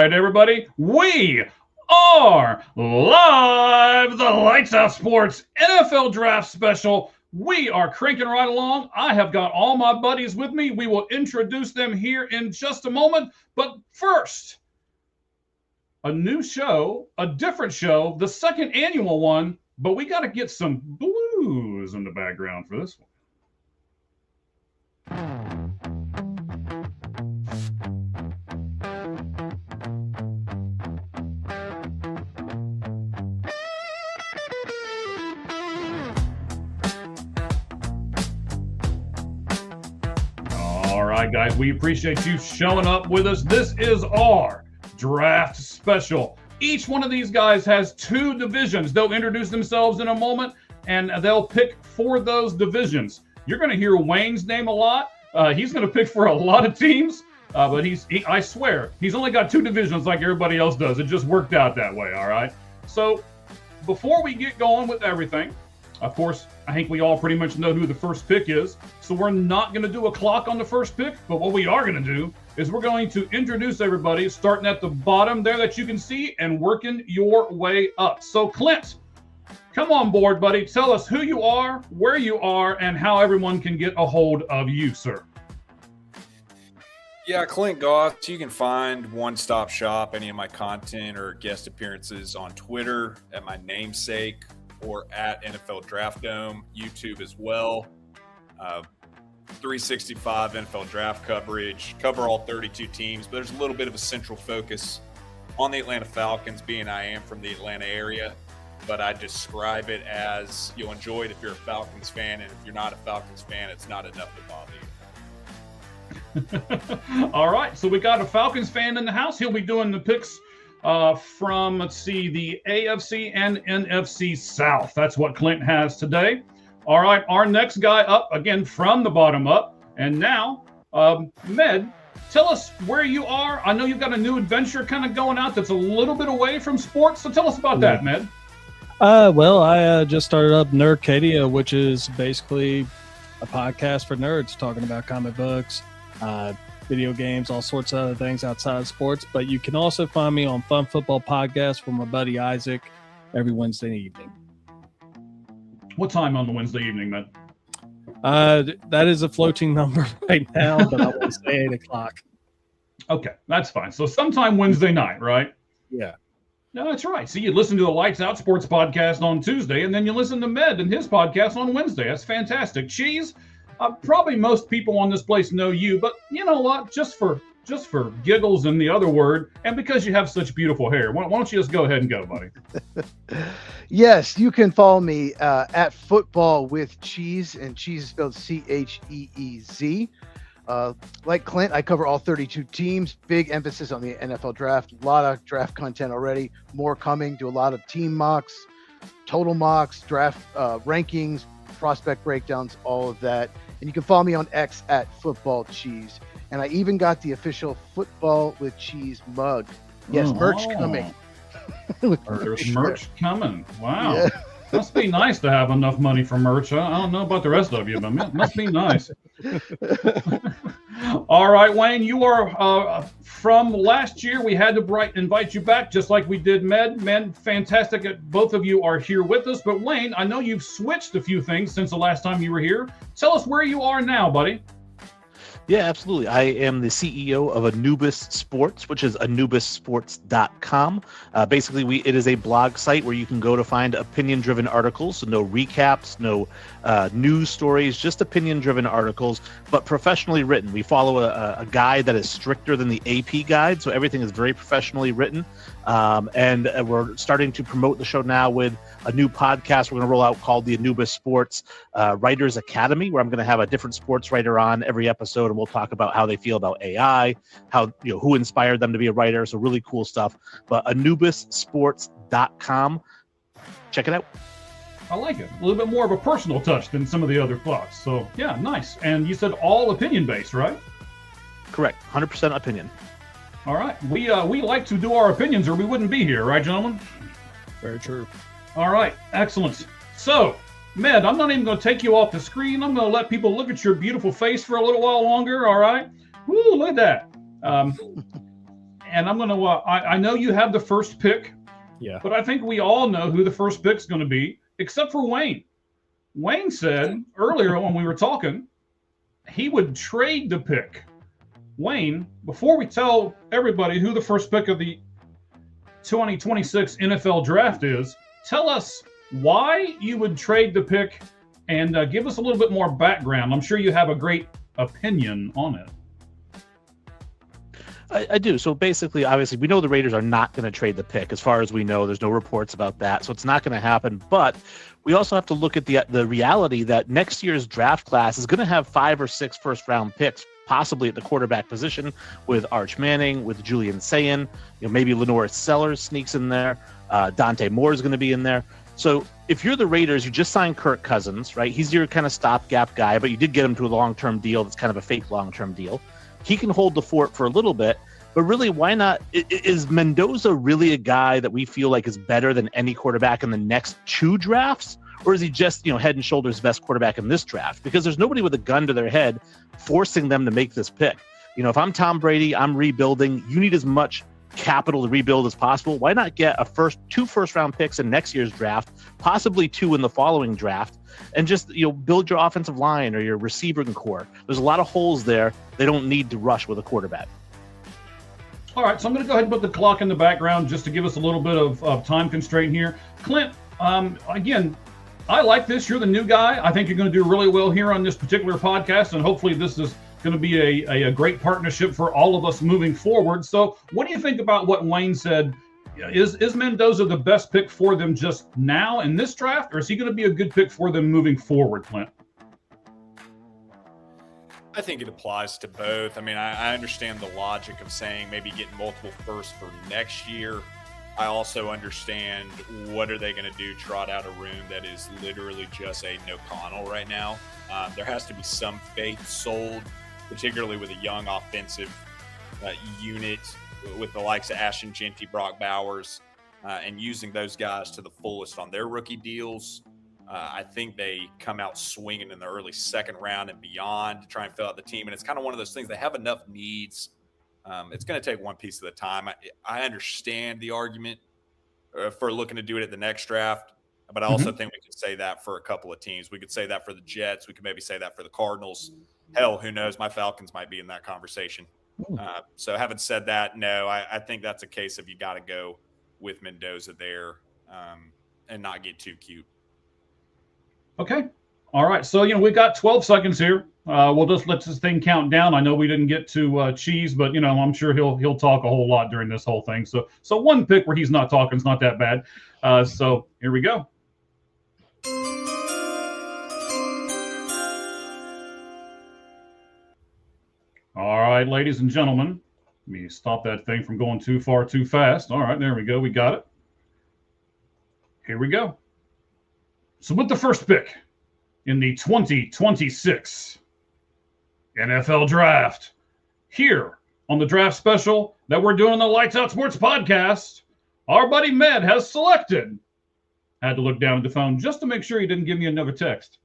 right, everybody, we are live. The Lights Out Sports NFL Draft Special. We are cranking right along. I have got all my buddies with me. We will introduce them here in just a moment. But first, a new show, a different show, the second annual one. But we got to get some blues in the background for this one. All right, guys, we appreciate you showing up with us. This is our draft special. Each one of these guys has two divisions. They'll introduce themselves in a moment, and they'll pick for those divisions. You're going to hear Wayne's name a lot. He's going to pick for a lot of teams, but I swear, he's only got two divisions like everybody else does. It just worked out that way, all right? So before we get going with everything, of course, I think we all pretty much know who the first pick is. So we're not going to do a clock on the first pick, but what we are going to do is we're going to introduce everybody, starting at the bottom there that you can see and working your way up. So Clint, come on board, buddy. Tell us who you are, where you are, and how everyone can get a hold of you, sir. Yeah, Clint Goss. You can find One Stop Shop, any of my content or guest appearances on Twitter at my namesake or at NFL Draft Dome, YouTube as well. 365 NFL draft coverage, cover all 32 teams, but there's a little bit of a central focus on the Atlanta Falcons, being I am from the Atlanta area, but I describe it as you'll enjoy it if you're a Falcons fan, and if you're not a Falcons fan, it's not enough to bother you. All right, so we got a Falcons fan in the house. He'll be doing the picks from, let's see, the AFC and NFC South. That's what Clint has today. All right, our next guy up, again, from the bottom up. And now, Med, tell us where you are. I know you've got a new adventure kind of going out that's a little bit away from sports. So tell us about that, Med. Well, I just started up Nerdcadia, which is basically a podcast for nerds talking about comic books, video games, all sorts of other things outside of sports. But you can also find me on Fun Football Podcast with my buddy Isaac every Wednesday evening. What time on the Wednesday evening, man? That is a floating number right now, but I will say 8 o'clock. Okay, that's fine. So sometime Wednesday night, right? Yeah. No, that's right. See, you listen to the Lights Out Sports podcast on Tuesday, and then you listen to Med and his podcast on Wednesday. That's fantastic. Cheese, probably most people on this place know you, but you know what? Just for giggles and the other word, and because you have such beautiful hair, why don't you just go ahead and go, buddy? Yes, you can follow me at Football with Cheese, and Cheese is spelled Cheez. Like Clint, I cover all 32 teams. Big emphasis on the NFL draft. A lot of draft content already. More coming. Do a lot of team mocks, total mocks, draft rankings, prospect breakdowns, all of that. And you can follow me on X at Football Cheese. And I even got the official Football with Cheese mug. Yes, merch coming. There's merch coming. Wow. Yeah. Must be nice to have enough money for merch. I don't know about the rest of you, but it must be nice. All right, Wayne, you are from last year. We had to invite you back just like we did Med. Man, fantastic that both of you are here with us. But Wayne, I know you've switched a few things since the last time you were here. Tell us where you are now, buddy. Yeah, absolutely. I am the CEO of Anubis Sports, which is anubissports.com. Basically, it is a blog site where you can go to find opinion-driven articles, so no recaps, no news stories, just opinion-driven articles, but professionally written. We follow a guide that is stricter than the AP guide, so everything is very professionally written. And we're starting to promote the show now with a new podcast we're going to roll out called the Anubis Sports Writers Academy, where I'm going to have a different sports writer on every episode, and we'll talk about how they feel about AI, how who inspired them to be a writer. So really cool stuff. But anubissports.com, check it out. I like it. A little bit more of a personal touch than some of the other thoughts. So yeah, nice. And you said all opinion based, right? Correct. 100% opinion. All right. We like to do our opinions or we wouldn't be here, right, gentlemen? Very true. All right. Excellent. So, Med, I'm not even going to take you off the screen. I'm going to let people look at your beautiful face for a little while longer. All right. Woo, look at that. and I'm going to, I know you have the first pick, Yeah. but I think we all know who the first pick's going to be, except for Wayne. Wayne said earlier when we were talking, he would trade the pick. Wayne, before we tell everybody who the first pick of the 2026 NFL draft is, tell us why you would trade the pick and give us a little bit more background. I'm sure you have a great opinion on it. I do. So basically, obviously, we know the Raiders are not going to trade the pick. As far as we know, there's no reports about that. So it's not going to happen. But we also have to look at the reality that next year's draft class is going to have 5 or 6 first-round picks, possibly at the quarterback position, with Arch Manning, with Julian Sayin, maybe Lenore Sellers sneaks in there. Dante Moore is going to be in there. So if you're the Raiders, you just signed Kirk Cousins, right? He's your kind of stopgap guy, but you did get him to a long-term deal that's kind of a fake long-term deal. He can hold the fort for a little bit, but really, why not? Is Mendoza really a guy that we feel like is better than any quarterback in the next 2 drafts? Or is he just, head and shoulders best quarterback in this draft? Because there's nobody with a gun to their head forcing them to make this pick. If I'm Tom Brady, I'm rebuilding. You need as much capital to rebuild as possible. Why not get 2 first-round picks in next year's draft, possibly 2 in the following draft, and just build your offensive line or your receiving core? There's a lot of holes there. They don't need to rush with a quarterback. All right, so I'm going to go ahead and put the clock in the background just to give us a little bit of time constraint here. Clint, again, I like this. You're the new guy. I think you're going to do really well here on this particular podcast, and hopefully this is going to be a great partnership for all of us moving forward. So what do you think about what Wayne said? Is Mendoza the best pick for them just now in this draft, or is he going to be a good pick for them moving forward, Clint? I think it applies to both. I mean, I understand the logic of saying maybe getting multiple firsts for next year. I also understand what are they going to do, trot out a room that is literally just a no Connell right now. There has to be some faith sold, particularly with a young offensive unit with the likes of Ashton Genty, Brock Bowers, and using those guys to the fullest on their rookie deals. I think they come out swinging in the early second round and beyond to try and fill out the team. And it's kind of one of those things. They have enough needs. It's going to take one piece at a time. I understand the argument for looking to do it at the next draft, but I also think we could say that for a couple of teams. We could say that for the Jets. We could maybe say that for the Cardinals. Hell, who knows? My Falcons might be in that conversation. So having said that, no, I think that's a case of you got to go with Mendoza there and not get too cute. Okay. All right. So, we've got 12 seconds here. We'll just let this thing count down. I know we didn't get to Cheese, but, I'm sure he'll talk a whole lot during this whole thing. So one pick where he's not talking is not that bad. So here we go. All right, ladies and gentlemen, let me stop that thing from going too far too fast. All right, there we go. We got it. Here we go. So with the first pick in the 2026 NFL Draft, here on the draft special that we're doing on the Lights Out Sports podcast, our buddy Med has selected. I had to look down at the phone just to make sure he didn't give me another text.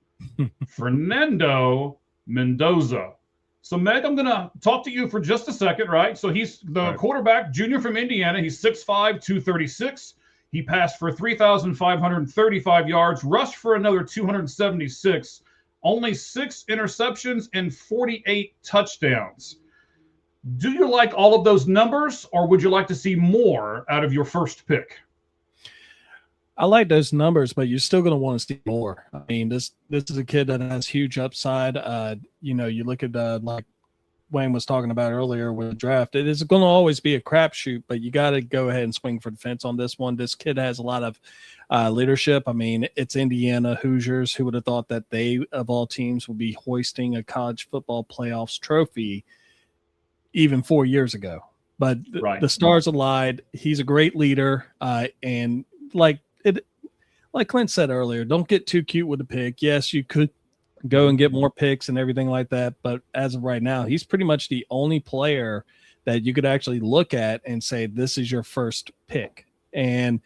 Fernando Mendoza. So, Meg, I'm going to talk to you for just a second, right? So he's the quarterback, junior from Indiana. He's 6'5", 236. He passed for 3,535 yards, rushed for another 276, only 6 interceptions and 48 touchdowns. Do you like all of those numbers, or would you like to see more out of your first pick? I like those numbers, but you're still going to want to see more. I mean, this is a kid that has huge upside. You look at like Wayne was talking about earlier with the draft. It is going to always be a crapshoot, but you got to go ahead and swing for the fence on this one. This kid has a lot of leadership. I mean, it's Indiana Hoosiers. Who would have thought that they, of all teams, would be hoisting a college football playoffs trophy even 4 years ago? But the stars aligned. He's a great leader, and like Clint said earlier, don't get too cute with the pick. Yes, you could go and get more picks and everything like that, but as of right now, he's pretty much the only player that you could actually look at and say, this is your first pick. And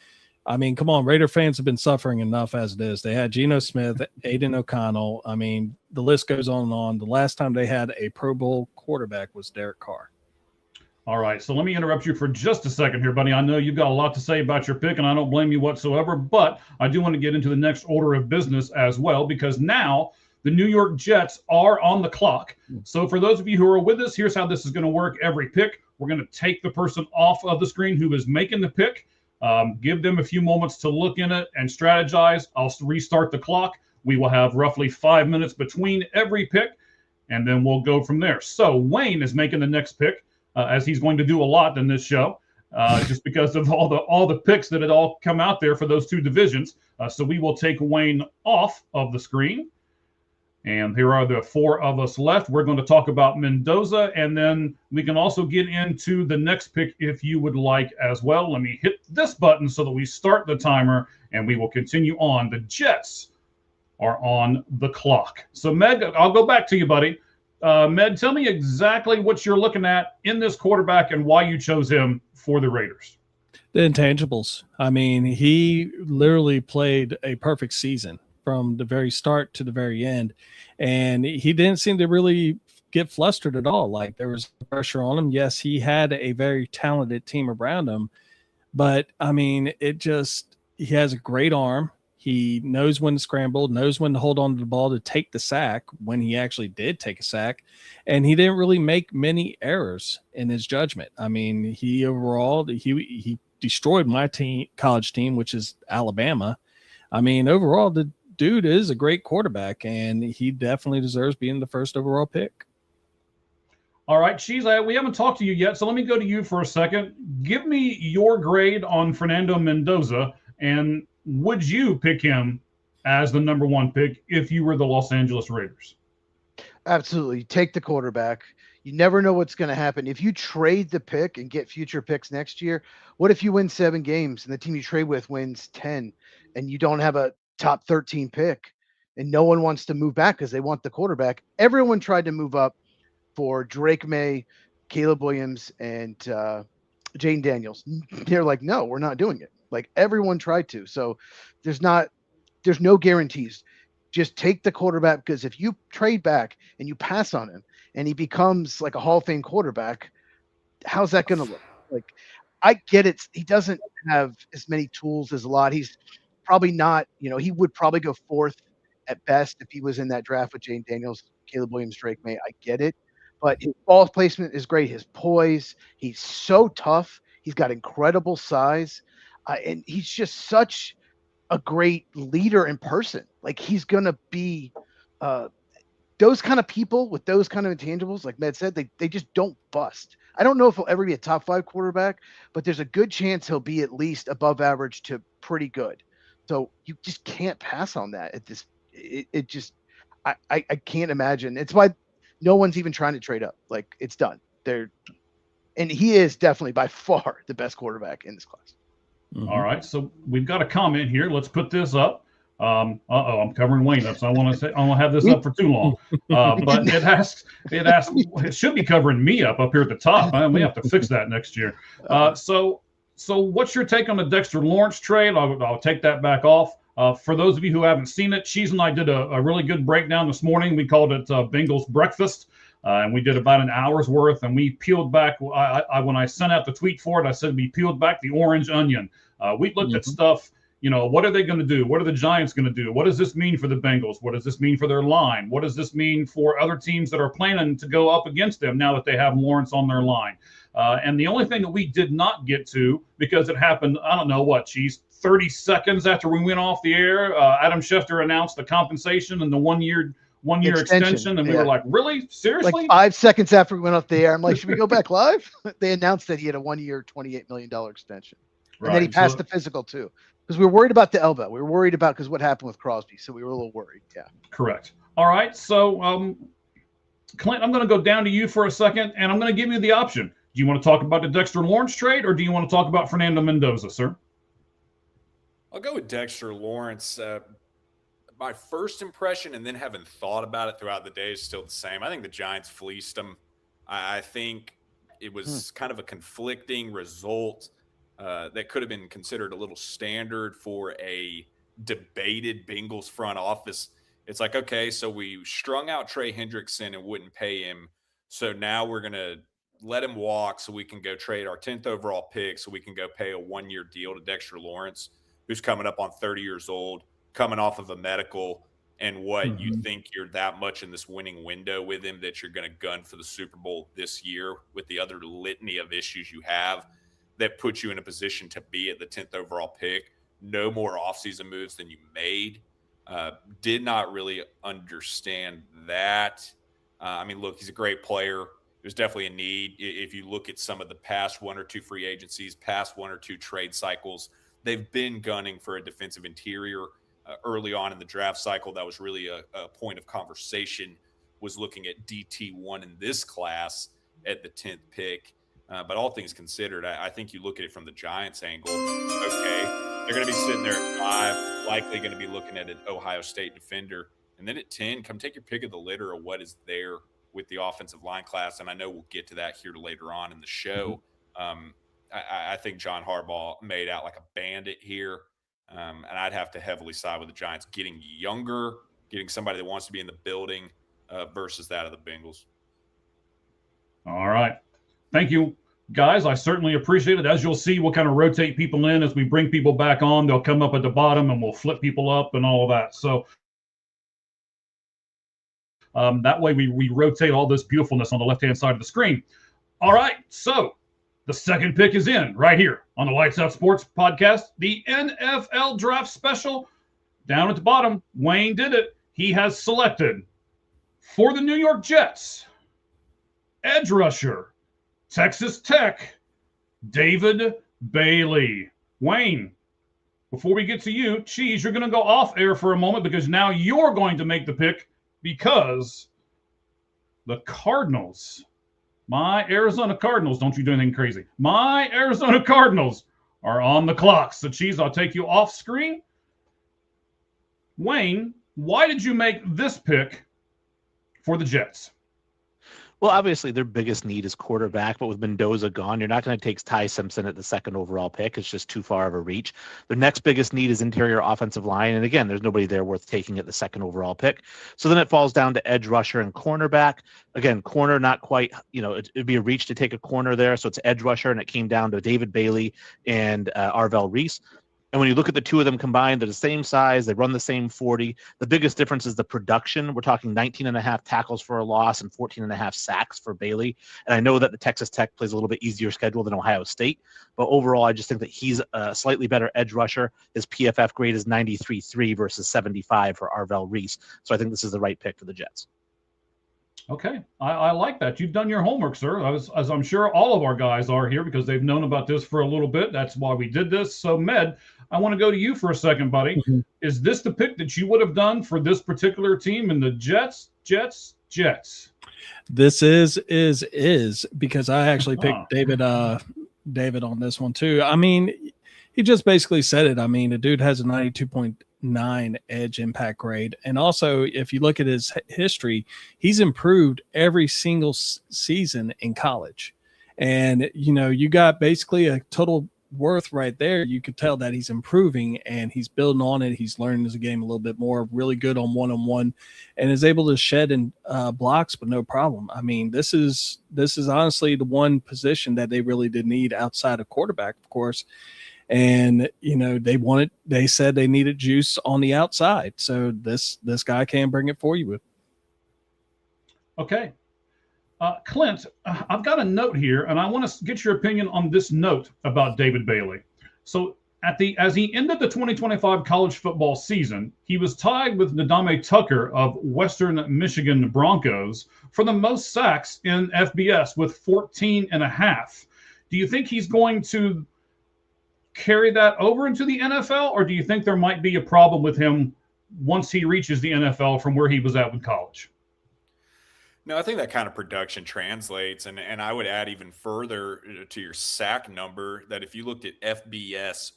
I mean, come on, Raider fans have been suffering enough as it is. They had Geno Smith, Aiden O'Connell. I mean, the list goes on and on. The last time they had a Pro Bowl quarterback was Derek Carr. All right, so let me interrupt you for just a second here, buddy. I know you've got a lot to say about your pick, and I don't blame you whatsoever, but I do want to get into the next order of business as well, because now the New York Jets are on the clock. So for those of you who are with us, here's how this is going to work every pick. We're going to take the person off of the screen who is making the pick, give them a few moments to look in it and strategize. I'll restart the clock. We will have roughly 5 minutes between every pick, and then we'll go from there. So Wayne is making the next pick. As he's going to do a lot in this show, just because of all the picks that had all come out there for those two divisions. So we will take Wayne off of the screen. And here are the four of us left. We're going to talk about Mendoza, and then we can also get into the next pick if you would like as well. Let me hit this button so that we start the timer, and we will continue on. The Jets are on the clock. So, Med, I'll go back to you, buddy. Med, tell me exactly what you're looking at in this quarterback and why you chose him for the Raiders. The intangibles. I mean, he literally played a perfect season from the very start to the very end, and he didn't seem to really get flustered at all. Like, there was pressure on him. Yes, he had a very talented team around him, but I mean, he has a great arm. He knows when to scramble, knows when to hold on to the ball to take the sack when he actually did take a sack. And he didn't really make many errors in his judgment. I mean, he destroyed my college team, which is Alabama. I mean, overall, the dude is a great quarterback, and he definitely deserves being the first overall pick. All right, Cheese, we haven't talked to you yet, so let me go to you for a second. Give me your grade on Fernando Mendoza, and would you pick him as the number one pick if you were the Los Angeles Raiders? Absolutely. Take the quarterback. You never know what's going to happen. If you trade the pick and get future picks next year, what if you win 7 games and the team you trade with wins 10 and you don't have a top 13 pick and no one wants to move back because they want the quarterback? Everyone tried to move up for Drake May, Caleb Williams, and Jane Daniels. They're like, no, we're not doing it. Like, everyone tried to. So there's no guarantees. Just take the quarterback, because if you trade back and you pass on him and he becomes like a Hall of Fame quarterback, how's that going to look? Like, I get it. He doesn't have as many tools as a lot. He's probably not, he would probably go 4th at best if he was in that draft with Jane Daniels, Caleb Williams, Drake May. I get it. But his ball placement is great. His poise, he's so tough. He's got incredible size. And he's just such a great leader in person. Like, he's going to be those kind of people with those kind of intangibles, like Med said, they just don't bust. I don't know if he'll ever be a top 5 quarterback, but there's a good chance he'll be at least above average to pretty good. So you just can't pass on that at this. It just, I can't imagine. It's why no one's even trying to trade up. Like, it's done. And he is definitely by far the best quarterback in this class. Mm-hmm. All right, so we've got a comment here. Let's put this up. I'm covering Wayne up, so I want to have this up for too long. But it should be covering me up here at the top. We have to fix that next year. So what's your take on the Dexter Lawrence trade? I'll take that back off. For those of you who haven't seen it, Cheese and I did a really good breakdown this morning. We called it Bengals Breakfast. And we did about an hour's worth, and we peeled back. When I sent out the tweet for it, I said we peeled back the orange onion. We looked at stuff. What are they going to do? What are the Giants going to do? What does this mean for the Bengals? What does this mean for their line? What does this mean for other teams that are planning to go up against them now that they have Lawrence on their line? And the only thing that we did not get to, because it happened, I don't know what, Cheese, 30 seconds after we went off the air, Adam Schefter announced the compensation and the one-year extension, and we were like, really? Seriously? Like 5 seconds after we went off the air, I'm like, should we go back live? They announced that he had a 1-year, $28 million extension. Right. And then he passed the physical too, because we were worried about the elbow. We were worried about because what happened with Crosby, so we were a little worried. Yeah. Correct. All right. So, Clint, I'm going to go down to you for a second, and I'm going to give you the option. Do you want to talk about the Dexter Lawrence trade, or do you want to talk about Fernando Mendoza, sir? I'll go with Dexter Lawrence. My first impression, and then having thought about it throughout the day, is still the same. I think the Giants fleeced them. I think it was kind of a conflicting result that could have been considered a little standard for a debated Bengals front office. It's like, okay, so we strung out Trey Hendrickson and wouldn't pay him. So now we're going to let him walk so we can go trade our 10th overall pick so we can go pay a 1-year deal to Dexter Lawrence, who's coming up on 30 years old, coming off of a medical, and what you think you're that much in this winning window with him that you're going to gun for the Super Bowl this year with the other litany of issues you have that puts you in a position to be at the 10th overall pick. No more offseason moves than you made. Did not really understand that. I mean, look, he's a great player. There's definitely a need. If you look at some of the past 1 or 2 free agencies, past 1 or 2 trade cycles, they've been gunning for a defensive interior. Early on in the draft cycle, that was really a point of conversation, was looking at DT1 in this class at the 10th pick. But all things considered, I think you look at it from the Giants angle. Okay, they're going to be sitting there at 5, likely going to be looking at an Ohio State defender. And then at 10, come take your pick of the litter of what is there with the offensive line class. And I know we'll get to that here later on in the show. I think John Harbaugh made out like a bandit here. And I'd have to heavily side with the Giants getting younger, getting somebody that wants to be in the building versus that of the Bengals. All right. Thank you, guys. I certainly appreciate it. As you'll see, we'll kind of rotate people in as we bring people back on. They'll come up at the bottom and we'll flip people up and all of that. So that way we rotate all this beautifulness on the left-hand side of the screen. All right. So the second pick is in right here on the Lights Out Sports podcast, the NFL Draft Special. Down at the bottom, Wayne did it. He has selected for the New York Jets, edge rusher, Texas Tech, David Bailey. Wayne, before we get to you, Cheese, you're going to go off air for a moment because now you're going to make the pick because the Cardinals, my Arizona Cardinals, don't you do anything crazy. My Arizona Cardinals are on the clock. So, Cheese, I'll take you off screen. Wayne, why did you make this pick for the Jets? Well, obviously their biggest need is quarterback, but with Mendoza gone, you're not going to take Ty Simpson at the 2nd overall pick. It's just too far of a reach. Their next biggest need is interior offensive line. And again, there's nobody there worth taking at the 2nd overall pick. So then it falls down to edge rusher and cornerback. Again, corner, not quite, it'd be a reach to take a corner there. So it's edge rusher, and it came down to David Bailey and Arvell Reese. And when you look at the two of them combined, they're the same size. They run the same 40. The biggest difference is the production. We're talking 19.5 tackles for a loss and 14.5 sacks for Bailey. And I know that the Texas Tech plays a little bit easier schedule than Ohio State. But overall, I just think that he's a slightly better edge rusher. His PFF grade is 93.3 versus 75 for Arvell Reese. So I think this is the right pick for the Jets. Okay, I like that. You've done your homework, sir, as I'm sure all of our guys are here because they've known about this for a little bit. That's why we did this. So, Med, I want to go to you for a second, buddy. Mm-hmm. Is this the pick that you would have done for this particular team in the Jets? This is because I actually picked David on this one too. I mean, he just basically said it. I mean, the dude has a 92.9 edge impact grade. And also, if you look at his history, he's improved every single season in college. And, you got basically a total worth right there. You could tell that he's improving and he's building on it. He's learning the game a little bit more, really good on one-on-one, and is able to shed in blocks with no problem. I mean, this is honestly the one position that they really did need outside of quarterback, of course. And, they said they needed juice on the outside. So this guy can bring it for you with. Okay. Clint, I've got a note here, and I want to get your opinion on this note about David Bailey. So as he ended the 2025 college football season, he was tied with Nadame Tucker of Western Michigan Broncos for the most sacks in FBS with 14.5. Do you think he's going to carry that over into the NFL, or do you think there might be a problem with him once he reaches the NFL from where he was at with college? No, I think that kind of production translates. And I would add even further to your sack number that if you looked at FBS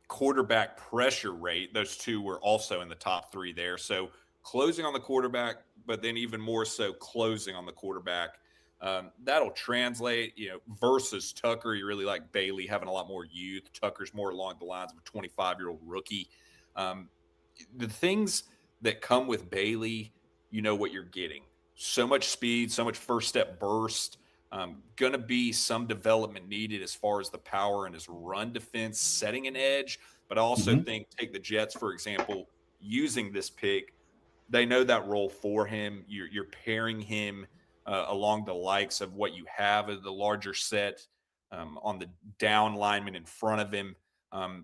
quarterback pressure rate, those two were also in the top 3 there. So closing on the quarterback, but then even more so closing on the quarterback. That'll translate, versus Tucker. You really like Bailey having a lot more youth. Tucker's more along the lines of a 25-year-old rookie. The things that come with Bailey, you know what you're getting. So much speed, so much first step burst, Going to be some development needed as far as the power and his run defense, setting an edge. But I also think, take the Jets, for example, using this pick, they know that role for him. You're pairing him along the likes of what you have as the larger set on the down lineman in front of him.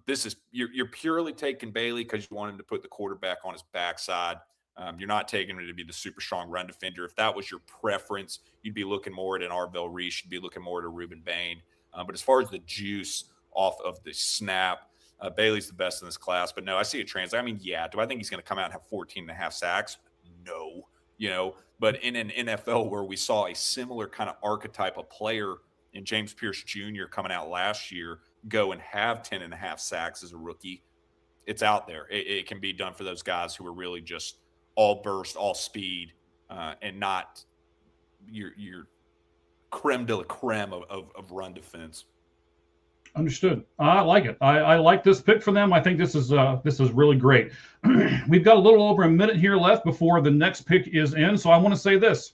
This is you're purely taking Bailey because you want him to put the quarterback on his backside. You're not taking him to be the super strong run defender. If that was your preference, you'd be looking more at an Arvell Reese. You'd be looking more at a Reuben Bain. But as far as the juice off of the snap, Bailey's the best in this class. But no, I see a translate. I mean, yeah. Do I think he's going to come out and have 14 and a half sacks? No. But in an NFL where we saw a similar kind of archetype of player in James Pierce Jr. coming out last year go and have 10 and a half sacks as a rookie, it's out there. It can be done for those guys who are really just all burst, all speed, and not your creme de la creme of run defense. Understood. I like it. I like this pick for them. I think this is really great. We've got a little over a minute here left before the next pick is in. So I want to say this.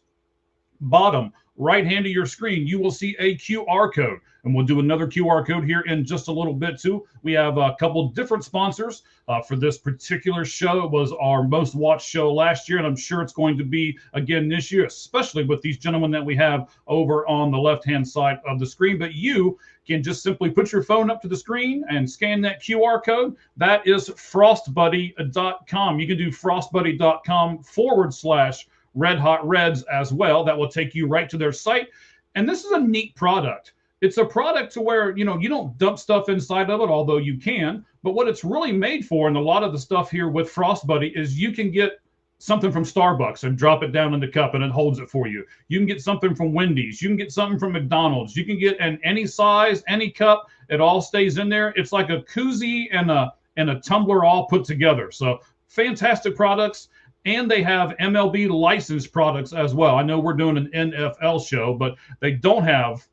Bottom right hand of your screen, you will see a QR code. And we'll do another QR code here in just a little bit too. We have a couple different sponsors for this particular show. It was our most watched show last year, and I'm sure it's going to be again this year, especially with these gentlemen that we have over on the left-hand side of the screen. But you can just simply put your phone up to the screen and scan that QR code. That is frostbuddy.com. You can do frostbuddy.com/Red Hot Reds as well. That will take you right to their site. And this is a neat product. It's a product to where, you don't dump stuff inside of it, although you can. But what it's really made for, and a lot of the stuff here with Frostbuddy, is you can get something from Starbucks and drop it down in the cup and it holds it for you. You can get something from Wendy's. You can get something from McDonald's. You can get in any size, any cup. It all stays in there. It's like a koozie and a tumbler all put together. So fantastic products. And they have MLB licensed products as well. I know we're doing an NFL show, but they don't have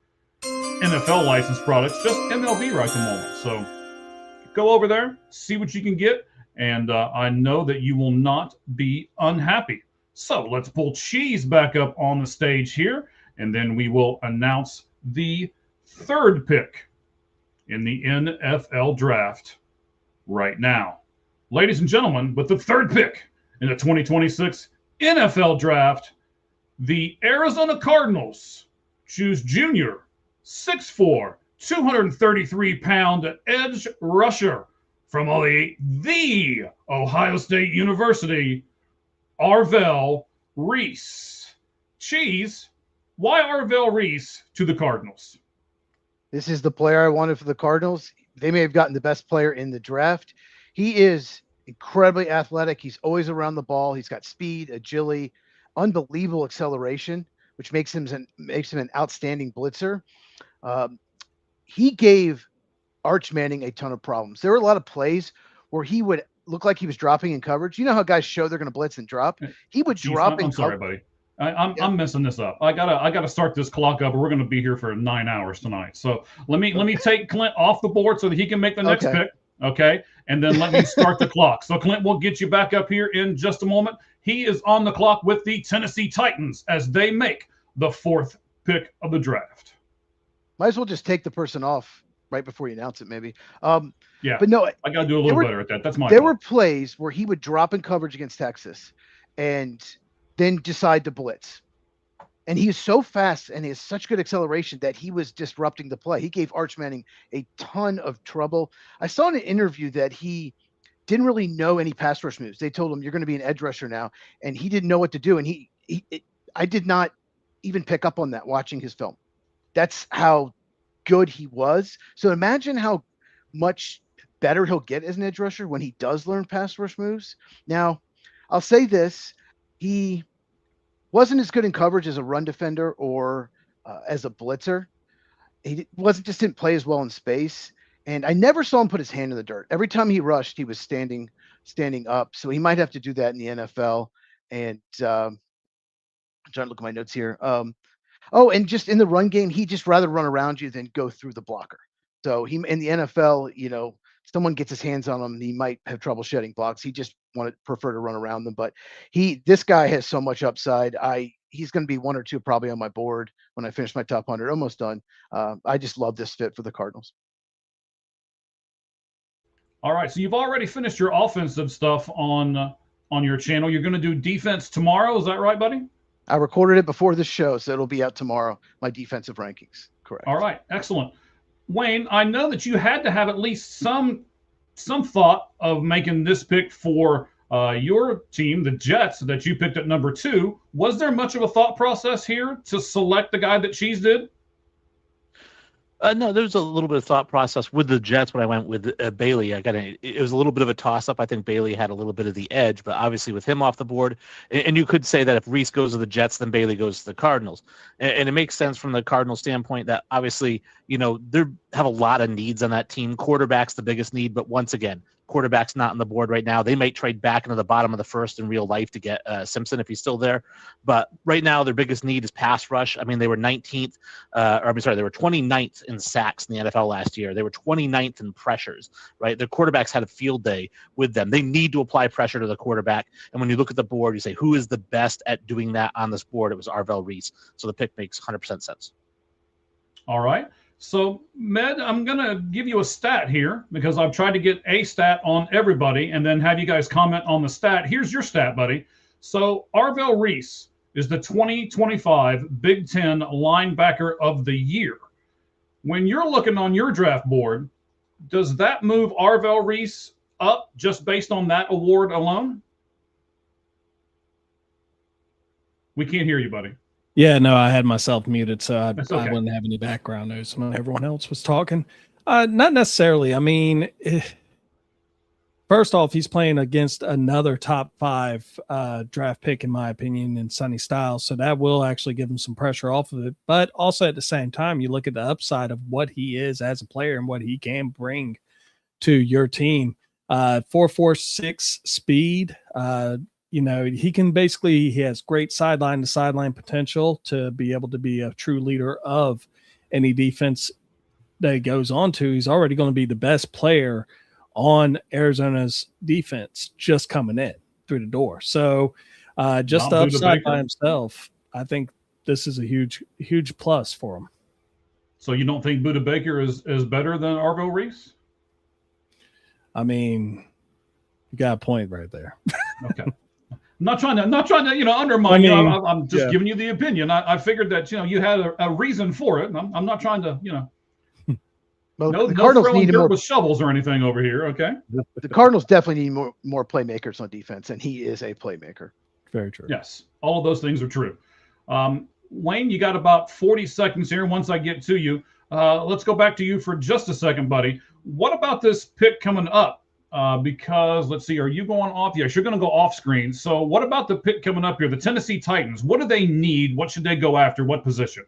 NFL licensed products, just MLB right at the moment. So go over there, see what you can get, and I know that you will not be unhappy. So let's pull Cheese back up on the stage here, and then we will announce the third pick in the NFL draft right now. Ladies and gentlemen, with the third pick in the 2026 NFL draft, the Arizona Cardinals choose junior, 6'4", 233-pound edge rusher from the Ohio State University, Arvell Reese. Cheese, why Arvell Reese to the Cardinals? This is the player I wanted for the Cardinals. They may have gotten the best player in the draft. He is incredibly athletic. He's always around the ball. He's got speed, agility, unbelievable acceleration, which makes him an outstanding blitzer. He gave Arch Manning a ton of problems. There were a lot of plays where he would look like he was dropping in coverage. You know how guys show they're going to blitz and drop? He would drop in I'm sorry, buddy. I'm messing this up. I gotta start this clock up, or we're gonna be here for 9 hours tonight. So let me take Clint off the board so that he can make the next pick. Okay. And then let me start the clock. So Clint will get you back up here in just a moment. He is on the clock with the Tennessee Titans as they make the fourth pick of the draft. Might as well just take the person off right before you announce it, maybe. Yeah. But no, I got to do a little better at that. That's my There were plays where he would drop in coverage against Texas and then decide to blitz. And he is so fast and he has such good acceleration that he was disrupting the play. He gave Arch Manning a ton of trouble. I saw in an interview that he didn't really know any pass rush moves. They told him, you're going to be an edge rusher now. And he didn't know what to do. And I did not even pick up on that watching his film. That's how good he was. So imagine how much better he'll get as an edge rusher when he does learn pass rush moves. Now, I'll say this. He wasn't as good in coverage as a run defender or as a blitzer. He didn't play as well in space. And I never saw him put his hand in the dirt. Every time he rushed, he was standing up. So he might have to do that in the NFL. And I'm trying to look at my notes here. And just in the run game, he just rather run around you than go through the blocker. So he in the NFL, someone gets his hands on him, he might have trouble shedding blocks. He just want to prefer to run around them. But this guy has so much upside. He's going to be 1 or 2 probably on my board when I finish my top 100. Almost done. I just love this fit for the Cardinals. All right, so you've already finished your offensive stuff on your channel. You're going to do defense tomorrow. Is that right, buddy? I recorded it before the show, so it'll be out tomorrow. My defensive rankings. Correct. All right, excellent. Wayne, I know that you had to have at least some thought of making this pick for your team, the Jets, that you picked at number 2. Was there much of a thought process here to select the guy that Cheese did? No, there was a little bit of thought process with the Jets when I went with Bailey. It was a little bit of a toss-up. I think Bailey had a little bit of the edge, but obviously with him off the board, and you could say that if Reese goes to the Jets, then Bailey goes to the Cardinals. And it makes sense from the Cardinals standpoint that obviously, they have a lot of needs on that team. Quarterback's the biggest need, but once again, quarterback's not on the board right now. They might trade back into the bottom of the first in real life to get Simpson if he's still there. But right now, their biggest need is pass rush. I mean, they were 19th, they were 29th in sacks in the NFL last year. They were 29th in pressures, right? Their quarterbacks had a field day with them. They need to apply pressure to the quarterback. And when you look at the board, you say, who is the best at doing that on this board? It was Arvell Reese. So the pick makes 100% sense. All right. So, Med, I'm going to give you a stat here because I've tried to get a stat on everybody and then have you guys comment on the stat. Here's your stat, buddy. So, Arvell Reese is the 2025 Big Ten Linebacker of the Year. When you're looking on your draft board, does that move Arvell Reese up just based on that award alone? We can't hear you, buddy. Yeah, no, I had myself muted, so I okay. wouldn't have any background noise when everyone else was talking. Not necessarily. I mean, first off, he's playing against another top 5 draft pick, in my opinion, in Sonny Styles, so that will actually give him some pressure off of it. But also at the same time, you look at the upside of what he is as a player and what he can bring to your team. 4.46 speed. He has great sideline to sideline potential to be able to be a true leader of any defense that he goes on to. He's already going to be the best player on Arizona's defense just coming in through the door. So just the upside by himself, I think this is a huge, huge plus for him. So you don't think Budda Baker is better than Arvell Reese? I mean, you got a point right there. Okay. I'm not trying to, undermine you. I'm just giving you the opinion. I figured that, you had a reason for it. And I'm not trying to, Well, no the Cardinals need more with shovels or anything over here. Okay. The Cardinals definitely need more playmakers on defense, and he is a playmaker. Very true. Yes, all of those things are true. Wayne, you got about 40 seconds here. Once I get to you, let's go back to you for just a second, buddy. What about this pick coming up? Because let's see, are you going off? Yes, you're going to go off screen. So what about the pick coming up here? The Tennessee Titans. What do they need? What should they go after? What position?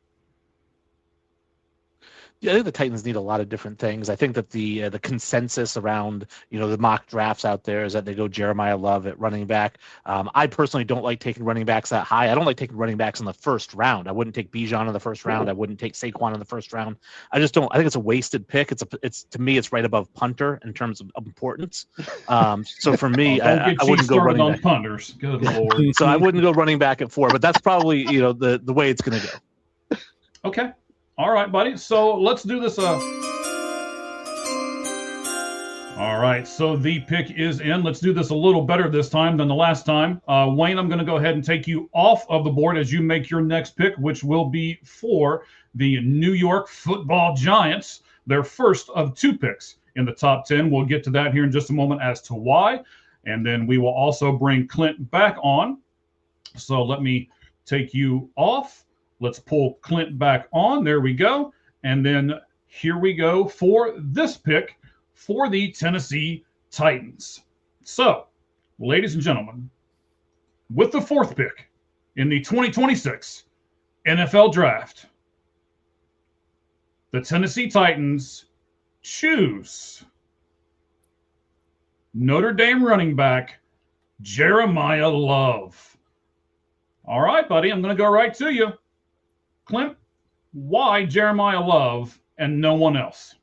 Yeah, I think the Titans need a lot of different things. I think that the consensus around the mock drafts out there is that they go Jeremiah Love at running back. I personally don't like taking running backs that high. I don't like taking running backs in the first round. I wouldn't take Bijan in the first round. I wouldn't take Saquon in the first round. I just don't. I think it's a wasted pick. It's to me, it's right above punter in terms of importance. So for me, I wouldn't go running on back. Punters. Good Lord. So I wouldn't go running back at 4. But that's probably the way it's going to go. Okay. All right, buddy. So let's do this. All right. So the pick is in. Let's do this a little better this time than the last time. Wayne, I'm going to go ahead and take you off of the board as you make your next pick, which will be for the New York Football Giants, their first of 2 picks in the top 10. We'll get to that here in just a moment as to why. And then we will also bring Clint back on. So let me take you off. Let's pull Clint back on. There we go. And then here we go for this pick for the Tennessee Titans. So, ladies and gentlemen, with the 4th pick in the 2026 NFL Draft, the Tennessee Titans choose Notre Dame running back Jeremiah Love. All right, buddy, I'm going to go right to you. Clint, why Jeremiah Love and no one else?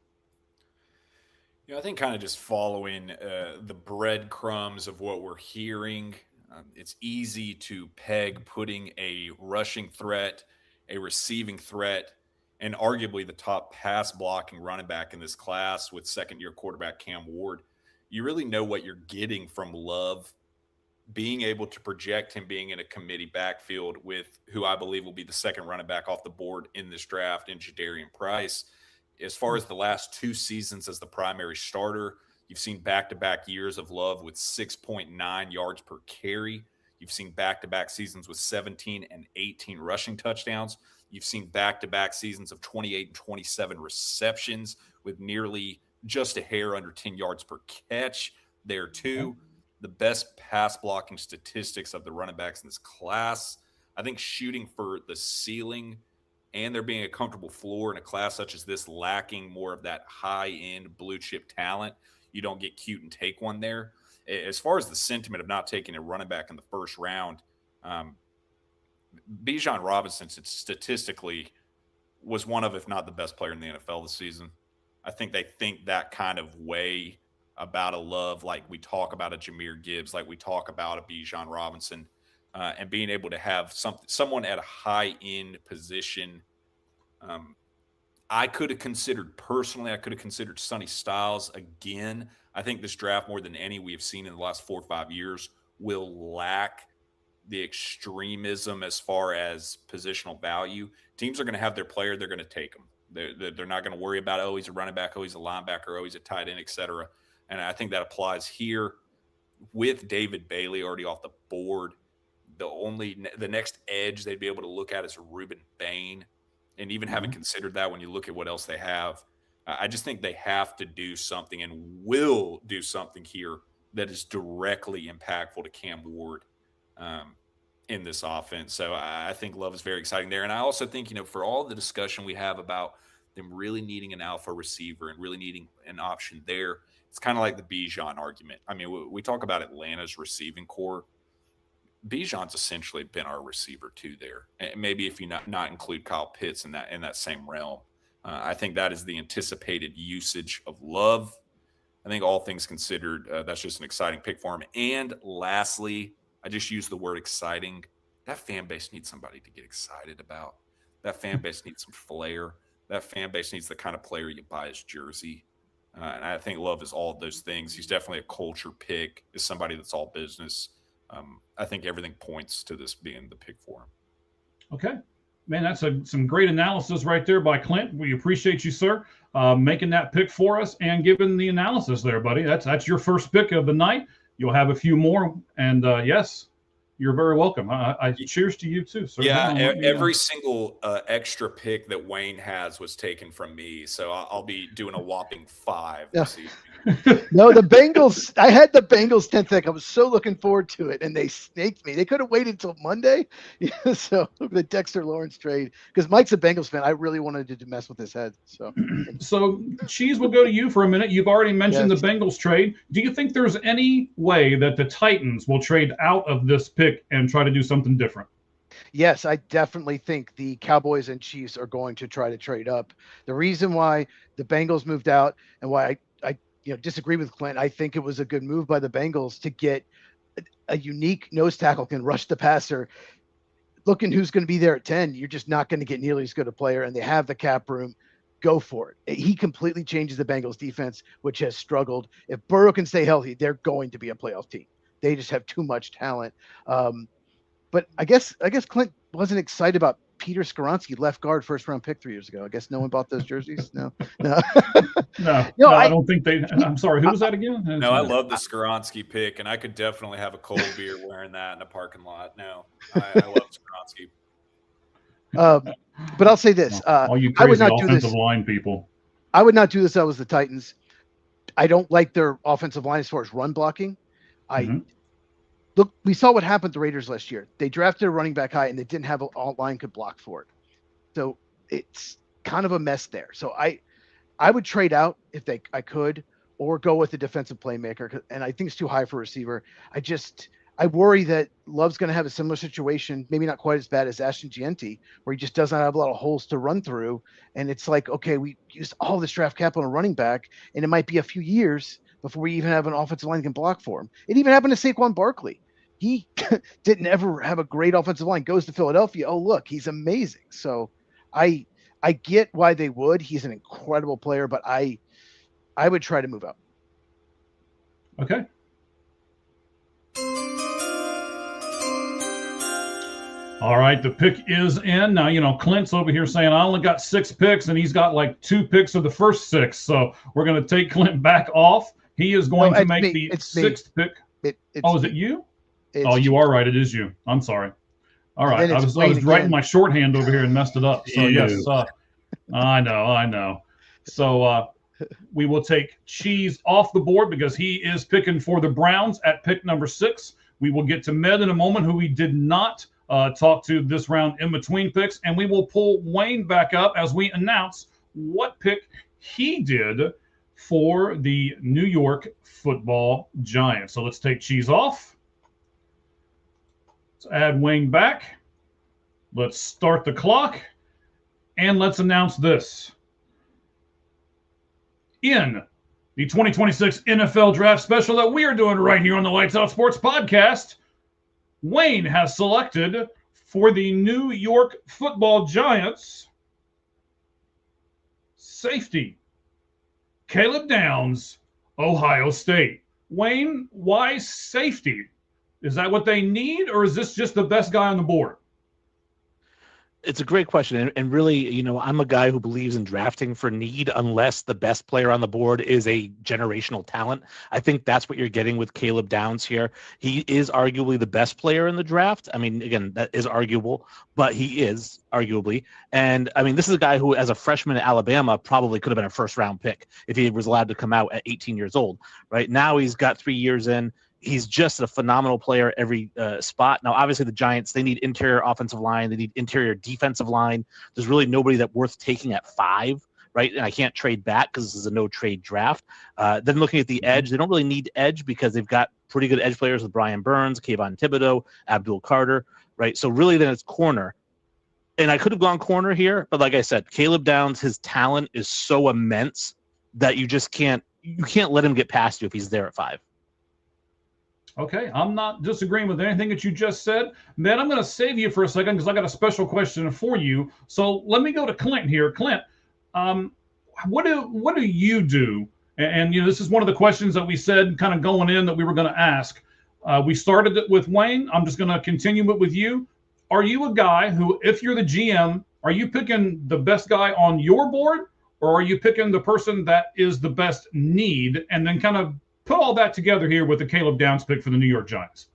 I think kind of just following the breadcrumbs of what we're hearing, it's easy to peg putting a rushing threat, a receiving threat, and arguably the top pass blocking running back in this class with second year quarterback Cam Ward. You really know what you're getting from Love, being able to project him being in a committee backfield with who I believe will be the second running back off the board in this draft in Jadarian Price. As far as the last 2 seasons as the primary starter, you've seen back-to-back years of Love with 6.9 yards per carry. You've seen back-to-back seasons with 17 and 18 rushing touchdowns. You've seen back-to-back seasons of 28 and 27 receptions with nearly just a hair under 10 yards per catch there too. The best pass blocking statistics of the running backs in this class. I think shooting for the ceiling and there being a comfortable floor in a class such as this, lacking more of that high-end blue chip talent, you don't get cute and take one there. As far as the sentiment of not taking a running back in the first round, Bijan Robinson statistically was one of, if not the best player in the NFL this season. I think they think that kind of way about a Love, like we talk about a Jahmyr Gibbs, like we talk about a Bijan Robinson, and being able to have someone at a high-end position. I could have considered Sonny Styles again. I think this draft, more than any we have seen in the last 4 or 5 years, will lack the extremism as far as positional value. Teams are going to have their player. They're going to take them. They're not going to worry about, oh, he's a running back, oh, he's a linebacker, oh, he's a tight end, et cetera. And I think that applies here with David Bailey already off the board. The next edge they'd be able to look at is Reuben Bain. And even haven't considered that when you look at what else they have. I just think they have to do something and will do something here that is directly impactful to Cam Ward in this offense. So I think Love is very exciting there. And I also think, for all the discussion we have about them really needing an alpha receiver and really needing an option there, it's kind of like the Bijan argument. I mean, we talk about Atlanta's receiving core. Bijan's essentially been our receiver too there. And maybe if you not include Kyle Pitts in that same realm, I think that is the anticipated usage of Love. I think all things considered, that's just an exciting pick for him. And lastly, I just use the word exciting. That fan base needs somebody to get excited about. That fan base needs some flair. That fan base needs the kind of player you buy his jersey. And I think Love is all of those things. He's definitely a culture pick. Is somebody that's all business. I think everything points to this being the pick for him. Okay. Man, that's some great analysis right there by Clint. We appreciate you, sir, making that pick for us and giving the analysis there, buddy. That's your first pick of the night. You'll have a few more. And yes, you're very welcome. I cheers to you too, sir. Yeah, every single extra pick that Wayne has was taken from me. So I'll be doing a whopping 5 this evening. No, the Bengals. I had the Bengals 10th pick. I was so looking forward to it, and they snaked me. They could have waited until Monday. So the Dexter Lawrence trade, because Mike's a Bengals fan. I really wanted to mess with his head. So Cheese, will go to you for a minute. You've already mentioned the Bengals trade. Do you think there's any way that the Titans will trade out of this pick and try to do something different? Yes, I definitely think the Cowboys and Chiefs are going to try to trade up. The reason why the Bengals moved out and why I disagree with Clint, I think it was a good move by the Bengals to get a unique nose tackle can rush the passer. Looking who's going to be there at 10, you're just not going to get nearly as good a player, and they have the cap room. Go for it. He completely changes the Bengals defense, which has struggled. If Burrow can stay healthy, they're going to be a playoff team. They just have too much talent. But I guess Clint wasn't excited about Peter Skoronski, left guard, first round pick 3 years ago. I guess no one bought those jerseys. No, I don't think they. I'm sorry. Who was that again? No, I love the Skoronski pick, and I could definitely have a cold beer wearing that in a parking lot. No, I love Skoronski. But I'll say this: all you crazy I would not do offensive this. line people. I would not do this. I was the Titans. I don't like their offensive line as far as run blocking. Look, we saw what happened to the Raiders last year. They drafted a running back high, and they didn't have all line could block for it. So it's kind of a mess there. So I would trade out if I could, or go with a defensive playmaker. And I think it's too high for a receiver. I worry that Love's going to have a similar situation, maybe not quite as bad as Ashton Gianti, where he just does not have a lot of holes to run through. And it's like, okay, we used all this draft capital on a running back, and it might be a few years before we even have an offensive line that can block for him. It even happened to Saquon Barkley. He didn't ever have a great offensive line, goes to Philadelphia. Oh, look, he's amazing. So I get why they would. He's an incredible player, but I would try to move up. Okay. All right, the pick is in. Now, Clint's over here saying, I only got 6 picks, and he's got like 2 picks of the first 6. So we're going to take Clint back off. He is going to make the 6th pick. Is it you? You are right. It is you. I'm sorry. All right. I was writing my shorthand over here and messed it up. So, yes. I know. So we will take Cheese off the board because he is picking for the Browns at pick number 6. We will get to Med in a moment, who we did not talk to this round in between picks, and we will pull Wayne back up as we announce what pick he did for the New York Football Giants. So let's take Cheese off. Let's add Wayne back. Let's start the clock, and let's announce this. In the 2026 NFL Draft Special that we are doing right here on the Lights Out Sports Podcast, Wayne has selected for the New York Football Giants safety Caleb Downs, Ohio State. Wayne, why safety? Is that what they need, or is this just the best guy on the board? It's a great question. And really, I'm a guy who believes in drafting for need unless the best player on the board is a generational talent. I think that's what you're getting with Caleb Downs here. He is arguably the best player in the draft. I mean, again, that is arguable, but he is arguably. And I mean, this is a guy who, as a freshman at Alabama, probably could have been a first-round pick if he was allowed to come out at 18 years old. Right now, he's got 3 years in. He's just a phenomenal player every spot. Now, obviously, the Giants, they need interior offensive line. They need interior defensive line. There's really nobody that worth taking at 5, right? And I can't trade back because this is a no-trade draft. Then looking at the edge, they don't really need edge because they've got pretty good edge players with Brian Burns, Kayvon Thibodeau, Abdul Carter, right? So really then it's corner. And I could have gone corner here, but like I said, Caleb Downs, his talent is so immense that you just can't let him get past you if he's there at 5. Okay, I'm not disagreeing with anything that you just said. Then I'm going to save you for a second because I got a special question for you. So let me go to Clint here. Clint, what do you do? And this is one of the questions that we said kind of going in that we were going to ask. We started it with Wayne. I'm just going to continue it with you. Are you a guy who, if you're the GM, are you picking the best guy on your board, or are you picking the person that is the best need, and then kind of put all that together here with the Caleb Downs pick for the New York Giants?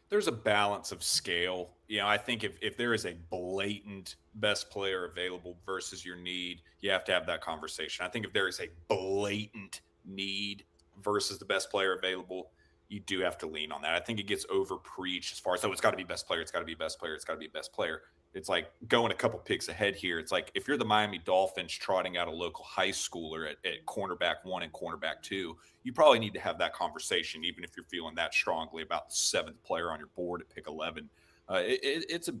There's a balance of scale. I think if there is a blatant best player available versus your need, you have to have that conversation. I think if there is a blatant need versus the best player available, you do have to lean on that. I think it gets over preached as far as, it's got to be best player. It's got to be best player. It's got to be best player. It's like going a couple picks ahead here. It's like if you're the Miami Dolphins trotting out a local high schooler at cornerback 1 and cornerback 2, you probably need to have that conversation, even if you're feeling that strongly about the 7th player on your board at pick 11. It's a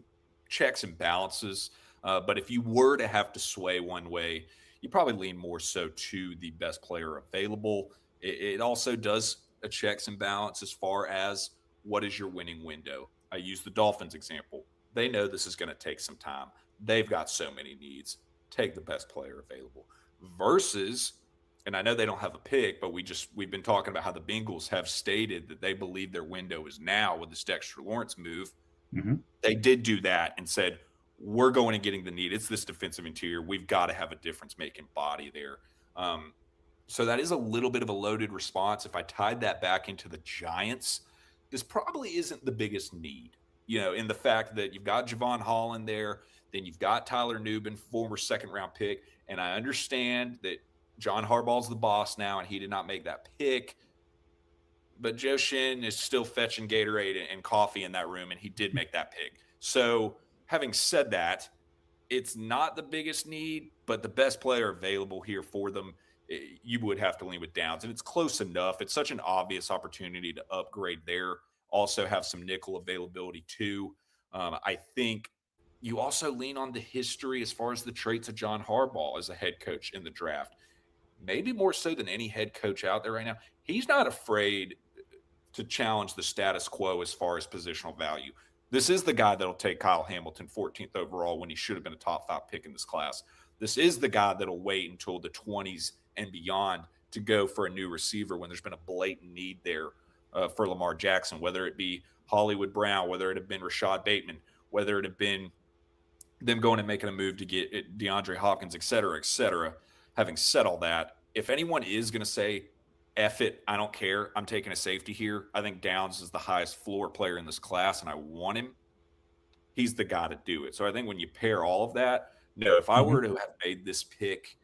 checks and balances. But if you were to have to sway one way, you probably lean more so to the best player available. It also does a checks and balance as far as what is your winning window. I use the Dolphins example. They know this is going to take some time. They've got so many needs. Take the best player available. Versus, and I know they don't have a pick, but we've been talking about how the Bengals have stated that they believe their window is now with this Dexter Lawrence move. Mm-hmm. They did do that and said, we're going and getting the need. It's this defensive interior. We've got to have a difference-making body there. So that is a little bit of a loaded response. If I tied that back into the Giants, this probably isn't the biggest need. In the fact that you've got Javon Holland there, then you've got Tyler Nubin, former 2nd-round pick, and I understand that John Harbaugh's the boss now, and he did not make that pick, but Joe Shin is still fetching Gatorade and coffee in that room, and he did make that pick. So having said that, it's not the biggest need, but the best player available here for them, you would have to lean with Downs, and it's close enough. It's such an obvious opportunity to upgrade there. also have some nickel availability too. I think you also lean on the history as far as the traits of John Harbaugh as a head coach in the draft. Maybe more so than any head coach out there right now. He's not afraid to challenge the status quo as far as positional value. This is the guy that'll take Kyle Hamilton 14th overall when he should have been a top 5 pick in this class. This is the guy that'll wait until the 20s and beyond to go for a new receiver when there's been a blatant need there for Lamar Jackson, whether it be Hollywood Brown, whether it have been Rashad Bateman, whether it have been them going and making a move to get DeAndre Hopkins, et cetera, et cetera. Having said all that, if anyone is going to say, F it, I don't care, I'm taking a safety here, I think Downs is the highest floor player in this class, and I want him. He's the guy to do it. So I think when you pair all of that, no, if I were to have made this pick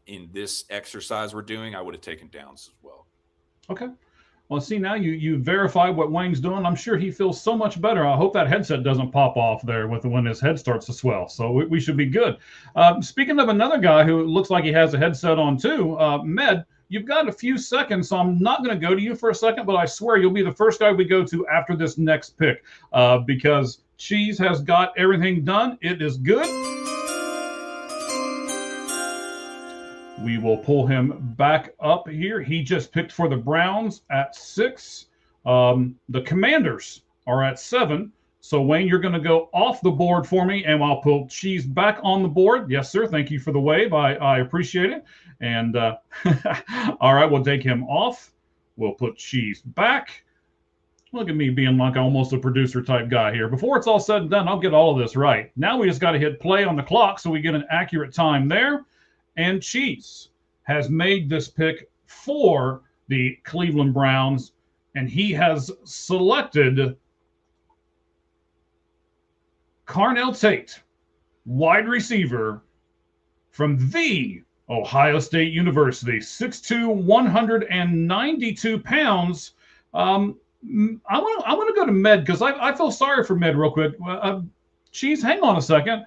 in this exercise we're doing, I would have taken Downs as well. Okay. Well, see, now you verify what Wayne's doing. I'm sure he feels so much better. I hope that headset doesn't pop off there when his head starts to swell. So we should be good. Speaking of another guy who looks like he has a headset on too, Med, you've got a few seconds, so I'm not going to go to you for a second, but I swear you'll be the first guy we go to after this next pick because Cheese has got everything done. It is good. We will pull him back up here. He just picked for the Browns at 6. The Commanders are at 7. So, Wayne, you're going to go off the board for me, and I'll pull Cheese back on the board. Yes, sir. Thank you for the wave. I appreciate it. And all right, we'll take him off. We'll put Cheese back. Look at me being like almost a producer type guy here. Before it's all said and done, I'll get all of this right. Now we just got to hit play on the clock so we get an accurate time there. And Cheese has made this pick for the Cleveland Browns, and he has selected Carnell Tate, wide receiver from the Ohio State University, 6'2", 192 pounds. I want to go to Med because I feel sorry for Med real quick. Cheese, hang on a second.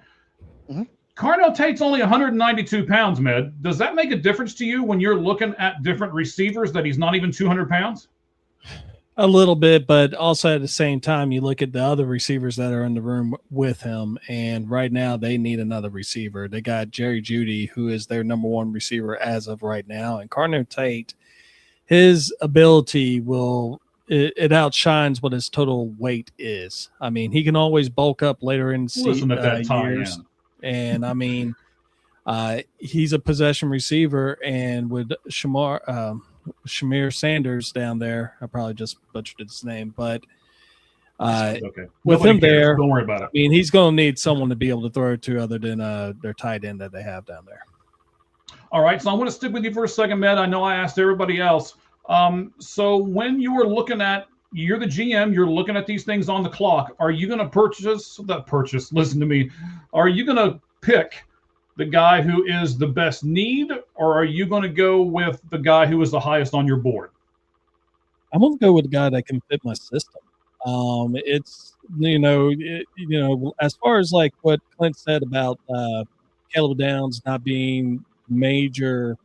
Mm-hmm. Carnell Tate's only 192 pounds, Med. Does that make a difference to you when you're looking at different receivers that he's not even 200 pounds? A little bit, but also at the same time, you look at the other receivers that are in the room with him, and right now they need another receiver. They got Jerry Jeudy, who is their number 1 receiver as of right now, and Carnell Tate, his ability it outshines what his total weight is. I mean, he can always bulk up later in years. And I mean, he's a possession receiver, and with Shamir Sanders down there, I probably just butchered his name, but okay. With Nobody him cares. there, Don't worry about it. I mean, he's going to need someone to be able to throw to other than their tight end that they have down there. All right, so I want to stick with you for a second, Matt. I know I asked everybody else. So when you are looking at, you're the GM, you're looking at these things on the clock. Are you going to listen to me. Are you going to pick the guy who is the best need, or are you going to go with the guy who is the highest on your board? I'm going to go with the guy that can fit my system. It's, as far as like what Clint said about Caleb Downs not being major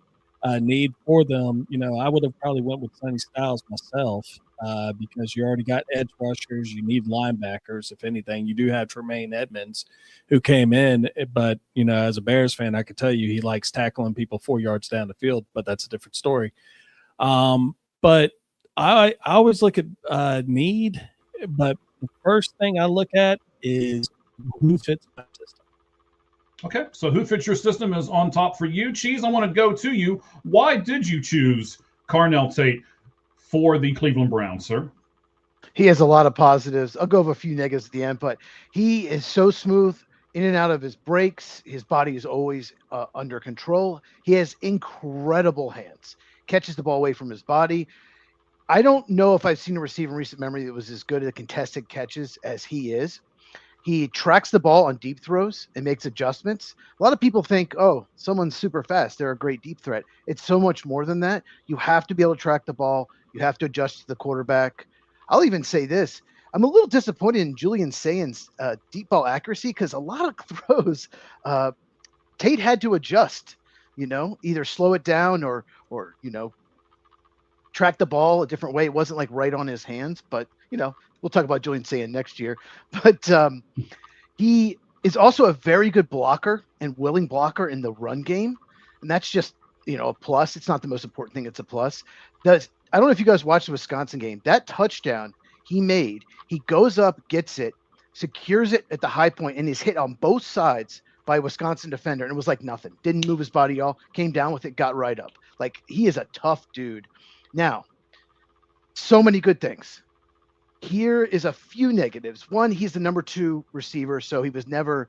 need for them, I would have probably went with Sonny Styles myself because you already got edge rushers. You need linebackers. If anything, you do have Tremaine Edmonds who came in, but, as a Bears fan, I could tell you he likes tackling people 4 yards down the field, but that's a different story. But I always look at need, but the first thing I look at is who fits my system. Okay, so who fits your system is on top for you. Cheese, I want to go to you. Why did you choose Carnell Tate for the Cleveland Browns, sir? He has a lot of positives. I'll go over a few negatives at the end, but he is so smooth in and out of his breaks. His body is always under control. He has incredible hands. Catches the ball away from his body. I don't know if I've seen a receiver in recent memory that was as good at contested catches as he is. He tracks the ball on deep throws and makes adjustments. A lot of people think, oh, someone's super fast, they're a great deep threat. It's so much more than that. You have to be able to track the ball. You have to adjust to the quarterback. I'll even say this. I'm a little disappointed in Julian Sayan's deep ball accuracy because a lot of throws, Tate had to adjust, either slow it down or track the ball a different way. It wasn't like right on his hands, but, we'll talk about Julian Sand next year. But he is also a very good blocker and willing blocker in the run game. And that's just, a plus. It's not the most important thing. It's a plus. I don't know if you guys watched the Wisconsin game. That touchdown he made, he goes up, gets it, secures it at the high point, and is hit on both sides by a Wisconsin defender. And it was like nothing. Didn't move his body at all. Came down with it, got right up. Like, he is a tough dude. Now, so many good things. Here is a few negatives. One, he's the number 2 receiver, so he was never,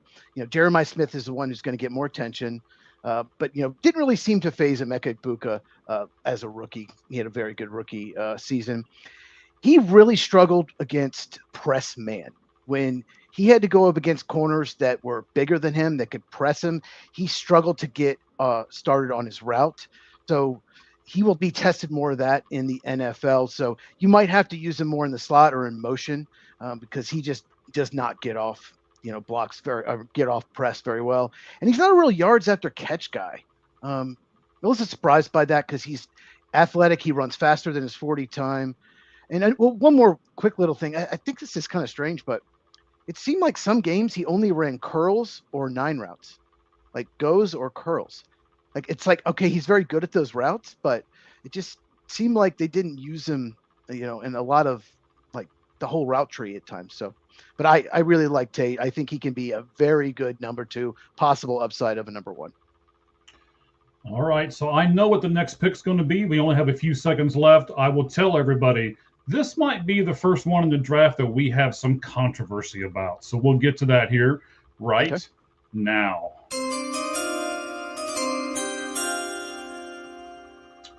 Jeremiah Smith is the one who's going to get more attention. But didn't really seem to phase Emeka Egbuka as a rookie. He had a very good rookie season. He really struggled against press man. When he had to go up against corners that were bigger than him, that could press him, he struggled to get started on his route. So he will be tested more of that in the NFL. So you might have to use him more in the slot or in motion because he just does not get off, blocks get off press very well. And he's not a real yards after catch guy. I was surprised by that because he's athletic. He runs faster than his 40 time. And one more quick little thing. I think this is kind of strange, but it seemed like some games he only ran curls or 9 routes, like goes or curls. Like, it's like, okay, he's very good at those routes, but it just seemed like they didn't use him, in a lot of like the whole route tree at times. So, but I really like Tate. I think he can be a very good number 2, possible upside of a number 1. All right. So I know what the next pick's going to be. We only have a few seconds left. I will tell everybody this might be the first one in the draft that we have some controversy about. So we'll get to that here right now.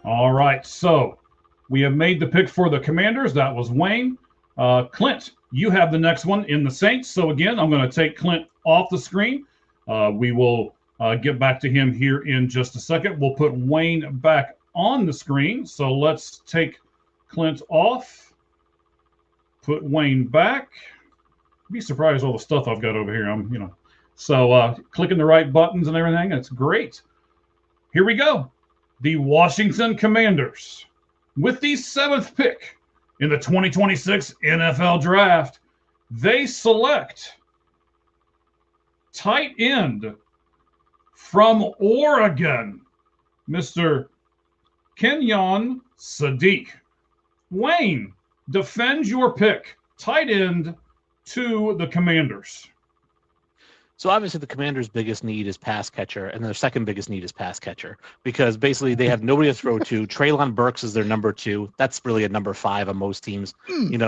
All right, so we have made the pick for the Commanders. That was Wayne. Clint, you have the next one in the Saints. So again, I'm going to take Clint off the screen. We will get back to him here in just a second. We'll put Wayne back on the screen. So let's take Clint off, put Wayne back. Be surprised all the stuff I've got over here. So clicking the right buttons and everything. That's great. Here we go. The Washington Commanders, with the 7th pick in the 2026 NFL Draft, they select tight end from Oregon, Mr. Kenyon Sadiq. Wayne, defend your pick, tight end to the Commanders. So obviously the Commanders' biggest need is pass catcher, and their second biggest need is pass catcher because basically they have nobody to throw to. Treylon Burks is their number 2. That's really a number 5 on most teams.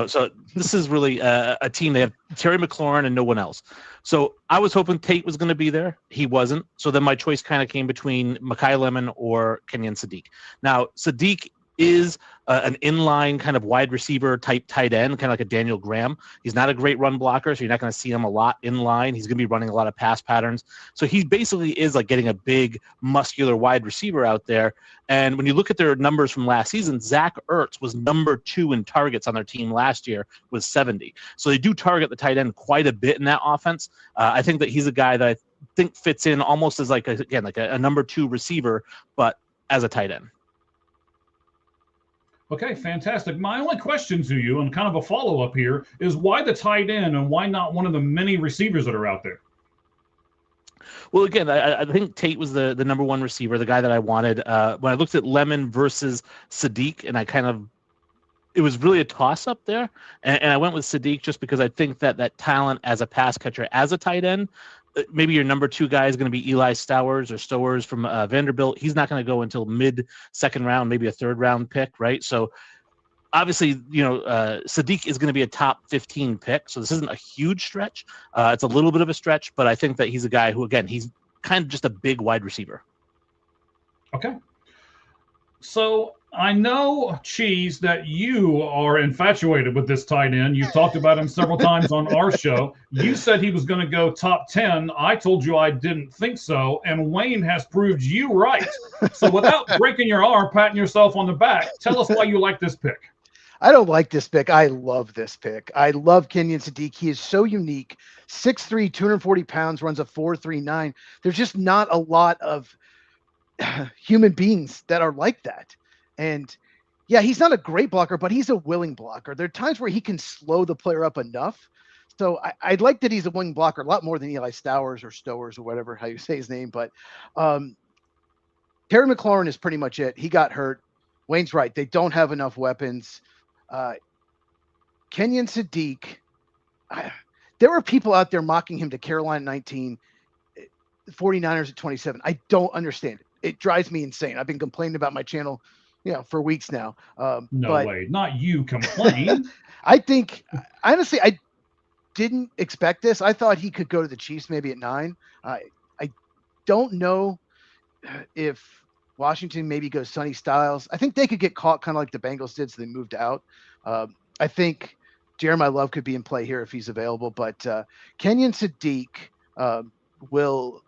So this is really a team. They have Terry McLaurin and no one else. So I was hoping Tate was going to be there. He wasn't. So then my choice kind of came between Mekhi Lemon or Kenyon Sadiq. Now, Sadiq is an inline kind of wide receiver type tight end, kind of like a Daniel Graham. He's not a great run blocker, so you're not going to see him a lot in line. He's going to be running a lot of pass patterns. So he basically is like getting a big, muscular wide receiver out there. And when you look at their numbers from last season, Zach Ertz was number 2 in targets on their team last year with 70. So they do target the tight end quite a bit in that offense. I think that he's a guy that I think fits in almost as like a number 2 receiver, but as a tight end. Okay, fantastic. My only question to you, and kind of a follow-up here, is why the tight end and why not one of the many receivers that are out there? Well, again, I think Tate was the number 1 receiver, the guy that I wanted. When I looked at Lemon versus Sadiq, and it was really a toss-up there, and I went with Sadiq just because I think that talent as a pass catcher, as a tight end, maybe your number 2 guy is going to be Eli Stowers from Vanderbilt. He's not going to go until mid-second round, maybe a 3rd round pick, right? So obviously, Sadiq is going to be a top 15 pick. So this isn't a huge stretch. It's a little bit of a stretch, but I think that he's a guy who, again, he's kind of just a big wide receiver. Okay. So I know, Cheese, that you are infatuated with this tight end. You've talked about him several times on our show. You said he was going to go top 10. I told you I didn't think so, and Wayne has proved you right. So without breaking your arm, patting yourself on the back, tell us why you like this pick. I don't like this pick. I love this pick. I love Kenyon Sadiq. He is so unique. 6'3", 240 pounds, runs a 4.39. There's just not a lot of human beings that are like that. And Yeah, he's not a great blocker, but he's a willing blocker. There are times where he can slow the player up enough. So I'd like that he's a willing blocker a lot more than Eli Stowers or Stowers or whatever, how you say his name. But Terry McLaurin is pretty much it. He got hurt. Wayne's right. They don't have enough weapons. Kenyon Sadiq, there were people out there mocking him to Carolina 19, 49ers at 27. I don't understand it. It drives me insane. I've been complaining about my channel, for weeks now. No way. Not you complain. I think, honestly, I didn't expect this. I thought he could go to the Chiefs maybe at 9. I don't know if Washington maybe goes Sonny Styles. I think they could get caught kind of like the Bengals did, so they moved out. I think Jeremiah Love could be in play here if he's available, but Kenyon Sadiq will.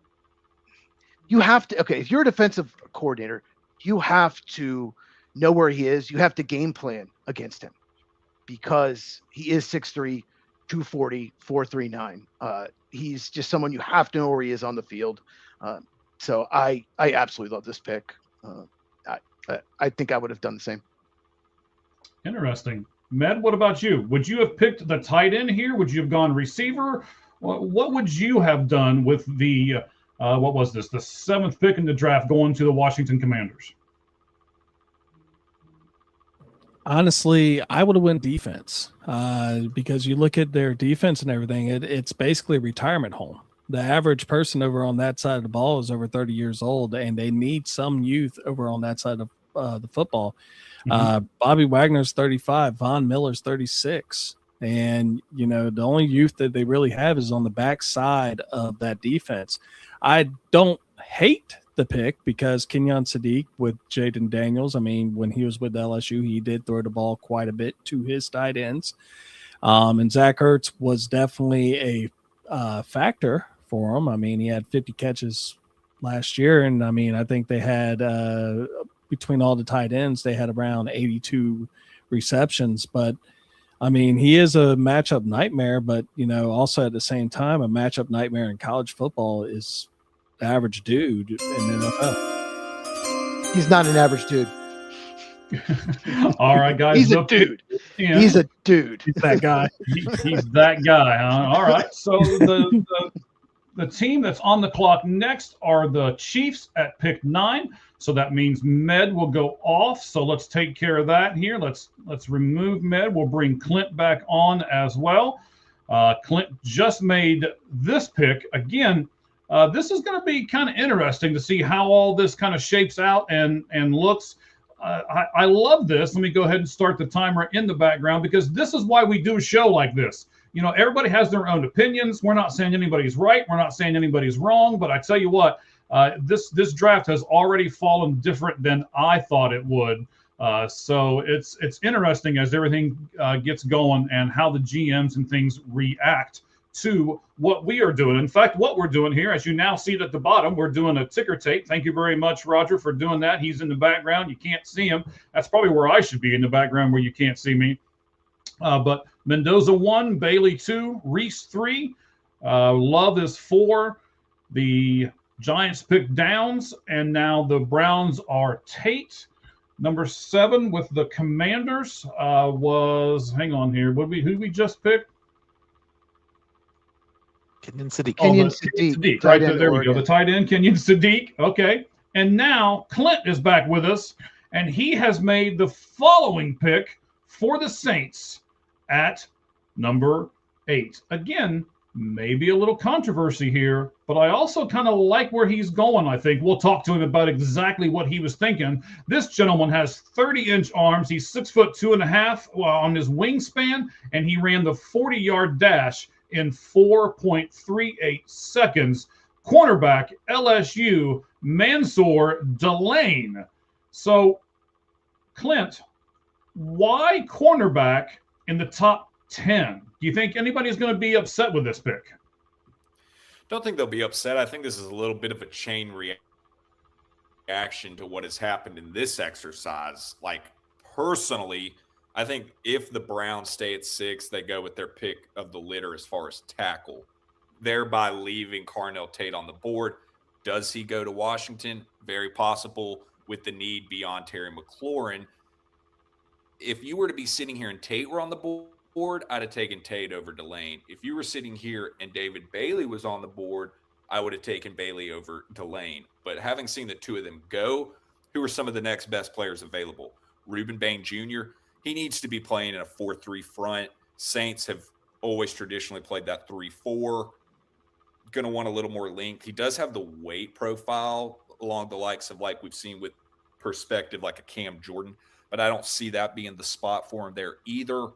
You have to, okay, if you're a defensive coordinator, you have to know where he is. You have to game plan against him because he is 6'3", 240, 439. He's just someone you have to know where he is on the field. So I absolutely love this pick. I think I would have done the same. Interesting. Med, what about you? Would you have picked the tight end here? Would you have gone receiver? What would you have done with the what was this? The 7th pick in the draft going to the Washington Commanders? Honestly, I would have went defense because you look at their defense and everything. It's basically a retirement home. The average person over on that side of the ball is over 30 years old, and they need some youth over on that side of the football. Bobby Wagner's 35, Von Miller's 36. And, the only youth that they really have is on the backside of that defense. I don't hate the pick because Kenyon Sadiq with Jaden Daniels, when he was with LSU, he did throw the ball quite a bit to his tight ends. And Zach Ertz was definitely a factor for him. He had 50 catches last year. And, I think they had between all the tight ends, they had around 82 receptions. But, he is a matchup nightmare, but, also at the same time, a matchup nightmare in college football is the average dude in the NFL. He's not an average dude. All right, guys. He's a dude. He's a dude. He's that guy. He's that guy, huh? All right. So the team that's on the clock next are the Chiefs at pick 9. So that means Med will go off. So let's take care of that here. Let's remove Med. We'll bring Clint back on as well. Clint just made this pick. Again, this is going to be kind of interesting to see how all this kind of shapes out and looks. I love this. Let me go ahead and start the timer in the background because this is why we do a show like this. Everybody has their own opinions. We're not saying anybody's right. We're not saying anybody's wrong. But I tell you what, this draft has already fallen different than I thought it would. So it's interesting as everything gets going and how the GMs and things react to what we are doing. In fact, what we're doing here, as you now see it at the bottom, we're doing a ticker tape. Thank you very much, Roger, for doing that. He's in the background. You can't see him. That's probably where I should be, in the background where you can't see me. But Mendoza 1, Bailey 2, Reese 3, Love is 4. The Giants picked Downs, and now the Browns are Tate. Number 7 with the Commanders was, hang on here, who we just picked? Kenyon Sadiq. Kenyon Sadiq. Right there we go. The tight end, Kenyon Sadiq. Okay. And now Clint is back with us, and he has made the following pick for the Saints at number 8. Again, maybe a little controversy here, but I also kind of like where he's going, I think. We'll talk to him about exactly what he was thinking. This gentleman has 30-inch arms. He's 6'2.5" on his wingspan, and he ran the 40-yard dash in 4.38 seconds. Cornerback, LSU, Mansour Delane. So, Clint, why cornerback in the top 10? Do you think anybody's going to be upset with this pick? Don't think they'll be upset. I think this is a little bit of a chain reaction to what has happened in this exercise. Like, personally, I think if the Browns stay at 6, they go with their pick of the litter as far as tackle, thereby leaving Carnell Tate on the board. Does he go to Washington? Very possible, with the need beyond Terry McLaurin. if you were to be sitting here and Tate were on the board, I'd have taken Tate over Delane. If you were sitting here and David Bailey was on the board, I would have taken Bailey over Delane. But having seen the two of them go, who are some of the next best players available? Reuben Bain Jr., he needs to be playing in a 4-3 front. Saints have always traditionally played that 3-4. Going to want a little more length. He does have the weight profile along the likes of like we've seen with perspective, like a Cam Jordan, but I don't see that being the spot for him there either.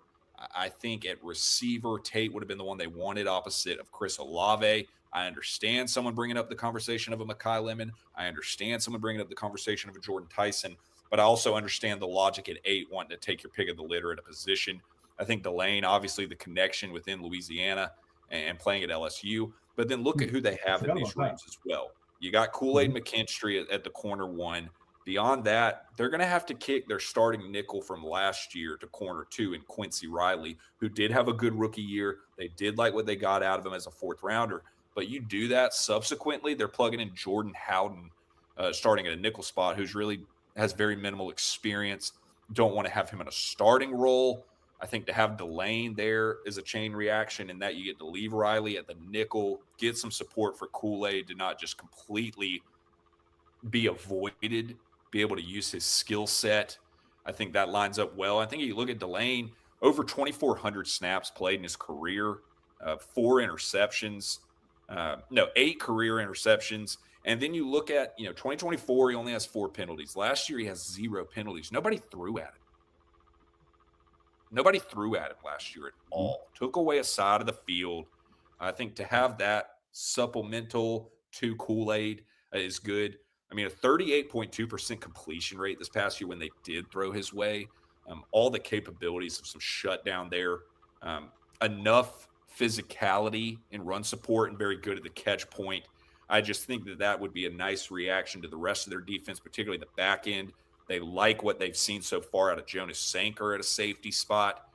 I think at receiver, Tate would have been the one they wanted opposite of Chris Olave. I understand someone bringing up the conversation of a Mekhi Lemon. I understand someone bringing up the conversation of a Jordan Tyson, but I also understand the logic at 8 wanting to take your pick of the litter at a position. I think Delane, obviously the connection within Louisiana and playing at LSU, but then look at who they have in these rooms as well. You got Kool-Aid McKinstry at the corner 1. Beyond that, they're going to have to kick their starting nickel from last year to corner 2 in Quincy Riley, who did have a good rookie year. They did like what they got out of him as a 4th rounder. But you do that subsequently, they're plugging in Jordan Howden, starting at a nickel spot, who's really has very minimal experience. Don't want to have him in a starting role. I think to have Delane there is a chain reaction in that you get to leave Riley at the nickel, get some support for Kool-Aid to not just completely be avoided, be able to use his skill set. I think that lines up well. I think you look at Delane, over 2,400 snaps played in his career, 4 interceptions, 8 career interceptions. And then you look at, 2024, he only has 4 penalties. Last year, he has 0 penalties. Nobody threw at him. Nobody threw at him last year at all. Took away a side of the field. I think to have that supplemental to Kool-Aid is good. I mean, a 38.2% completion rate this past year when they did throw his way. All the capabilities of some shutdown there. Enough physicality and run support and very good at the catch point. I just think that would be a nice reaction to the rest of their defense, particularly the back end. They like what they've seen so far out of Jonas Sanker at a safety spot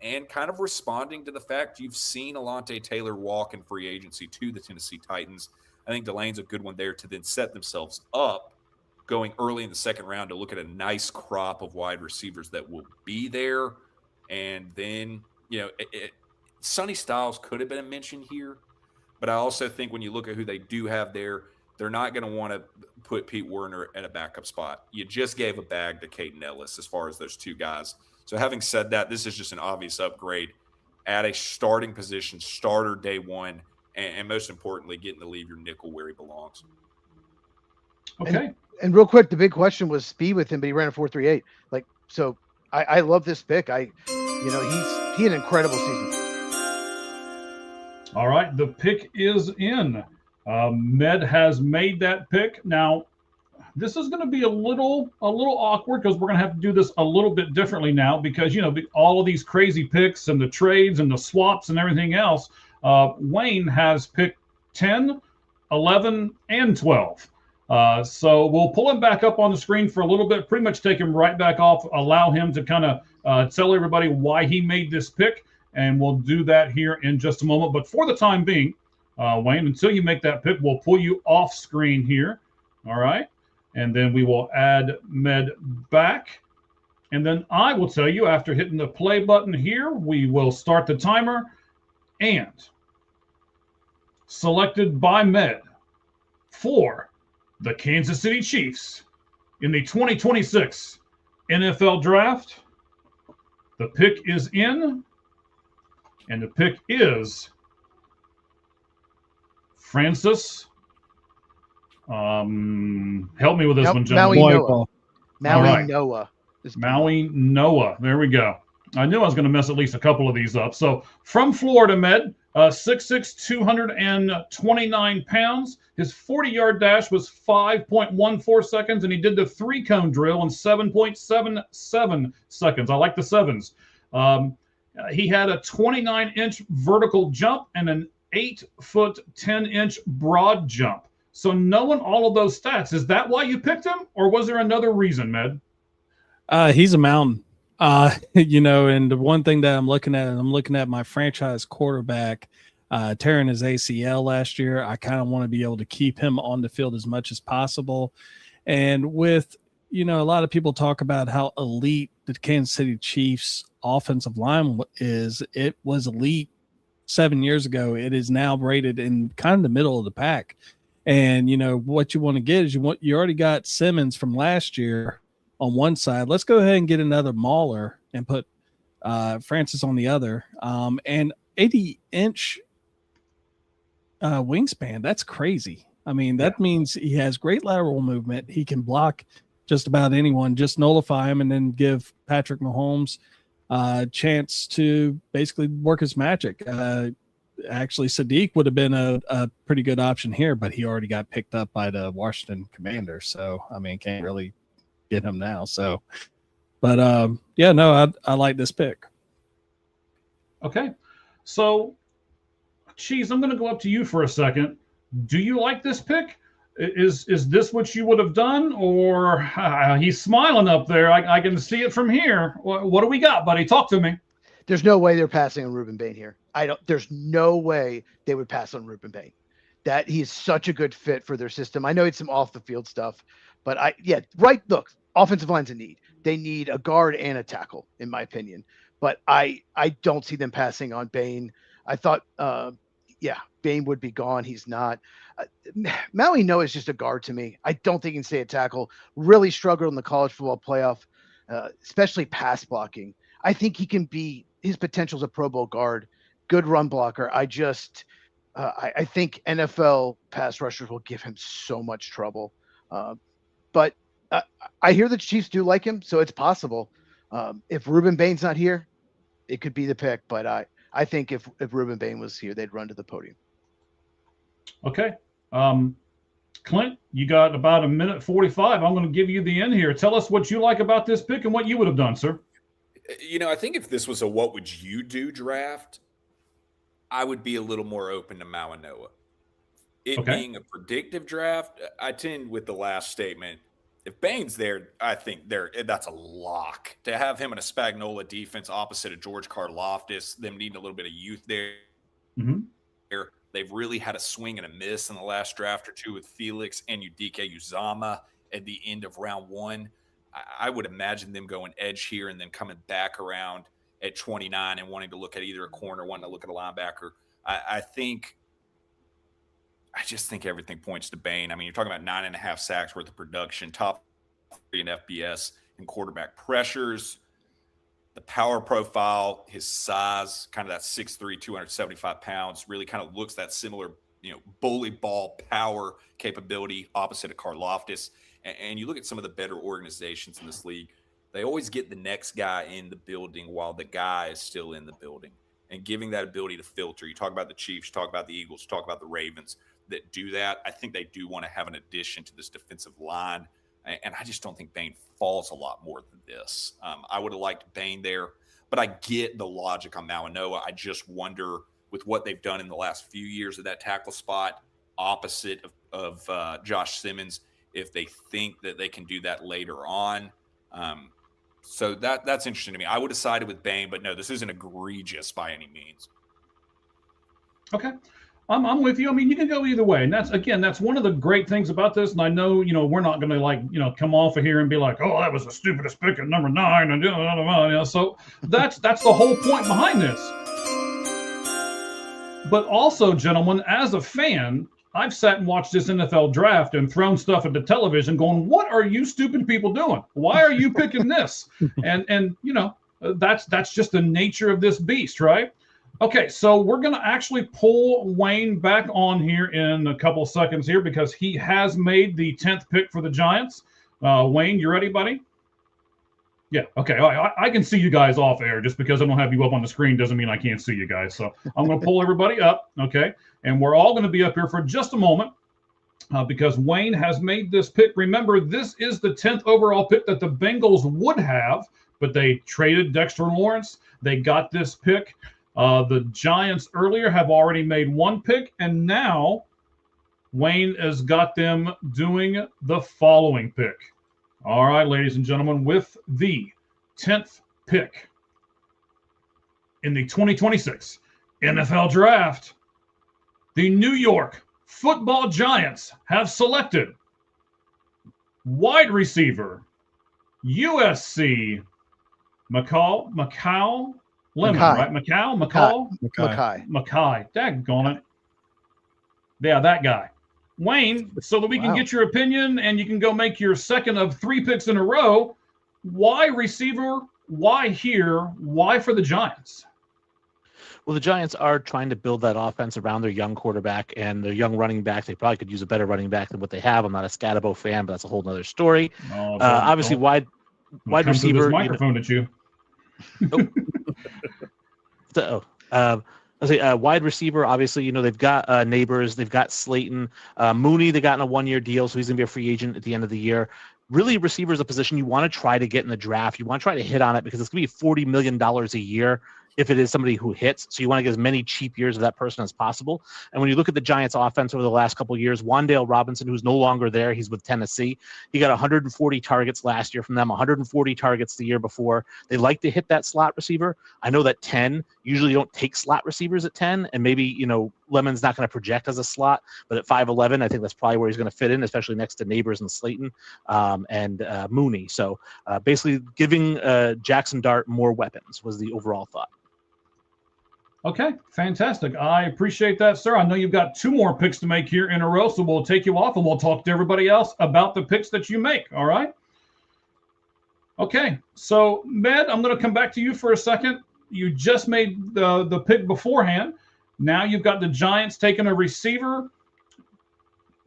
and kind of responding to the fact you've seen Alontae Taylor walk in free agency to the Tennessee Titans. I think Delane's a good one there to then set themselves up going early in the 2nd round to look at a nice crop of wide receivers that will be there. And then, Sonny Styles could have been a mention here, but I also think when you look at who they do have there, they're not going to want to put Pete Werner at a backup spot. You just gave a bag to Caden Ellis as far as those 2 guys. So having said that, this is just an obvious upgrade at a starting position, starter day 1, and most importantly, getting to leave your nickel where he belongs. Okay. And real quick, the big question was speed with him, but he ran a 4.38. So I love this pick. He had an incredible season. All right, the pick is in. Med has made that pick. Now, this is going to be a little awkward because we're going to have to do this a little bit differently now because, all of these crazy picks and the trades and the swaps and everything else, Wayne has picked 10, 11, and 12. So we'll pull him back up on the screen for a little bit, pretty much take him right back off, allow him to kind of tell everybody why he made this pick, and we'll do that here in just a moment. But for the time being, Wayne, until you make that pick, we'll pull you off screen here. All right. And then we will add Med back. And then I will tell you after hitting the play button here, we will start the timer. And selected by Med for the Kansas City Chiefs in the 2026 NFL Draft, the pick is in, and the pick is Francis. Help me with this one, gentlemen. Maui Noah. Maui Noah. There we go. I knew I was going to mess at least a couple of these up. So from Florida, Med, 6'6", 229 pounds. His 40-yard dash was 5.14 seconds, and he did the 3-cone drill in 7.77 seconds. I like the sevens. He had a 29-inch vertical jump and an 8-foot, 10-inch broad jump. So knowing all of those stats, is that why you picked him, or was there another reason, Med? He's a mountain. And the one thing that I'm looking at my franchise quarterback tearing his ACL last year. I kind of want to be able to keep him on the field as much as possible. And with, a lot of people talk about how elite the Kansas City Chiefs offensive line is. It was elite 7 years ago. It is now rated in kind of the middle of the pack. And, you know, what you want to get is you already got Simmons from last year on one side. Let's go ahead and get another mauler and put Francis on the other. And 80-inch wingspan, that's crazy. I mean, that means he has great lateral movement. He can block just about anyone, just nullify him and then give Patrick Mahomes a chance to basically work his magic. Actually, Sadiq would have been a pretty good option here, but he already got picked up by the Washington Commanders. So, I mean, can't really get him now. So, but I like this pick. Okay. So, Cheese, I'm going to go up to you for a second. Do you like this pick? Is this what you would have done? Or he's smiling up there. I can see it from here. What do we got, buddy? Talk to me. There's no way they're passing on Ruben Bain here. There's no way they would pass on Ruben Bain. That he's such a good fit for their system. I know it's some off the field stuff, but look, offensive line's a need. They need a guard and a tackle, in my opinion. But I don't see them passing on Bain. I thought, Bain would be gone. He's not. Maui Noah is just a guard to me. I don't think he can stay a tackle. Really struggled in the college football playoff, especially pass blocking. I think he can be, his potential as a Pro Bowl guard, good run blocker. I think NFL pass rushers will give him so much trouble. But I hear the Chiefs do like him, so it's possible. If Ruben Bain's not here, it could be the pick. But I think if Ruben Bain was here, they'd run to the podium. Okay. Clint, you got about a minute 45. I'm going to give you the end here. Tell us what you like about this pick and what you would have done, sir. You know, I think if this was a what would you do draft, I would be a little more open to Maui Noah. Being a predictive draft, I tend with the last statement. If Bain's there, I think that's a lock. To have him in a Spagnuolo defense opposite of George Karlaftis, them needing a little bit of youth there. Mm-hmm. They've really had a swing and a miss in the last draft or two with Felix and Udike Uzama at the end of round one. I would imagine them going edge here and then coming back around at 29 and wanting to look at either a corner, wanting to look at a linebacker. I just think everything points to Bain. I mean, you're talking about 9.5 sacks worth of production, top 3 in FBS and quarterback pressures, the power profile, his size, kind of that 6'3", 275 pounds, really kind of looks that similar, bully ball power capability opposite of Karlaftis. And you look at some of the better organizations in this league, they always get the next guy in the building while the guy is still in the building, and giving that ability to filter. You talk about the Chiefs, you talk about the Eagles, you talk about the Ravens that do that. I think they do want to have an addition to this defensive line. And I just don't think Bain falls a lot more than this. I would have liked Bain there, but I get the logic on Maui Noah. I just wonder with what they've done in the last few years at that tackle spot opposite of Josh Simmons, if they think that they can do that later on. So that's interesting to me. I would have sided with Bain, but no, this isn't egregious by any means. Okay. I'm with you. I mean, you can go either way. And that's one of the great things about this. And I know, we're not going to come off of here and be like, oh, that was the stupidest pick at number 9. And so that's the whole point behind this. But also, gentlemen, as a fan, I've sat and watched this NFL draft and thrown stuff at the television going, what are you stupid people doing? Why are you picking this? And that's just the nature of this beast, right? Okay, so we're going to actually pull Wayne back on here in a couple seconds here because he has made the 10th pick for the Giants. Wayne, you ready, buddy? Yeah, okay. I can see you guys off air. Just because I don't have you up on the screen doesn't mean I can't see you guys. So I'm going to pull everybody up, okay? And we're all going to be up here for just a moment because Wayne has made this pick. Remember, this is the 10th overall pick that the Bengals would have, but they traded Dexter Lawrence. They got this pick. The Giants earlier have already made one pick, and now Wayne has got them doing the following pick. All right, ladies and gentlemen, with the 10th pick in the 2026 NFL Draft, the New York Football Giants have selected wide receiver, USC, Macau Lemon, Mackay. right? McCall? Mackay. Mackay. Daggone it. Yeah, that guy. Wayne, so that we can Wow. get your opinion and you can go make your second of 3 picks in a row, why receiver? Why here? Why for the Giants? Well, the Giants are trying to build that offense around their young quarterback and their young running back. They probably could use a better running back than what they have. I'm not a Scatabo fan, but that's a whole nother story. Obviously, wide receiver. This microphone at you. I say wide receiver. Obviously, they've got Neighbors, they've got Slayton, Mooney. They got in a 1-year deal, so he's gonna be a free agent at the end of the year. Really, receiver is a position you want to try to get in the draft. You want to try to hit on it because it's gonna be $40 million a year if it is somebody who hits. So you want to get as many cheap years of that person as possible. And when you look at the Giants offense over the last couple of years, Wan'Dale Robinson, who's no longer there, he's with Tennessee. He got 140 targets last year from them, 140 targets the year before. They like to hit that slot receiver. I know that 10, usually don't take slot receivers at 10, and maybe, Lemon's not going to project as a slot, but at 5'11", I think that's probably where he's going to fit in, especially next to Neighbors and Slayton and Mooney. So basically giving Jackson Dart more weapons was the overall thought. Okay, fantastic. I appreciate that, sir. I know you've got 2 more picks to make here in a row, so we'll take you off and we'll talk to everybody else about the picks that you make, all right? Okay, so, Med, I'm going to come back to you for a second. You just made the pick beforehand. Now you've got the Giants taking a receiver.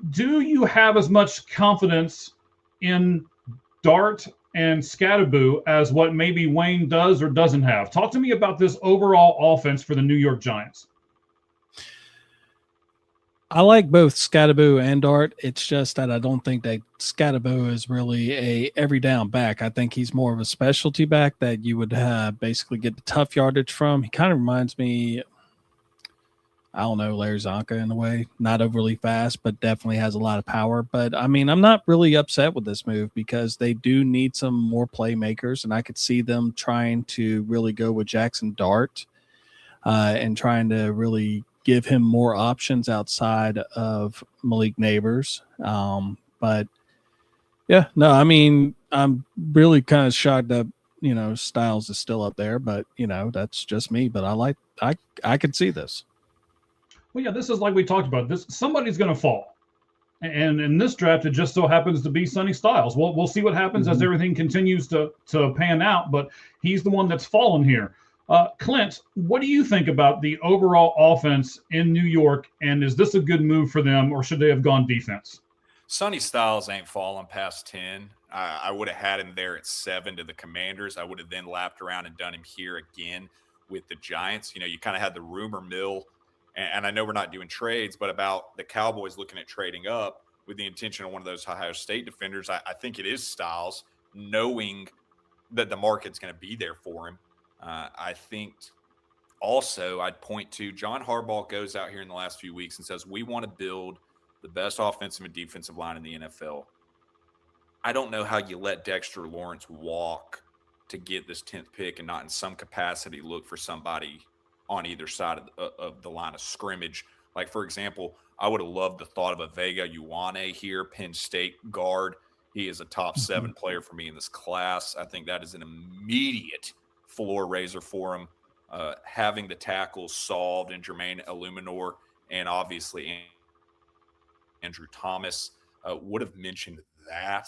Do you have as much confidence in Dart and Scatterboo as what maybe Wayne does or doesn't have? Talk to me about this overall offense for the New York Giants. I like both Scatterboo and Dart. It's just that I don't think that Scatterboo is really a every down back. I think he's more of a specialty back that you would basically get the tough yardage from. He kind of reminds me, I don't know, Larry Zonka in a way. Not overly fast, but definitely has a lot of power. But, I mean, I'm not really upset with this move because they do need some more playmakers, and I could see them trying to really go with Jackson Dart and trying to really give him more options outside of Malik Neighbors. But, yeah, no, I mean, I'm really kind of shocked that, Styles is still up there. But, that's just me. But I could see this. Well, yeah, this is like we talked about. Somebody's going to fall, and in this draft, it just so happens to be Sonny Styles. We'll see what happens as everything continues to pan out. But he's the one that's fallen here. Clint, what do you think about the overall offense in New York? And is this a good move for them, or should they have gone defense? Sonny Styles ain't fallen past 10. I would have had him there at 7 to the Commanders. I would have then lapped around and done him here again with the Giants. You kind of had the rumor mill. And I know we're not doing trades, but about the Cowboys looking at trading up with the intention of one of those Ohio State defenders, I think it is Styles, knowing that the market's going to be there for him. I think also I'd point to John Harbaugh goes out here in the last few weeks and says, we want to build the best offensive and defensive line in the NFL. I don't know how you let Dexter Lawrence walk to get this 10th pick and not in some capacity look for somebody on either side of the line of scrimmage. Like, for example, I would have loved the thought of a Vega Ioane here, Penn State guard. He is a top 7 player for me in this class. I think that is an immediate floor raiser for him. Having the tackles solved in Jermaine Illuminor and obviously Andrew Thomas would have mentioned that.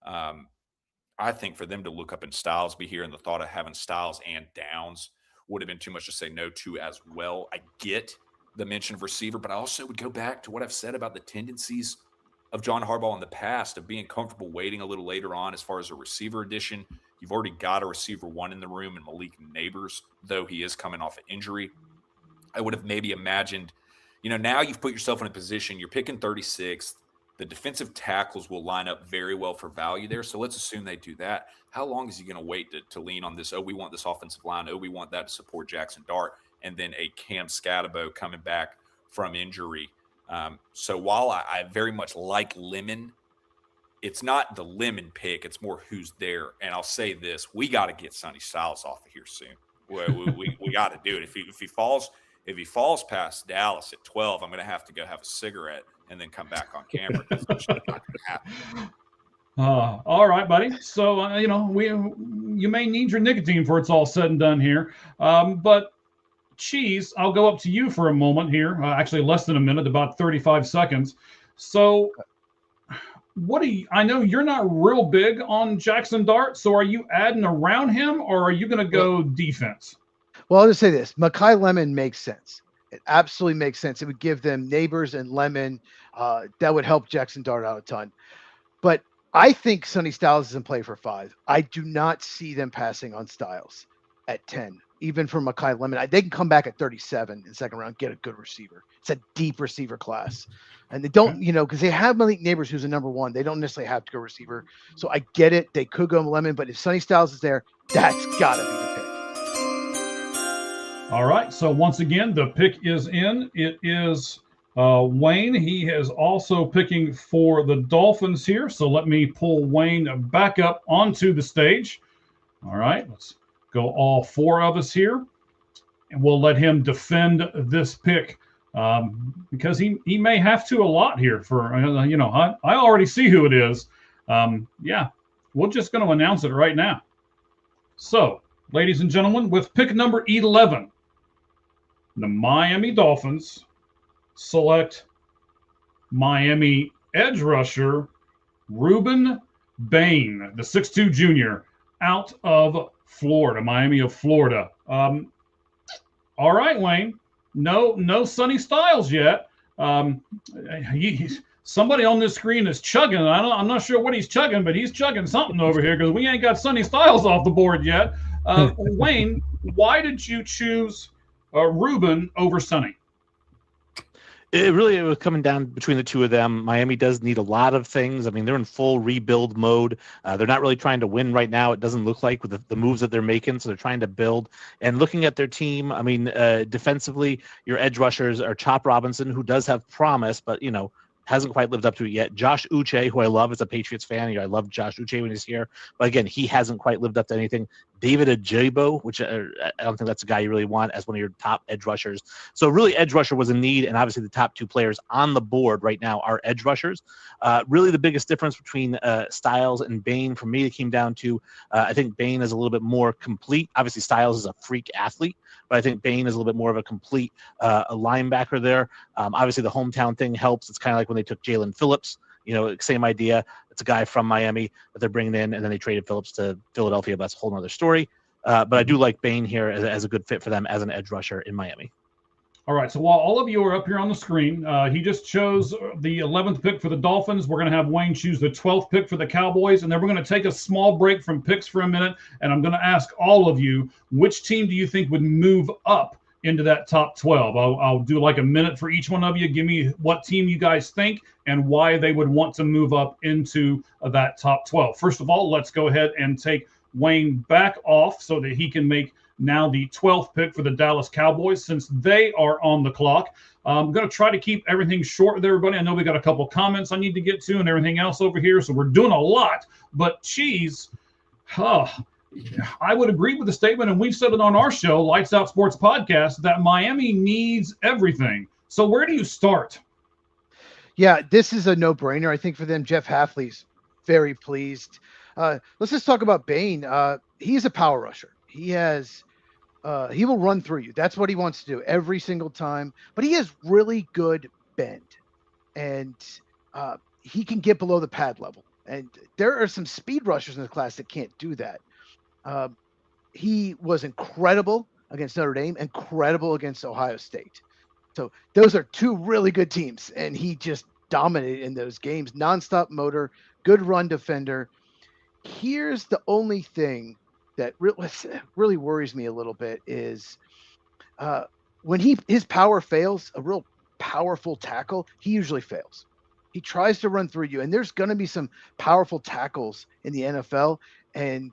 I think for them to look up in Styles be here and the thought of having Styles and Downs would have been too much to say no to as well. I get the mention of receiver, but I also would go back to what I've said about the tendencies of John Harbaugh in the past of being comfortable waiting a little later on as far as a receiver addition. You've already got a receiver 1 in the room and Malik Neighbors, though he is coming off an injury. I would have maybe imagined, now you've put yourself in a position, you're picking 36th. The defensive tackles will line up very well for value there. So let's assume they do that. How long is he going to wait to lean on this? Oh, we want this offensive line. Oh, we want that to support Jackson Dart. And then a Cam Scatabo coming back from injury. So while I very much like Lemon, it's not the Lemon pick. It's more who's there. And I'll say this. We got to get Sonny Styles off of here soon. We got to do it. If he falls past Dallas at 12, I'm going to have to go have a cigarette and then come back on camera because it's just not going to happen. All right, buddy. So you may need your nicotine before it's all said and done here. But Cheese, I'll go up to you for a moment here. Actually, less than a minute, about 35 seconds. So, what do you? I know you're not real big on Jackson Dart. So, are you adding around him, or are you going to Well, go defense? well, I'll just say this: Makai Lemon makes sense. It absolutely makes sense. It would give them Neighbors and Lemon. That would help Jackson Dart out a ton. But I think Sonny Styles is in play for 5. I do not see them passing on Styles at 10, even for Makai Lemon. They can come back at 37 in the second round, get a good receiver. It's a deep receiver class. And they don't, because they have Malik Neighbors, who's a number 1. They don't necessarily have to go receiver. So I get it. They could go Lemon, but if Sonny Styles is there, that's got to be the pick. All right. So once again, the pick is in. It is Wayne. He is also picking for the Dolphins here. So let me pull Wayne back up onto the stage. All right. Let's go all 4 of us here. And we'll let him defend this pick because he may have to a lot here for, I already see who it is. Yeah. We're just going to announce it right now. So, ladies and gentlemen, with pick number 11, the Miami Dolphins select Miami edge rusher Ruben Bain, the 6'2 junior out of Florida, Miami of Florida. All right, Wayne. No Sonny Styles yet. Somebody on this screen is chugging. I'm not sure what he's chugging, but he's chugging something over here because we ain't got Sonny Styles off the board yet. Wayne, why did you choose Ruben over Sonny? It was coming down between the two of them. Miami does need a lot of things. I mean, they're in full rebuild mode. They're not really trying to win right now. It doesn't look like with the moves that they're making. So they're trying to build. And looking at their team, I mean, defensively, your edge rushers are Chop Robinson, who does have promise, but, hasn't quite lived up to it yet. Josh Uche, who I love as a Patriots fan. I love Josh Uche when he's here. But again, he hasn't quite lived up to anything. David Ajabo, which I don't think that's a guy you really want as one of your top edge rushers. So really, edge rusher was a need, and obviously the top 2 players on the board right now are edge rushers. Really, the biggest difference between Styles and Bain for me, it came down to I think Bain is a little bit more complete. Obviously, Styles is a freak athlete, but I think Bain is a little bit more of a complete a linebacker there. Obviously, the hometown thing helps. It's kind of like when they took Jalen Phillips. Same idea. It's a guy from Miami that they're bringing in, and then they traded Phillips to Philadelphia. But that's a whole other story. But I do like Bain here as a good fit for them as an edge rusher in Miami. All right. So while all of you are up here on the screen, he just chose the 11th pick for the Dolphins. We're going to have Wayne choose the 12th pick for the Cowboys. And then we're going to take a small break from picks for a minute. And I'm going to ask all of you, which team do you think would move up into that top 12? I'll do like a minute for each one of you. Give me what team you guys think and why they would want to move up into that top 12. First of all, let's go ahead and take Wayne back off so that he can make now the 12th pick for the Dallas Cowboys since they are on the clock. I'm going to try to keep everything short with everybody. I know we got a couple comments I need to get to and everything else over here, so we're doing a lot. But Cheese, I would agree with the statement, and we've said it on our show, Lights Out Sports Podcast, that Miami needs everything. So where do you start? Yeah, this is a no-brainer, I think, for them. Jeff Hafley's very pleased. Let's just talk about Bain. He's a power rusher. He will run through you. That's what he wants to do every single time. But he has really good bend, and he can get below the pad level. And there are some speed rushers in the class that can't do that. He was incredible against Notre Dame, incredible against Ohio State. So those are 2 really good teams, and he just dominated in those games. Nonstop motor, good run defender. Here's the only thing that really worries me a little bit is when his power fails, a real powerful tackle, he usually fails. He tries to run through you, and there's going to be some powerful tackles in the NFL, and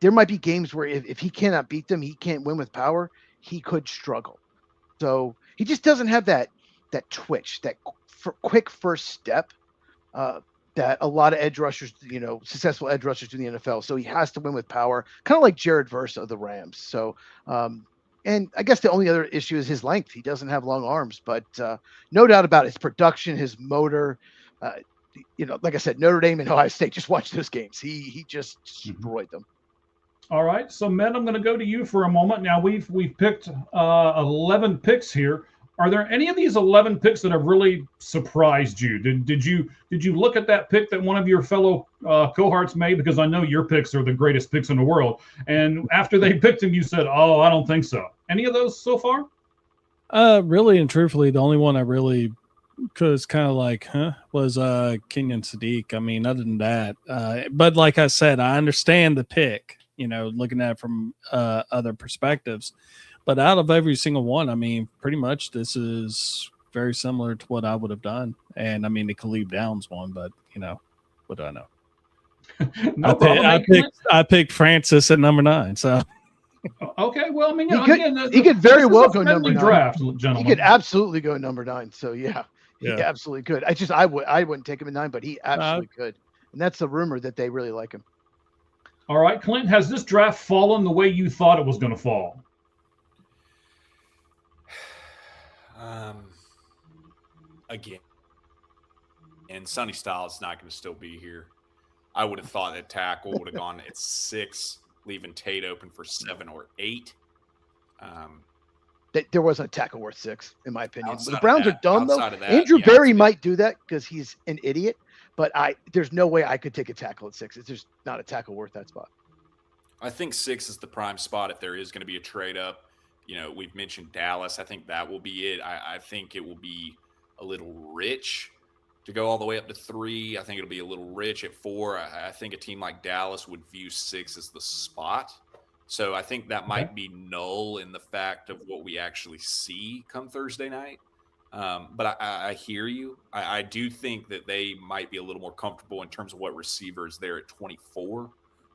there might be games where if he cannot beat them, he can't win with power, he could struggle. So he just doesn't have that twitch, that quick first step that a lot of edge rushers, successful edge rushers do in the NFL. So he has to win with power, kind of like Jared Verse of the Rams. So, and I guess the only other issue is his length. He doesn't have long arms, but no doubt about it, his production, his motor. like I said, Notre Dame and Ohio State, just watch those games. He just destroyed them. All right, so Med, I'm going to go to you for a moment. Now we've picked 11 picks here. Are there any of these 11 picks that have really surprised you? Did you look at that pick that one of your fellow cohorts made? Because I know your picks are the greatest picks in the world. And after they picked him, you said, "Oh, I don't think so." Any of those so far? Really and truthfully, the only one I really was kind of like, was Kenyon Sadiq. I mean, other than that, but like I said, I understand the pick. Looking at it from other perspectives. But out of every single one, I mean, pretty much this is very similar to what I would have done. And I mean, the Khalib Downs one, but what do I know? No problem. I picked Francis at number 9. So okay, well, I mean, he could very well go number 9. Draft, gentlemen. He could absolutely go number 9. So yeah, he absolutely could. I wouldn't take him at 9, but he absolutely could. And that's the rumor that they really like him. All right, Clint, has this draft fallen the way you thought it was going to fall? Again, and Sonny Styles is not going to still be here. I would have thought that tackle would have gone at 6, leaving Tate open for 7 or 8. There wasn't a tackle worth 6, in my opinion. The Browns are dumb, though. That, Andrew Berry might do that because he's an idiot, but there's no way I could take a tackle at 6. It's just not a tackle worth that spot. I think 6 is the prime spot if there is going to be a trade up. We've mentioned Dallas. I think that will be it. I think it will be a little rich to go all the way up to 3. I think it'll be a little rich at 4. I think a team like Dallas would view 6 as the spot. So I think that might be null in the fact of what we actually see come Thursday night. But I hear you. I do think that they might be a little more comfortable in terms of what receiver is there at 24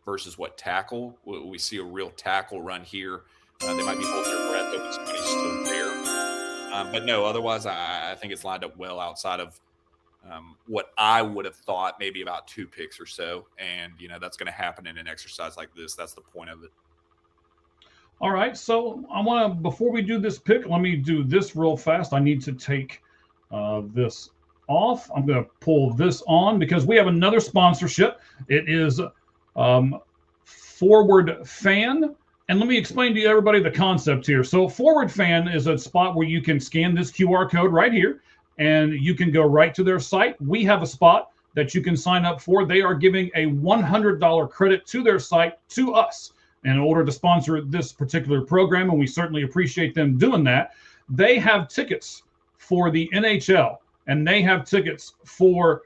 versus what tackle. We see a real tackle run here. They might be holding their breath, though this money's still there. But no, otherwise, I think it's lined up well outside of what I would have thought maybe about 2 picks or so. And, that's going to happen in an exercise like this. That's the point of it. All right, so I want to, before we do this pick, let me do this real fast. I need to take this off. I'm going to pull this on because we have another sponsorship. It is Forward Fan. And let me explain to everybody the concept here. So Forward Fan is a spot where you can scan this QR code right here, and you can go right to their site. We have a spot that you can sign up for. They are giving a $100 credit to their site to us in order to sponsor this particular program, and we certainly appreciate them doing that. They have tickets for the NHL, and they have tickets for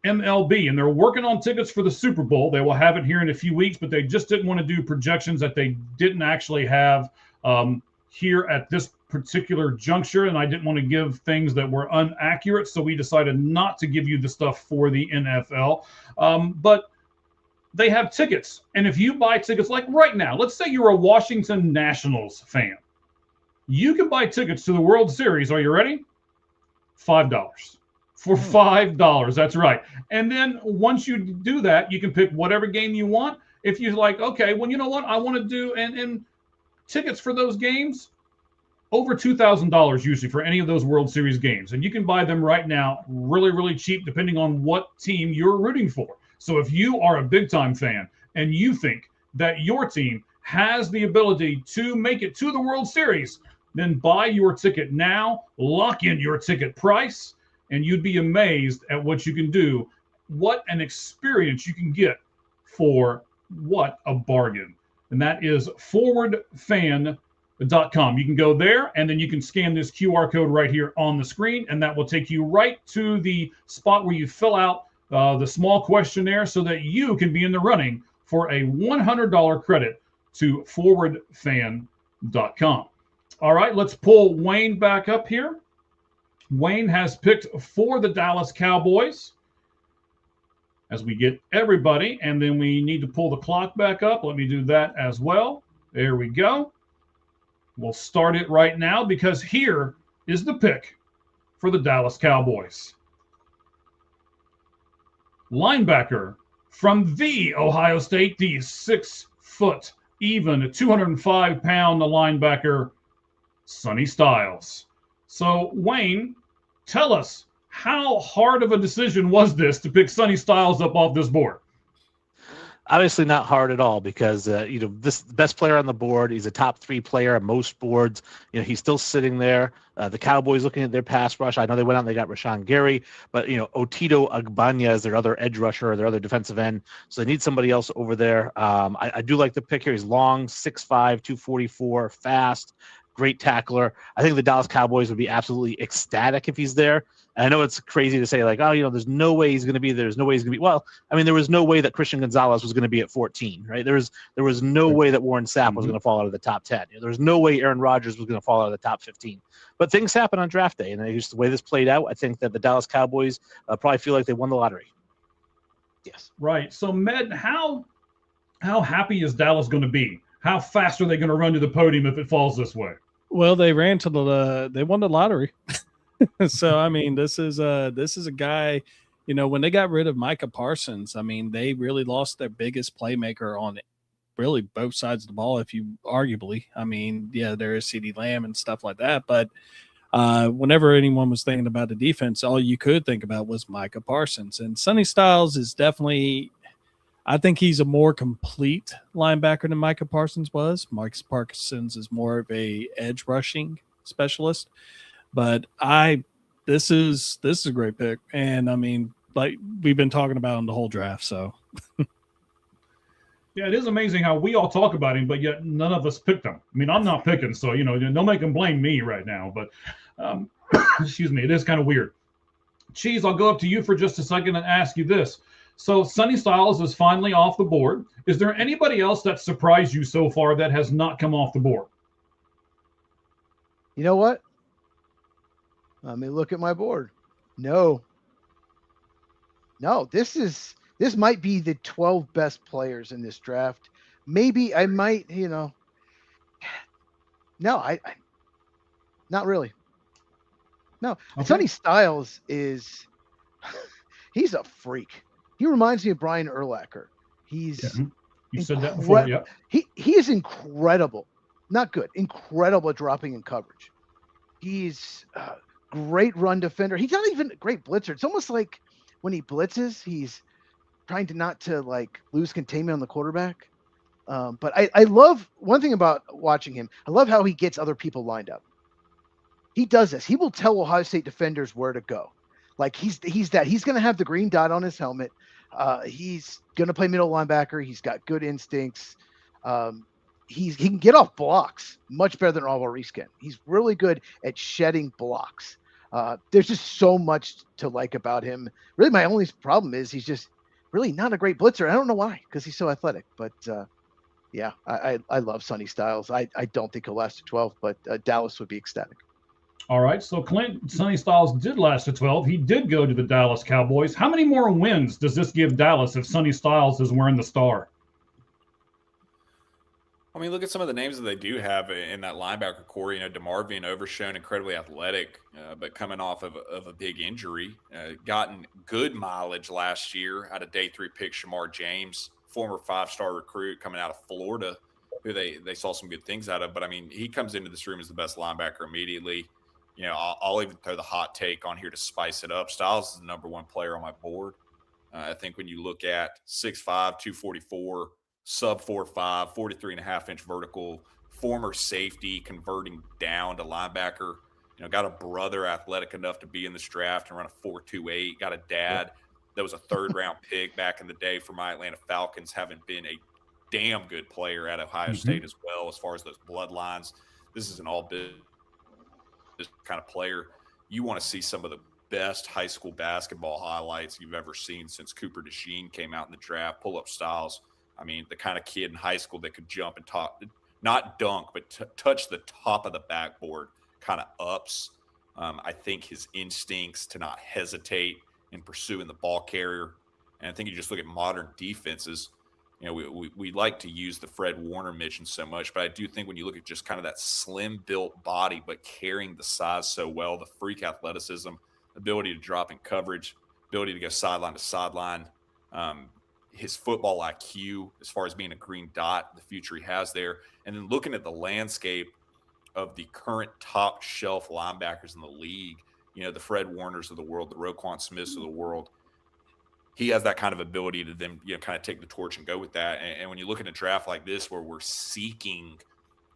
MLB, and they're working on tickets for the Super Bowl. They will have it here in a few weeks, but they just didn't want to do projections that they didn't actually have here at this particular juncture, and I didn't want to give things that were inaccurate, so we decided not to give you the stuff for the NFL. But they have tickets, and if you buy tickets, like right now, let's say you're a Washington Nationals fan. You can buy tickets to the World Series. Are you ready? $5. For $5. That's right. And then once you do that, you can pick whatever game you want. If you're like, okay, well, you know what? I want to do, and tickets for those games, over $2,000 usually for any of those World Series games. And you can buy them right now really, really cheap, depending on what team you're rooting for. So if you are a big-time fan and you think that your team has the ability to make it to the World Series, then buy your ticket now, lock in your ticket price, and you'd be amazed at what you can do, what an experience you can get for what a bargain. And that is forwardfan.com. You can go there, and then you can scan this QR code right here on the screen, and that will take you right to the spot where you fill out the small questionnaire so that you can be in the running for a $100 credit to forwardfan.com. All right, let's pull Wayne back up here. Wayne has picked for the Dallas Cowboys as we get everybody, and then we need to pull the clock back up. Let me do that as well. There we go. We'll start it right now because here is the pick for the Dallas Cowboys. Linebacker from the Ohio State, the 6-foot, even 205-pound linebacker, Sonny Styles. So, Wayne, tell us, how hard of a decision was this to pick Sonny Styles up off this board? Obviously not hard at all because this best player on the board. He's a top 3 player on most boards. He's still sitting there. The Cowboys looking at their pass rush. I know they went out and they got Rashawn Gary, but Otito Agbanya is their other edge rusher or their other defensive end. So they need somebody else over there. I do like the pick here. He's long, 6'5", 244, fast, great tackler. I think the Dallas Cowboys would be absolutely ecstatic if he's there. And I know it's crazy to say like, there's no way he's going to be there. There's no way he's going to be. Well, I mean, there was no way that Christian Gonzalez was going to be at 14, right? There was no way that Warren Sapp was going to fall out of the top 10. There was no way Aaron Rodgers was going to fall out of the top 15. But things happen on draft day, and just the way this played out, I think that the Dallas Cowboys probably feel like they won the lottery. Yes. Right. So, Med, how happy is Dallas going to be? How fast are they going to run to the podium if it falls this way? Well, they ran to they won the lottery. So, I mean, this is a guy, when they got rid of Micah Parsons, I mean, they really lost their biggest playmaker on really both sides of the ball, if you arguably. I mean, yeah, there is CeeDee Lamb and stuff like that. But whenever anyone was thinking about the defense, all you could think about was Micah Parsons. And Sonny Styles is definitely – I think he's a more complete linebacker than Micah Parsons was. Micah Parsons is more of a edge rushing specialist. But this is a great pick. And I mean, like we've been talking about him the whole draft. So yeah, it is amazing how we all talk about him, but yet none of us picked him. I mean, I'm not picking, so don't make him blame me right now. But excuse me, it is kind of weird. Cheese, I'll go up to you for just a second and ask you this. So Sonny Styles is finally off the board. Is there anybody else that surprised you so far that has not come off the board? You know what? Let me look at my board. No, this might be the 12 best players in this draft. Maybe I might, no, I not really. No, okay. Sonny Styles he's a freak. He reminds me of Brian Urlacher. He's you said that before, yeah. He is incredible. Not good, incredible at dropping in coverage. He's great run defender. He's not even a great blitzer. It's almost like when he blitzes, he's trying to not to like lose containment on the quarterback. But I love one thing about watching him. I love how he gets other people lined up. He does this. He will tell Ohio State defenders where to go. Like he's going to have the green dot on his helmet. He's going to play middle linebacker. He's got good instincts. He can get off blocks much better than Alvaro Riskin. He's really good at shedding blocks. There's just so much to like about him. Really, my only problem is he's just really not a great blitzer. I don't know why, because he's so athletic. But yeah, I love Sonny Styles. I don't think he'll last to 12, but Dallas would be ecstatic. All right, so Clint, Sonny Styles did last to 12. He did go to the Dallas Cowboys. How many more wins does this give Dallas if Sonny Styles is wearing the star? I mean, look at some of the names that they do have in that linebacker core. DeMarvion Overshown, incredibly athletic, but coming off of a big injury. Gotten good mileage last year out of day 3 pick Shamar James, former 5-star recruit coming out of Florida, who they saw some good things out of. But, I mean, he comes into this room as the best linebacker immediately. I'll even throw the hot take on here to spice it up. Styles is the number 1 player on my board. I think when you look at 6'5", 244, sub 4'5", 43.5-inch vertical, former safety, converting down to linebacker, got a brother athletic enough to be in this draft and run a 4.28, got a dad that was a 3rd-round pick back in the day for my Atlanta Falcons, having been a damn good player at Ohio State as well as far as those bloodlines. This is an all-business kind of player. You want to see some of the best high school basketball highlights you've ever seen since Cooper DeJean came out in the draft. Pull up Styles. I mean, the kind of kid in high school that could jump and not dunk, but touch the top of the backboard kind of ups. I think his instincts to not hesitate in pursuing the ball carrier. And I think you just look at modern defenses. We like to use the Fred Warner mention so much, but I do think when you look at just kind of that slim built body, but carrying the size so well, the freak athleticism, ability to drop in coverage, ability to go sideline to sideline, his football IQ as far as being a green dot, the future he has there. And then looking at the landscape of the current top shelf linebackers in the league, the Fred Warners of the world, the Roquan Smiths of the world. He has that kind of ability to then, kind of take the torch and go with that. And when you look at a draft like this, where we're seeking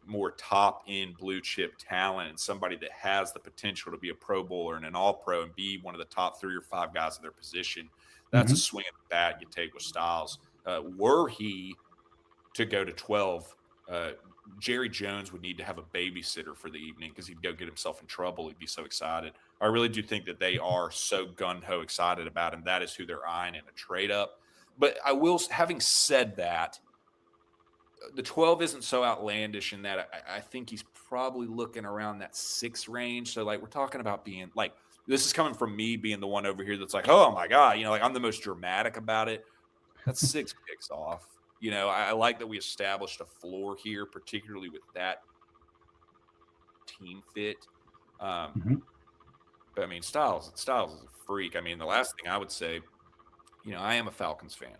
more top end blue chip talent and somebody that has the potential to be a Pro Bowler and an All Pro and be one of the top 3 or 5 guys in their position, that's a swing at the bat you take with Styles. Were he to go to 12, Jerry Jones would need to have a babysitter for the evening because he'd go get himself in trouble. He'd be so excited. I really do think that they are so gung-ho excited about him. That is who they're eyeing in a trade up. But having said that, the 12 isn't so outlandish in that I think he's probably looking around that 6 range. So, we're talking about being this is coming from me being the one over here that's like, oh my God, I'm the most dramatic about it. That's 6 picks off. I like that we established a floor here, particularly with that team fit. But I mean, Styles is a freak. I mean, the last thing I would say, I am a Falcons fan.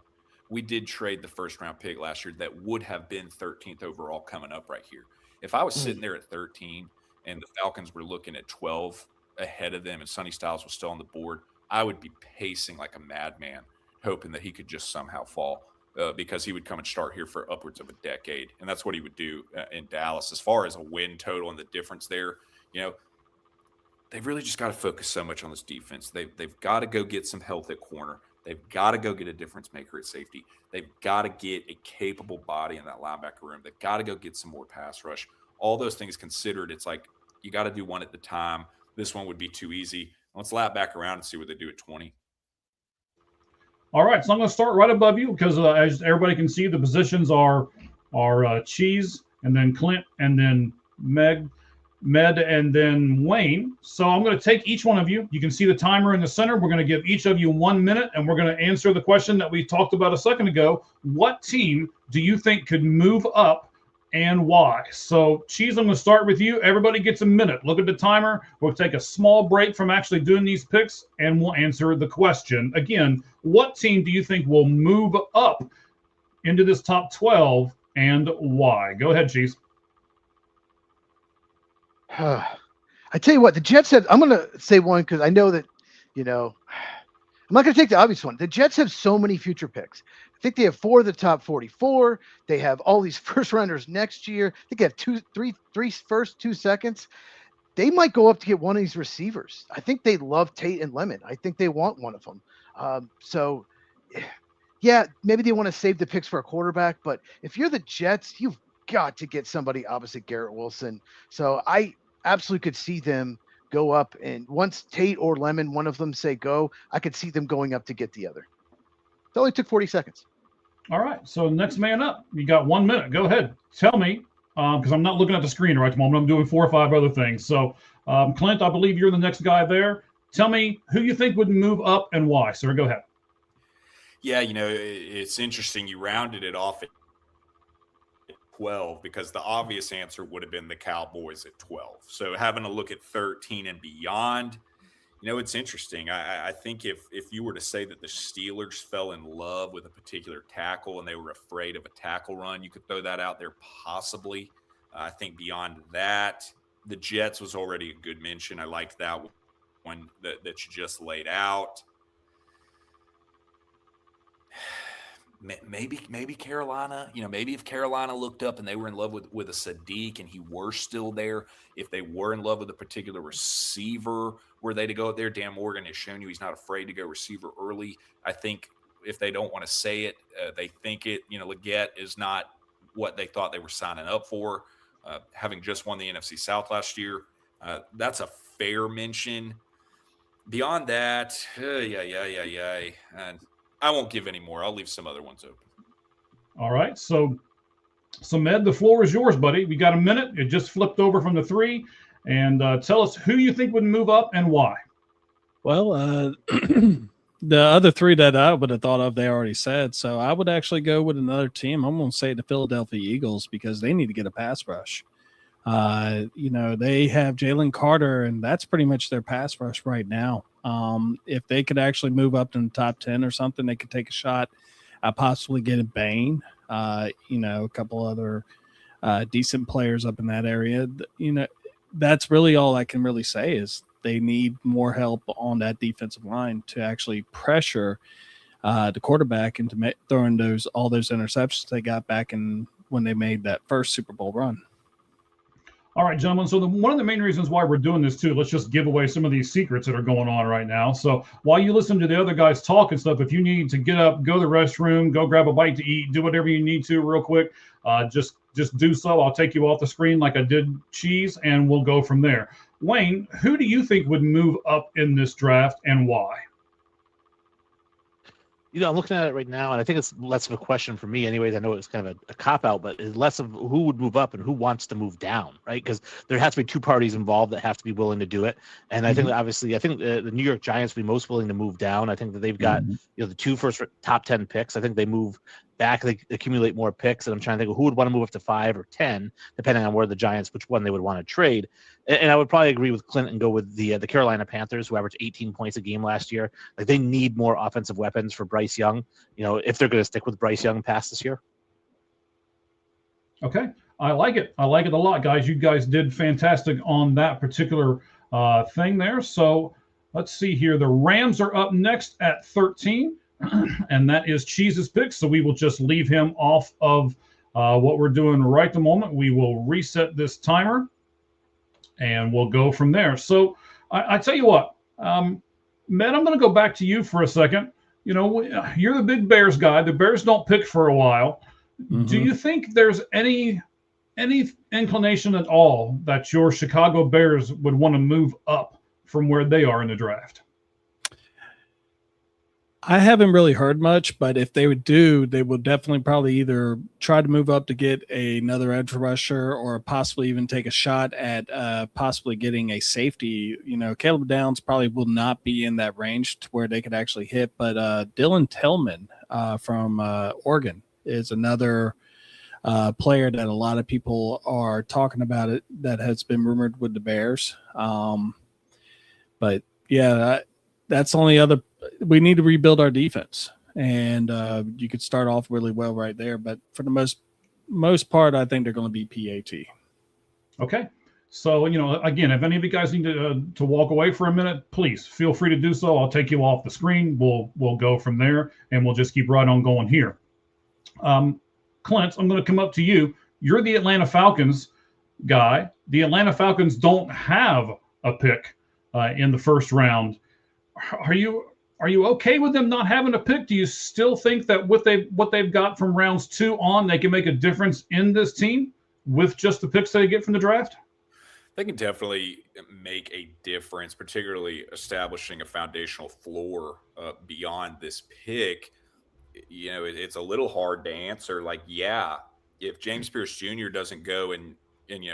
We did trade the first round pick last year that would have been 13th overall coming up right here. If I was sitting there at 13 and the Falcons were looking at 12 ahead of them and Sonny Styles was still on the board, I would be pacing like a madman, hoping that he could just somehow fall. Because he would come and start here for upwards of a decade. And that's what he would do in Dallas. As far as a win total and the difference there, they've really just got to focus so much on this defense. They've got to go get some health at corner. They've got to go get a difference maker at safety. They've got to get a capable body in that linebacker room. They've got to go get some more pass rush. All those things considered, it's like you got to do one at the time. This one would be too easy. Let's lap back around and see what they do at 20. All right, so I'm going to start right above you because as everybody can see, the positions are Cheese and then Clint and then Med and then Wayne. So I'm going to take each one of you. You can see the timer in the center. We're going to give each of you 1 minute, and we're going to answer the question that we talked about a second ago. What team do you think could move up and why? So, Cheese, I'm going to start with you. Everybody gets a minute. Look at the timer. We'll take a small break from actually doing these picks, and we'll answer the question. Again, what team do you think will move up into this top 12 and why? Go ahead, Cheese. I tell you what, the Jets have – I'm going to say one because I know that, I'm not going to take the obvious one. The Jets have so many future picks. I think they have 4 of the top 44. They have all these first rounders next year. I think they have three first, 2 seconds. They might go up to get one of these receivers. I think they love Tate and Lemon. I think they want one of them. So, yeah, maybe they want to save the picks for a quarterback. But if you're the Jets, you've got to get somebody opposite Garrett Wilson. So I absolutely could see them go up. And once Tate or Lemon, one of them say go, I could see them going up to get the other. It only took 40 seconds. All right. So next man up, you got 1 minute. Go ahead. Tell me, because I'm not looking at the screen right at the moment. I'm doing 4 or 5 other things. So, Clint, I believe you're the next guy there. Tell me who you think would move up and why. Sir, go ahead. Yeah, it's interesting. You rounded it off at 12 because the obvious answer would have been the Cowboys at 12. So having a look at 13 and beyond, it's interesting. I think if you were to say that the Steelers fell in love with a particular tackle and they were afraid of a tackle run, you could throw that out there possibly. I think beyond that, the Jets was already a good mention. I liked that one that you just laid out. Maybe Carolina, maybe if Carolina looked up and they were in love with a Sadiq and he were still there, if they were in love with a particular receiver, were they to go up there? Dan Morgan has shown you he's not afraid to go receiver early. I think if they don't want to say it, they think it, Leggett is not what they thought they were signing up for, having just won the NFC South last year. That's a fair mention. Beyond that, and I won't give any more. I'll leave some other ones open. All right. So Med, the floor is yours, buddy. We got a minute. It just flipped over from the 3. And tell us who you think would move up and why. Well, the other 3 that I would have thought of, they already said. So I would actually go with another team. I'm going to say the Philadelphia Eagles because they need to get a pass rush. They have Jalen Carter, and that's pretty much their pass rush right now. If they could actually move up in the top 10 or something, they could take a shot at possibly getting Bain, a couple other decent players up in that area. That's really all I can really say is they need more help on that defensive line to actually pressure the quarterback into throwing all those interceptions they got back in when they made that first Super Bowl run. All right, gentlemen. So one of the main reasons why we're doing this too, let's just give away some of these secrets that are going on right now. So while you listen to the other guys talk and stuff, if you need to get up, go to the restroom, go grab a bite to eat, do whatever you need to real quick, just do so. I'll take you off the screen like I did Cheese, and we'll go from there. Wayne, who do you think would move up in this draft and why? I'm looking at it right now, and I think it's less of a question for me anyways. I know it's kind of a cop-out, but it's less of who would move up and who wants to move down, right? Because there has to be two parties involved that have to be willing to do it. And I think that obviously, the New York Giants would be most willing to move down. I think that they've got the two first top 10 picks. I think they move back, they accumulate more picks, and I'm trying to think of who would want to move up to 5 or 10, depending on where the Giants, which one they would want to trade. And I would probably agree with Clint and go with the Carolina Panthers, who averaged 18 points a game last year. Like, they need more offensive weapons for Bryce Young, if they're going to stick with Bryce Young past this year. Okay. I like it. I like it a lot, guys. You guys did fantastic on that particular thing there. So let's see here. The Rams are up next at 13, and that is Cheese's pick. So we will just leave him off of what we're doing right the moment. We will reset this timer, and we'll go from there. So I tell you what, Matt, I'm going to go back to you for a second. You're the big Bears guy. The Bears don't pick for a while. Do you think there's any inclination at all that your Chicago Bears would want to move up from where they are in the draft? I haven't really heard much, but if they would they would definitely probably either try to move up to get another edge rusher or possibly even take a shot at possibly getting a safety. Caleb Downs probably will not be in that range to where they could actually hit, but Dylan Tillman from Oregon is another player that a lot of people are talking about it that has been rumored with the Bears. But yeah, that's the only other. We need to rebuild our defense, and you could start off really well right there. But for the most part, I think they're going to be PAT. Okay. So, again, if any of you guys need to walk away for a minute, please feel free to do so. I'll take you off the screen. We'll go from there, and we'll just keep right on going here. Clint, I'm going to come up to you. You're the Atlanta Falcons guy. The Atlanta Falcons don't have a pick in the first round. Are you okay with them not having a pick? Do you still think that what they've got from rounds 2 on, they can make a difference in this team with just the picks they get from the draft? They can definitely make a difference, particularly establishing a foundational floor beyond this pick. It's a little hard to answer. Like, yeah, if James Pierce Jr. doesn't go and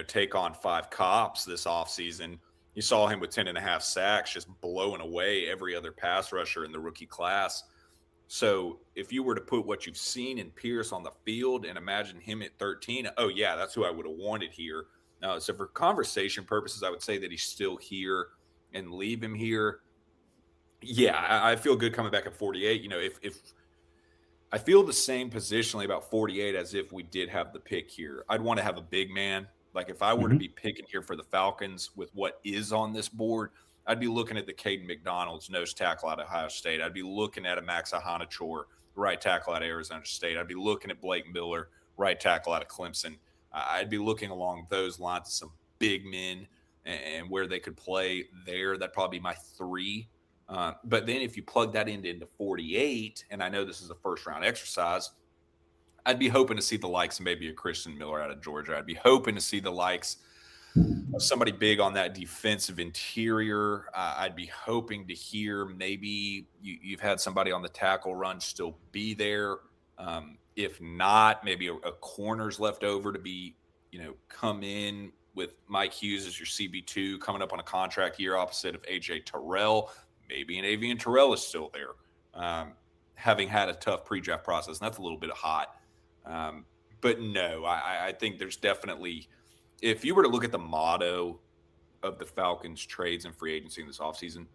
take on 5 cops this offseason, you saw him with 10.5 sacks, just blowing away every other pass rusher in the rookie class. So if you were to put what you've seen in Pierce on the field and imagine him at 13, oh yeah, that's who I would have wanted here. So for conversation purposes, I would say that he's still here and leave him here. Yeah, I feel good coming back at 48. If I feel the same positionally about 48 as if we did have the pick here, I'd want to have a big man. Like, if I were to be picking here for the Falcons with what is on this board, I'd be looking at the Caden McDonald's nose tackle out of Ohio State. I'd be looking at a Max Ahanachor, right tackle out of Arizona State. I'd be looking at Blake Miller, right tackle out of Clemson. I'd be looking along those lines of some big men and where they could play there. That'd probably be my 3. But then if you plug that into 48, and I know this is a first-round exercise, I'd be hoping to see the likes of maybe a Christian Miller out of Georgia. I'd be hoping to see the likes of somebody big on that defensive interior. I'd be hoping to hear maybe you've had somebody on the tackle run still be there. If not, maybe a corner's left over to be, come in with Mike Hughes as your CB2 coming up on a contract year opposite of AJ Terrell. Maybe an Avian Terrell is still there, having had a tough pre-draft process. And that's a little bit hot. But no, I think there's definitely, if you were to look at the motto of the Falcons trades and free agency in this offseason,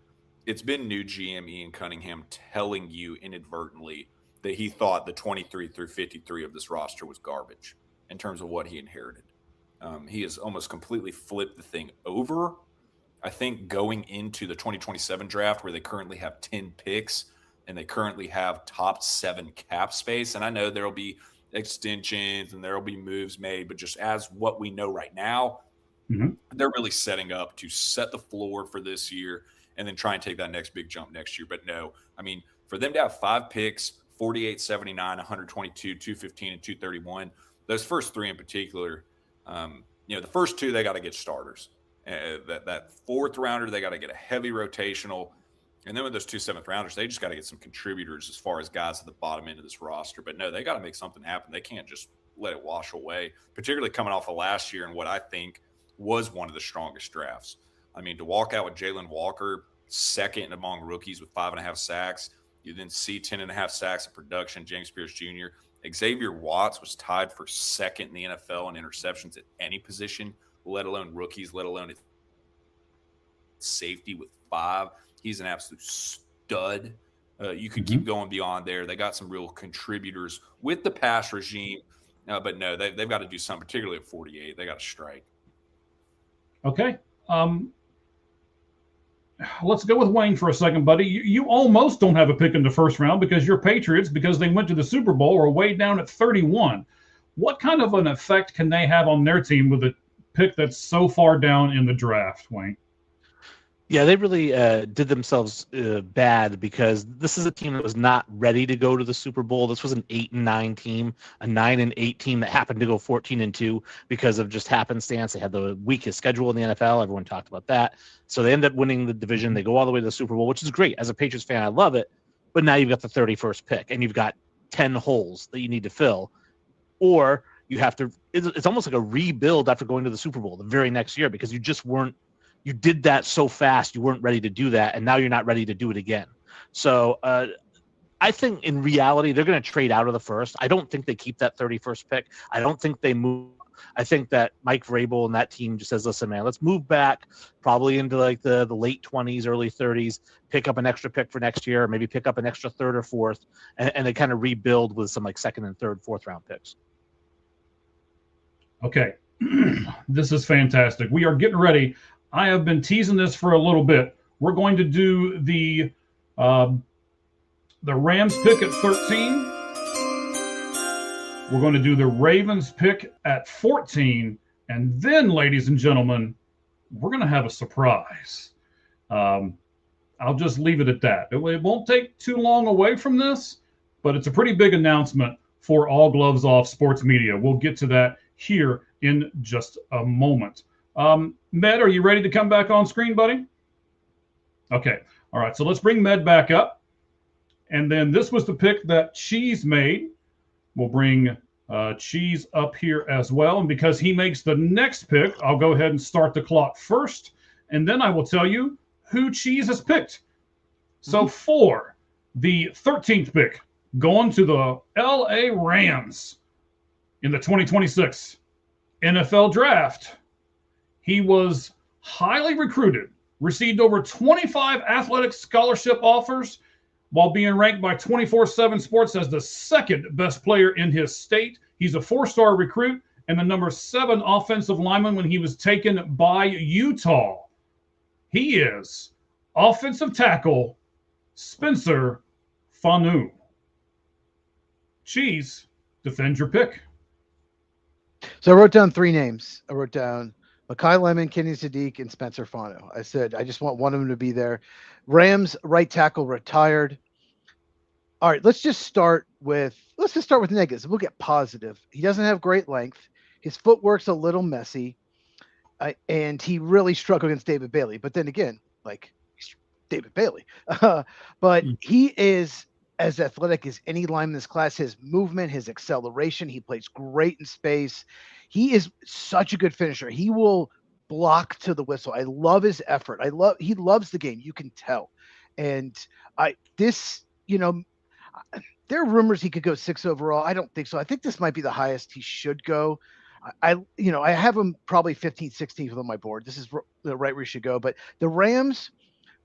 it's been new GM Ian Cunningham telling you inadvertently that he thought the 23 through 53 of this roster was garbage in terms of what he inherited. He has almost completely flipped the thing over. I think going into the 2027 draft where they currently have 10 picks and they currently have top 7 cap space, and I know there'll be extensions and there'll be moves made, but just as what we know right now, they're really setting up to set the floor for this year and then try and take that next big jump next year. But no, I mean, for them to have 5 picks, 48, 79, 122, 215, and 231, those first 3 in particular, the first 2, they got to get starters. That 4th rounder, they got to get a heavy rotational. And then with those 2 7th rounders, they just got to get some contributors as far as guys at the bottom end of this roster. But no, they got to make something happen. They can't just let it wash away, particularly coming off of last year and what I think was one of the strongest drafts. I mean, to walk out with Jalen Walker, 2nd among rookies with 5.5 sacks. You then see 10.5 sacks of production, James Pierce Jr. Xavier Watts was tied for 2nd in the NFL in interceptions at any position, let alone rookies, let alone safety with 5. He's an absolute stud. You could keep going beyond there. They got some real contributors with the pass regime, but no, they've got to do something, particularly at 48. They got to strike. Okay. Let's go with Wayne for a second, buddy. You almost don't have a pick in the first round because your Patriots, because they went to the Super Bowl, are way down at 31. What kind of an effect can they have on their team with a pick that's so far down in the draft, Wayne? Yeah, they really did themselves bad because this is a team that was not ready to go to the Super Bowl. This was an 8-9 team, a 9-8 team that happened to go 14-2 because of just happenstance. They had the weakest schedule in the NFL. Everyone talked about that. So they end up winning the division. They go all the way to the Super Bowl, which is great. As a Patriots fan, I love it. But now you've got the 31st pick, and you've got 10 holes that you need to fill. Or you have to – it's almost like a rebuild after going to the Super Bowl the very next year because you just weren't – you did that so fast, you weren't ready to do that, and now you're not ready to do it again. So I think in reality, they're going to trade out of the first. I don't think they keep that 31st pick. I don't think they move. I think that Mike Vrabel and that team just says, listen, man, let's move back probably into like the late 20s, early 30s, pick up an extra pick for next year, maybe pick up an extra 3rd or 4th, and they kind of rebuild with some like 2nd and 3rd, 4th round picks. Okay. This is fantastic. We are getting ready. I have been teasing this for a little bit. We're going to do the Rams pick at 13. We're going to do the Ravens pick at 14. And then, ladies and gentlemen, we're going to have a surprise. I'll just leave it at that. It won't take too long away from this, but it's a pretty big announcement for All Gloves Off Sports Media. We'll get to that here in just a moment. Med, are you ready to come back on screen, buddy? Okay. All right. So let's bring Med back up. And then this was the pick that Cheese made. We'll bring Cheese up here as well. And because he makes the next pick, I'll go ahead and start the clock first. And then I will tell you who Cheese has picked. So for the 13th pick, going to the LA Rams in the 2026 NFL Draft, he was highly recruited, received over 25 athletic scholarship offers, while being ranked by 24/7 Sports as the 2nd best player in his state. He's a 4-star recruit and the number 7 offensive lineman when he was taken by Utah. He is offensive tackle Spencer Fanu. Cheese, defend your pick. So I wrote down 3 names. I wrote down Mekhi Lemon, Kenny Sadiq, and Spencer Fano. I said, I just want one of them to be there. Rams right tackle retired. All right, let's just start with negatives. We'll get positive. He doesn't have great length. His footwork's a little messy. And he really struggled against David Bailey. But then again, like David Bailey. But he is as athletic as any lineman in this class. His movement, his acceleration, he plays great in space. He is such a good finisher. He will block to the whistle. I love his effort. He loves the game. You can tell. And there are rumors he could go 6 overall. I don't think so. I think this might be the highest he should go. I have him probably 15th, 16th on my board. This is the right where he should go. But the Rams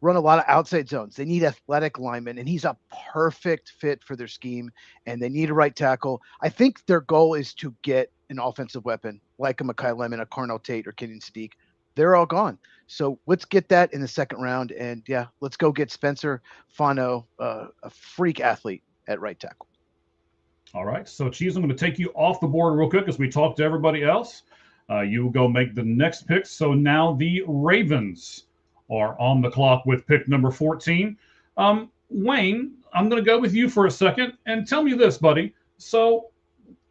run a lot of outside zones. They need athletic linemen, and he's a perfect fit for their scheme, and they need a right tackle. I think their goal is to get an offensive weapon like a Mekhi Lemon, a Cornell Tate, or Kenyon Sadiq they're all gone. So let's get that in the second round. And yeah, let's go get Spencer Fano, a freak athlete at right tackle. All right. So, Cheese, I'm going to take you off the board real quick as we talk to everybody else. You will go make the next pick. So now the Ravens are on the clock with pick number 14. Wayne, I'm going to go with you for a second and tell me this, buddy. So,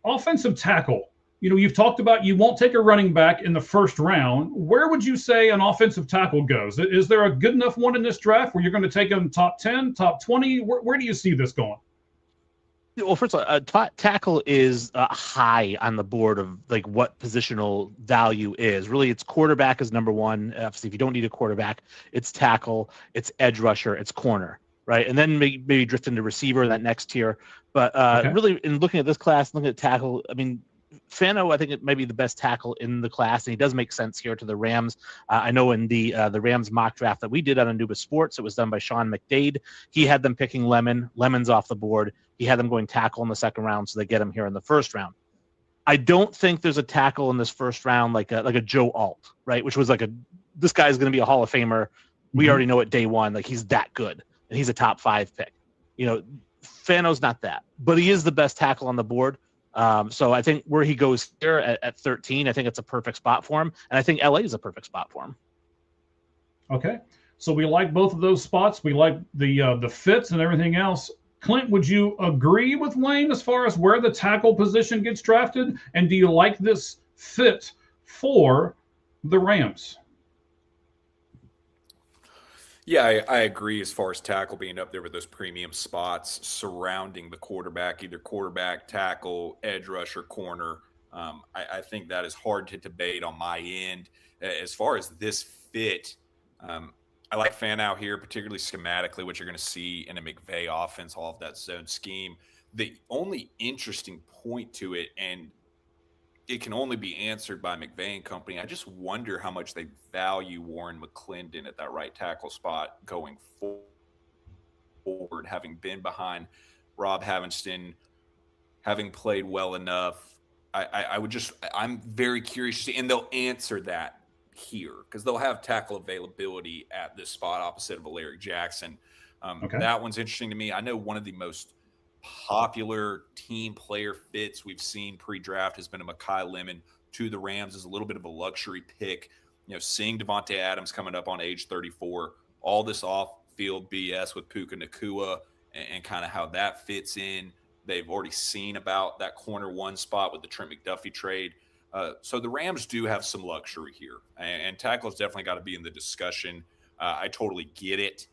offensive tackle. You've talked about you won't take a running back in the first round. Where would you say an offensive tackle goes? Is there a good enough one in this draft where you're going to take him top 10, top 20? Where do you see this going? Well, first of all, tackle is high on the board of like what positional value is. Really, it's quarterback is number one. Obviously, if you don't need a quarterback, it's tackle, it's edge rusher, it's corner, right? And then maybe drift into receiver in that next tier. But really, in looking at this class, looking at tackle, I mean, Fano, I think it might be the best tackle in the class, and he does make sense here to the Rams. I know in the Rams mock draft that we did on Anubis Sports, it was done by Sean McDade. He had them picking Lemon's off the board. He had them going tackle in the second round, so they get him here in the first round. I don't think there's a tackle in this first round like a Joe Alt, right? Which was this guy's going to be a Hall of Famer. We already know at day one, like he's that good, and he's a top 5 pick. Fano's not that, but he is the best tackle on the board. So I think where he goes here at 13, I think it's a perfect spot for him, and I think LA is a perfect spot for him. Okay, so we like both of those spots. We like the fits and everything else. Clint, would you agree with Wayne as far as where the tackle position gets drafted? And do you like this fit for the Rams? Yeah, I agree as far as tackle being up there with those premium spots surrounding the quarterback, either quarterback, tackle, edge rusher, corner. I think that is hard to debate on my end. As far as this fit, I like Fano here, particularly schematically, what you're going to see in a McVay offense, all of that zone scheme. The only interesting point to it, and it can only be answered by McVay and company, I just wonder how much they value Warren McClendon at that right tackle spot going forward, having been behind Rob Havinston, having played well enough. I'm very curious to see, and they'll answer that here because they'll have tackle availability at this spot opposite of Alaric Jackson. That one's interesting to me. I know one of the most popular team player fits we've seen pre-draft has been a Mekhi Lemon to the Rams as a little bit of a luxury pick. Seeing Devontae Adams coming up on age 34, all this off-field BS with Puka Nacua and kind of how that fits in. They've already seen about that corner one spot with the Trent McDuffie trade. So the Rams do have some luxury here, and tackle's definitely got to be in the discussion. I totally get it.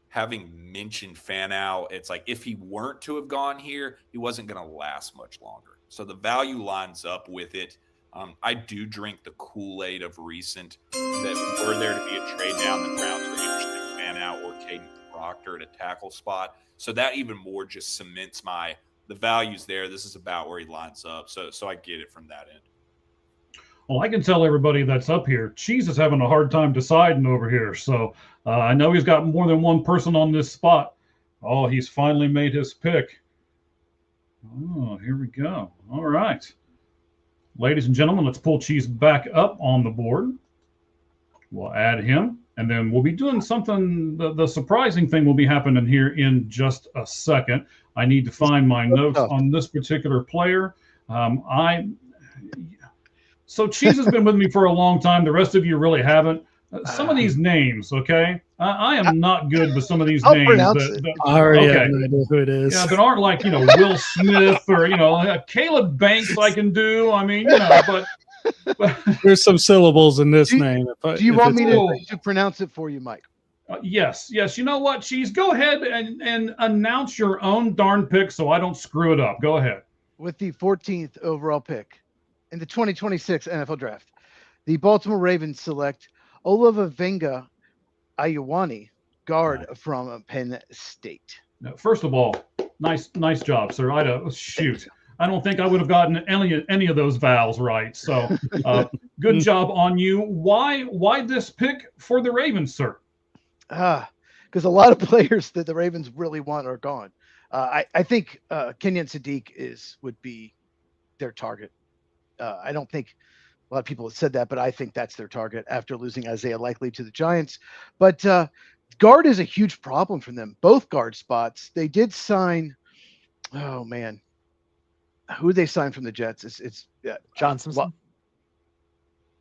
Having mentioned Fano, it's like if he weren't to have gone here, he wasn't going to last much longer. So the value lines up with it. I do drink the Kool-Aid of recent that were there to be a trade down. The Browns are interested in Fano or Caden Proctor at a tackle spot. So that even more just cements the values there. This is about where he lines up. So I get it from that end. Well, I can tell everybody that's up here, Cheese is having a hard time deciding over here. So I know he's got more than one person on this spot. Oh, he's finally made his pick. Oh, here we go. All right. Ladies and gentlemen, let's pull Cheese back up on the board. We'll add him, and then we'll be doing something. The surprising thing will be happening here in just a second. I need to find my notes on this particular player. So Cheese has been with me for a long time. The rest of you really haven't. Some of these names, okay? I am not good with some of these names. I already have no idea who it is. Yeah, but aren't like, Will Smith or, Caleb Banks I can do. I mean, but there's some syllables in this name. Do you want me to pronounce it for you, Mike? Yes. You know what, Cheese? Go ahead and announce your own darn pick so I don't screw it up. Go ahead. With the 14th overall pick in the 2026 NFL Draft, the Baltimore Ravens select Olavinga Ayuwani, guard from Penn State. Now, first of all, nice job, sir. I don't think I would have gotten any of those vowels right. So, good job on you. Why this pick for the Ravens, sir? Because a lot of players that the Ravens really want are gone. I think Kenyon Sadiq would be their target. I don't think lot of people have said that, but I think that's their target after losing Isaiah Likely to the Giants. But guard is a huge problem for them. Both guard spots. They did sign. Oh man, who did they sign from the Jets? It's John Simpson.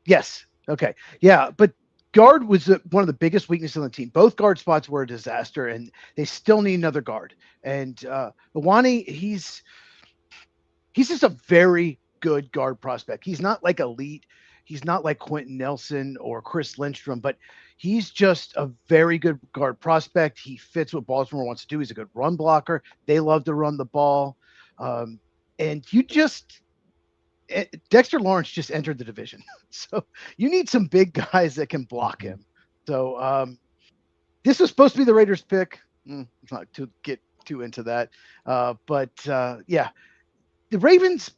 Yes. Okay. Yeah, but guard was one of the biggest weaknesses on the team. Both guard spots were a disaster, and they still need another guard. And Iwani, he's just a very good guard prospect. He's not like elite. He's not like Quentin Nelson or Chris Lindstrom, but he's just a very good guard prospect. He fits what Baltimore wants to do. He's a good run blocker. They love to run the ball. And Dexter Lawrence just entered the division. So you need some big guys that can block him. So this was supposed to be the Raiders pick. It's not to get too into that. But yeah, the Ravens,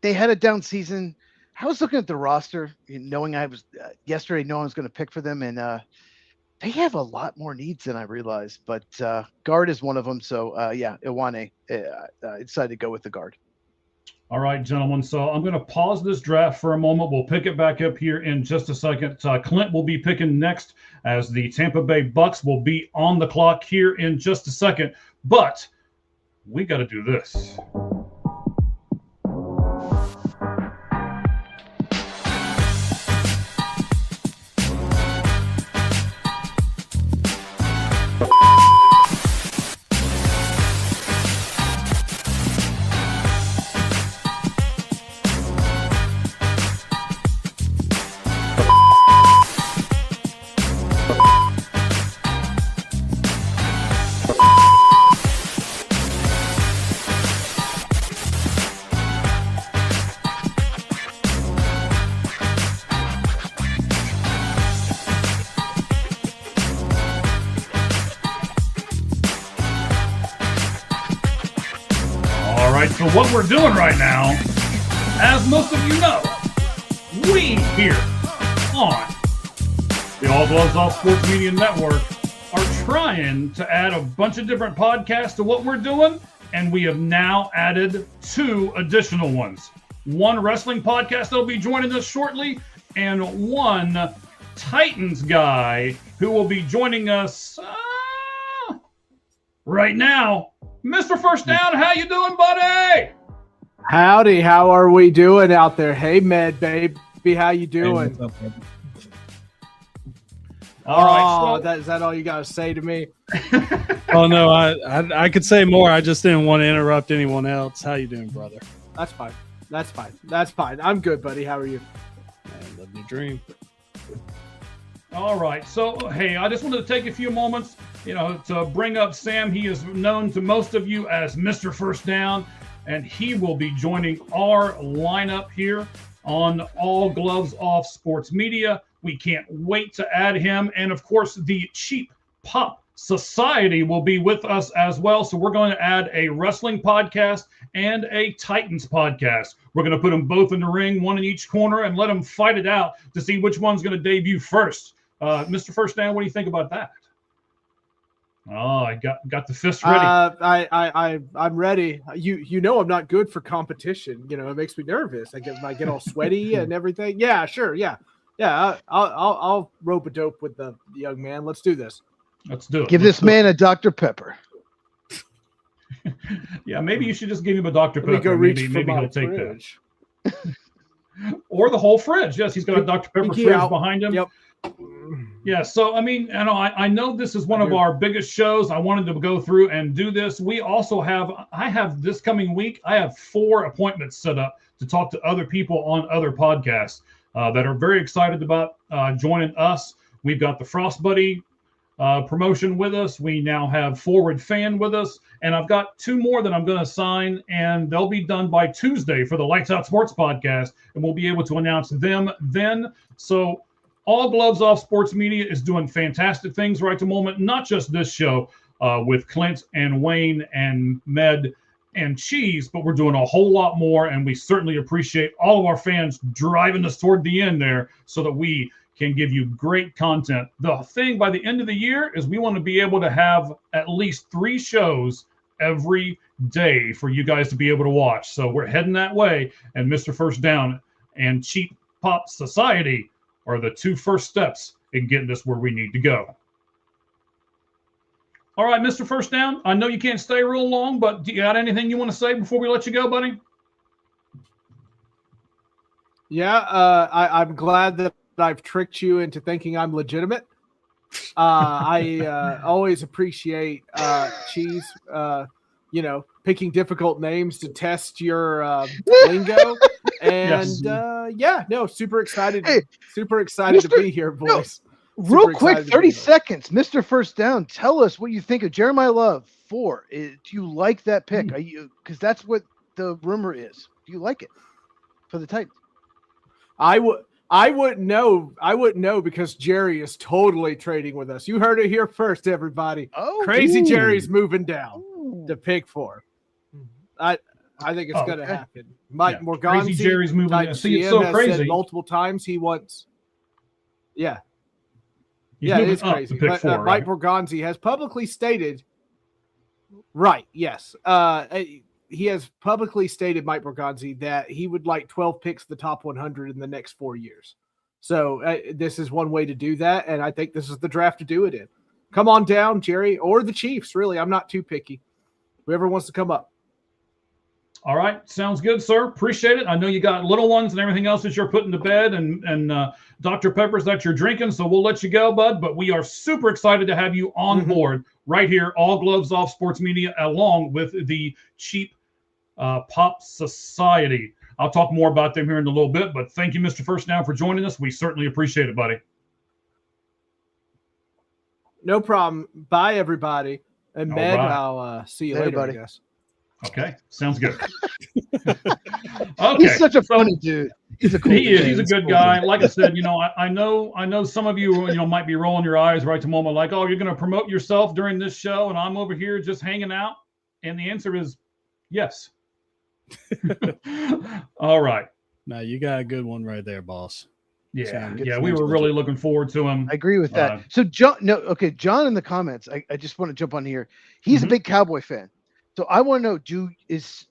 they had a down season. I was looking at the roster, knowing I was yesterday, knowing I was going to pick for them, and they have a lot more needs than I realized. But guard is one of them. So yeah, Iwane decided to go with the guard. All right, gentlemen. So I'm going to pause this draft for a moment. We'll pick it back up here in just a second. Clint will be picking next, as the Tampa Bay Bucks will be on the clock here in just a second. But we got to do this. So what we're doing right now, as most of you know, we here on the All Gloves Off Sports Media Network are trying to add a bunch of different podcasts to what we're doing, and we have now added 2 additional ones. One wrestling podcast that will be joining us shortly, and one Titans guy who will be joining us right now. Mr. First Down, how you doing, buddy? Howdy, how are we doing out there? Hey, Med, baby, how you doing? Hey, what's up, All right. So, is that all you got to say to me? Oh, no, I could say more. I just didn't want to interrupt anyone else. How you doing, brother? That's fine. I'm good, buddy. How are you? Man, living the dream. all right. So, hey, I just wanted to take a few moments, to bring up Sam. He is known to most of you as Mr. First Down, and he will be joining our lineup here on All Gloves Off Sports Media. We can't wait to add him. And, of course, the Cheap Pop Society will be with us as well. So we're going to add a wrestling podcast and a Titans podcast. We're going to put them both in the ring, one in each corner, and let them fight it out to see which one's going to debut first. Mr. First Down, what do you think about that? Oh, I got the fist ready. I'm ready. You know I'm not good for competition. It makes me nervous. I get all sweaty and everything. Yeah, sure. Yeah. I'll rope a dope with the young man. Let's do this. Let's do it. Give this man a Dr. Pepper. Yeah, maybe you should just give him a Dr. Pepper. Let me go reach for maybe my he'll take fridge. that. Or the whole fridge. Yes, he's got a Dr. Pepper fridge behind him. Yep. Yeah, so I know this is one of our biggest shows. I wanted to go through and do this. We also I have this coming week, I have 4 appointments set up to talk to other people on other podcasts that are very excited about joining us. We've got the Frost Buddy promotion with us. We now have Forward Fan with us, and I've got 2 more that I'm going to sign, and they'll be done by Tuesday for the Lights Out Sports podcast, and we'll be able to announce them then. So All Gloves Off Sports Media is doing fantastic things right at the moment, not just this show with Clint and Wayne and Med and Cheese, but we're doing a whole lot more, and we certainly appreciate all of our fans driving us toward the end there so that we can give you great content. The thing by the end of the year is we want to be able to have at least 3 shows every day for you guys to be able to watch. So we're heading that way, and Mr. First Down and Cheap Pop Society are the two first steps in getting us where we need to go. All right, Mr. First Down, I know you can't stay real long, but do you got anything you want to say before we let you go, buddy? Yeah, I'm glad that I've tricked you into thinking I'm legitimate. I always appreciate Cheese, picking difficult names to test your lingo. And super excited. Hey, super excited to be here, boys. Real Super quick, excited to 30 be here. seconds. Mr. First Down, tell us what you think of Jeremiah Love 4. Do you like that pick? Are you, because that's what the rumor is. Do you like it for the Titans? I wouldn't know. I wouldn't know because Jerry is totally trading with us. You heard it here first, everybody. Oh, Crazy ooh. Jerry's moving down Ooh. to pick 4. I think it's going to okay. happen. Mike Yeah, Morganzi, Crazy Jerry's moving down. Titans See, it's GM, so has crazy. said multiple times he wants. Yeah, He's yeah, it moving is up crazy. to pick But 4, Mike right? Morganzi has publicly stated. Right. Yes. He has publicly stated, Mike Morganzi, that he would like 12 picks of the top 100 in the next 4 years. So this is one way to do that, and I think this is the draft to do it in. Come on down, Jerry, or the Chiefs. Really, I'm not too picky. Whoever wants to come up. All right, sounds good, sir. Appreciate it. I know you got little ones and everything else that you're putting to bed, and Dr. Peppers that you're drinking, so we'll let you go, bud. But we are super excited to have you on board right here, All Gloves Off Sports Media, along with the Cheap Pop Society. I'll talk more about them here in a little bit, but thank you, Mr. First Down, for joining us. We certainly appreciate it, buddy. No problem. Bye, everybody. And All Med, right. I'll see you Later, later, buddy. I guess. Okay, sounds good. He's such a funny dude. He's a cool He is. dude. He's a good guy. Like I said, I know some of you, might be rolling your eyes right to the moment, like, oh, you're going to promote yourself during this show, and I'm over here just hanging out. And the answer is yes. All right. Now you got a good one right there, boss. Yeah. Good Yeah. We were really looking forward to him. I agree with that. So John in the comments, I just want to jump on here. He's a big Cowboy fan. So I want to know, do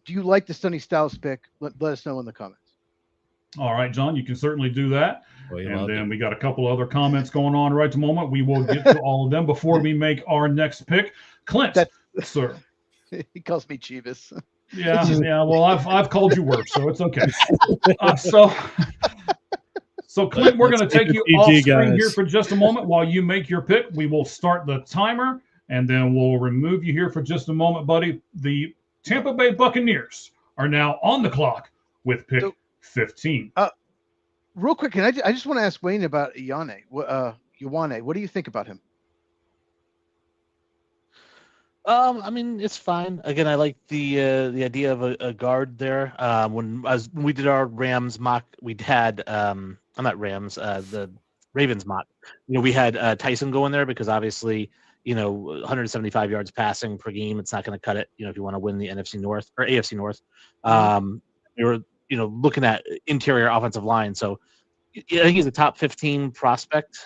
you like the Sonny Styles pick? Let us know in the comments. All right, John, you can certainly do that. Well, And then we got a couple other comments going on right at the moment. We will get to all of them before we make our next pick. Clint, sir. He calls me Chivas. Yeah. Well, I've called you worse, so it's okay. So Clint, we're going to take you off screen here for just a moment while you make your pick. We will start the timer, and then we'll remove you here for just a moment, buddy. The Tampa Bay Buccaneers are now on the clock with pick 15. Real quick, I just want to ask Wayne about Ioane. What do you think about him? I mean, it's fine. Again, I like the idea of a guard there. When we did our Rams mock, we had I'm not Rams, the Ravens mock. We had Tyson go in there because obviously, 175 yards passing per game, it's not going to cut it. If you want to win the NFC North or AFC North, we were looking at interior offensive line. So I think he's a top 15 prospect,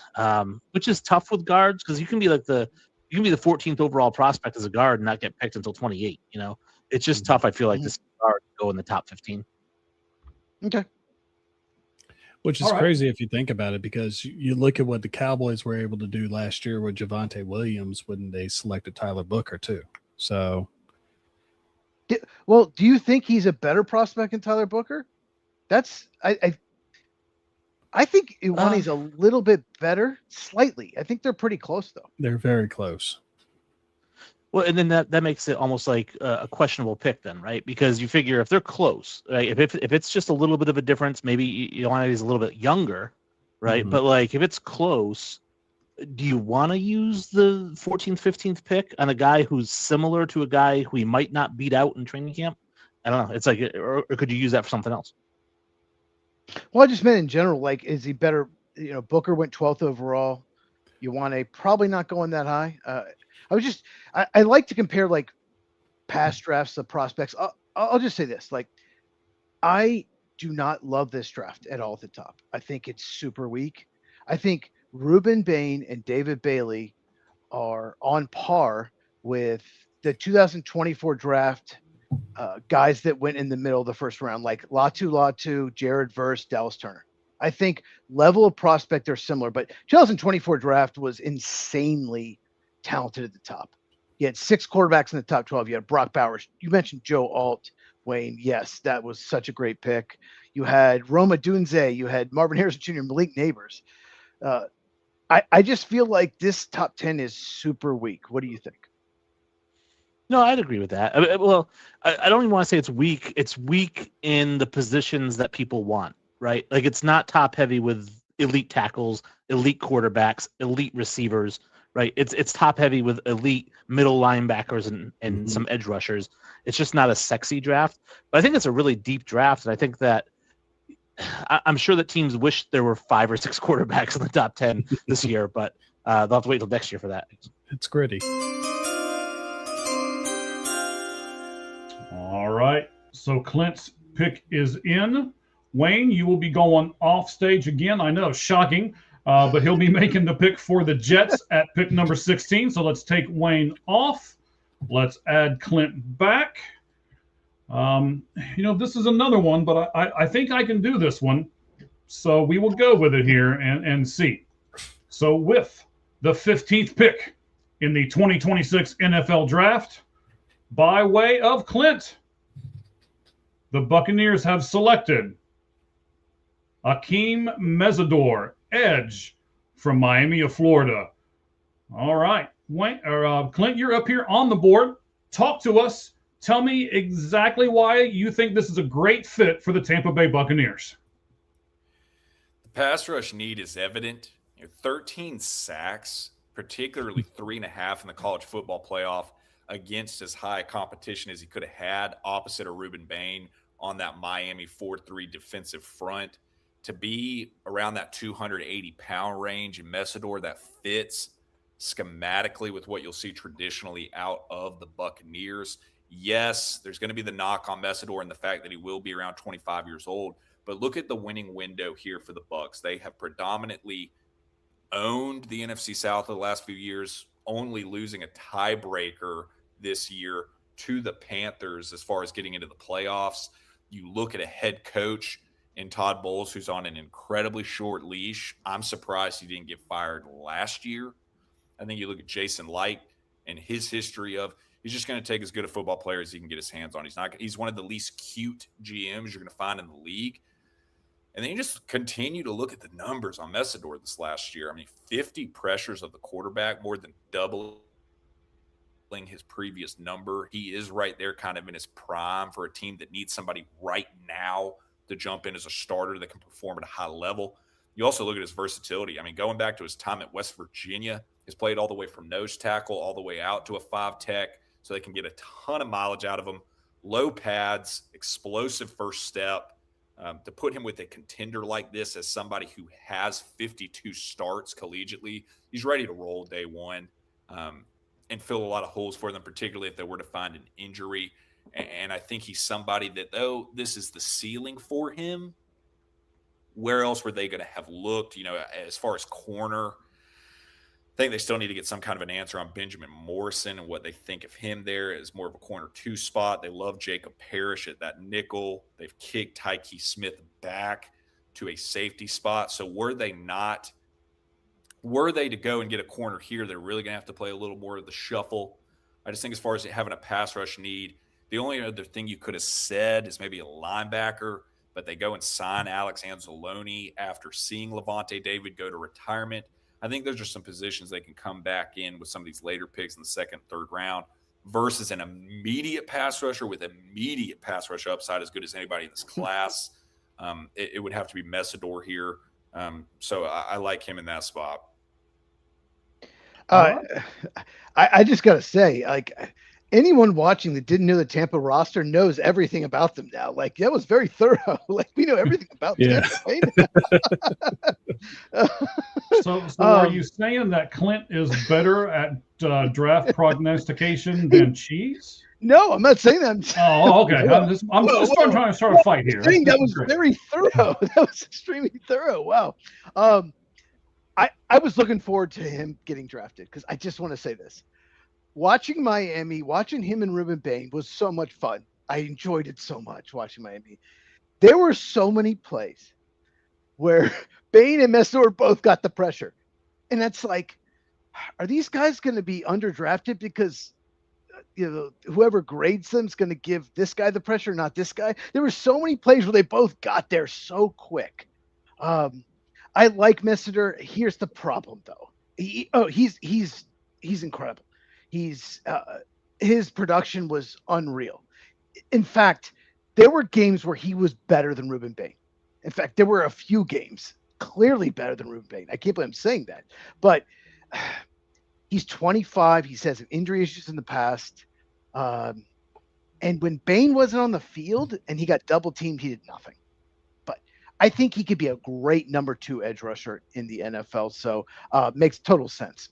which is tough with guards because you can be the 14th overall prospect as a guard and not get picked until 28. It's just tough. I feel like this guard go in the top 15. Okay. Which is crazy if you think about it, because you look at what the Cowboys were able to do last year with Javonte Williams when they selected Tyler Booker too. So, well, do you think he's a better prospect than Tyler Booker? That's I think Ioane's a little bit better, slightly. I think they're pretty close, though. They're very close. Well, and then that makes it almost like a questionable pick then, right? Because you figure if they're close, right? If it's just a little bit of a difference, maybe Ioane is a little bit younger, right? Mm-hmm. But like if it's close, do you want to use the 14th, 15th pick on a guy who's similar to a guy who he might not beat out in training camp? I don't know. It's like, or could you use that for something else? Well, I just meant in general, like, is he better? Booker went 12th overall. Ioane probably not going that high. I like to compare like past drafts of prospects. I'll just say this, like, I do not love this draft at all at the top. I think it's super weak. I think Ruben Bain and David Bailey are on par with the 2024 draft, guys that went in the middle of the first round, like Latu, Jared Verse, Dallas Turner. I think level of prospect are similar, but 2024 draft was insanely talented at the top. You had 6 quarterbacks in the top 12. You had Brock Bowers. You mentioned Joe Alt, Wayne. Yes, that was such a great pick. You had Roma Dunze. You had Marvin Harrison Jr., Malik Neighbors. I just feel like this top 10 is super weak. What do you think? No, I'd agree with that. I don't even want to say it's weak. It's weak in the positions that people want, right? Like it's not top heavy with elite tackles, elite quarterbacks, elite receivers, right? It's top heavy with elite middle linebackers and some edge rushers. It's just not a sexy draft. But I think it's a really deep draft, and I think that I'm sure that teams wish there were 5 or 6 quarterbacks in the top 10 this year, but they'll have to wait till next year for that. It's gritty. All right. So Clint's pick is in. Wayne, you will be going off stage again. I know, shocking, but he'll be making the pick for the Jets at pick number 16. So let's take Wayne off. Let's add Clint back. This is another one, but I think I can do this one. So we will go with it here and see. So with the 15th pick in the 2026 NFL Draft, by way of Clint, the Buccaneers have selected Akeem Mesidor, edge from Miami of Florida. All right, Clint, you're up here on the board. Talk to us. Tell me exactly why you think this is a great fit for the Tampa Bay Buccaneers. The pass rush need is evident. 13 sacks, particularly 3.5 in the college football playoff against as high competition as he could have had opposite of Ruben Bain on that Miami 4-3 defensive front. To be around that 280-pound range in Mesidor, that fits schematically with what you'll see traditionally out of the Buccaneers. Yes, there's going to be the knock on Mesidor and the fact that he will be around 25 years old. But look at the winning window here for the Bucs. They have predominantly owned the NFC South the last few years, only losing a tiebreaker this year to the Panthers as far as getting into the playoffs. You look at a head coach in Todd Bowles, who's on an incredibly short leash. I'm surprised he didn't get fired last year. I think you look at Jason Light and his history of he's just going to take as good a football player as he can get his hands on. He's one of the least cute GMs you're going to find in the league. And then you just continue to look at the numbers on Mesidor this last year. I mean, 50 pressures of the quarterback, more than doubling his previous number. He is right there kind of in his prime for a team that needs somebody right now to jump in as a starter that can perform at a high level. You also look at his versatility. I mean, going back to his time at West Virginia, he's played all the way from nose tackle all the way out to a 5 tech, so they can get a ton of mileage out of him. Low pads, explosive first step. To put him with a contender like this as somebody who has 52 starts collegiately, he's ready to roll day one and fill a lot of holes for them, particularly if they were to find an injury. And I think he's somebody that, though this is the ceiling for him, where else were they going to have looked? As far as corner, I think they still need to get some kind of an answer on Benjamin Morrison and what they think of him there as more of a corner 2 spot. They love Jacob Parrish at that nickel. They've kicked Tyke Smith back to a safety spot. So were they to go and get a corner here, they're really going to have to play a little more of the shuffle. I just think as far as having a pass rush need, the only other thing you could have said is maybe a linebacker, but they go and sign Alex Anzalone after seeing Levante David go to retirement. I think those are some positions they can come back in with some of these later picks in the 2nd, 3rd round versus an immediate pass rusher with immediate pass rush upside as good as anybody in this class. It would have to be Mesidor here. So I like him in that spot. I just got to say, anyone watching that didn't know the Tampa roster knows everything about them now. That was very thorough. We know everything about Tampa. So are you saying that Clint is better at draft prognostication than Cheese? No, I'm not saying that. Oh, okay. I'm just trying to start a fight here. That was very thorough. That was extremely thorough. Wow. I was looking forward to him getting drafted because I just want to say this. watching Miami, watching him and Ruben Bain was so much fun. I enjoyed it so much watching Miami. There were so many plays where Bain and Mesor both got the pressure. And that's like, are these guys going to be underdrafted because whoever grades them is going to give this guy the pressure, not this guy? There were so many plays where they both got there so quick. I like Messenger. Here's the problem, though. He's incredible. His production was unreal. In fact, there were games where he was better than Ruben Bain. In fact, there were a few games clearly better than Ruben Bain. I can't believe I'm saying that, but he's 25. He's had some injury issues in the past. And when Bain wasn't on the field and he got double teamed, he did nothing. But I think he could be a great number 2 edge rusher in the NFL. So makes total sense.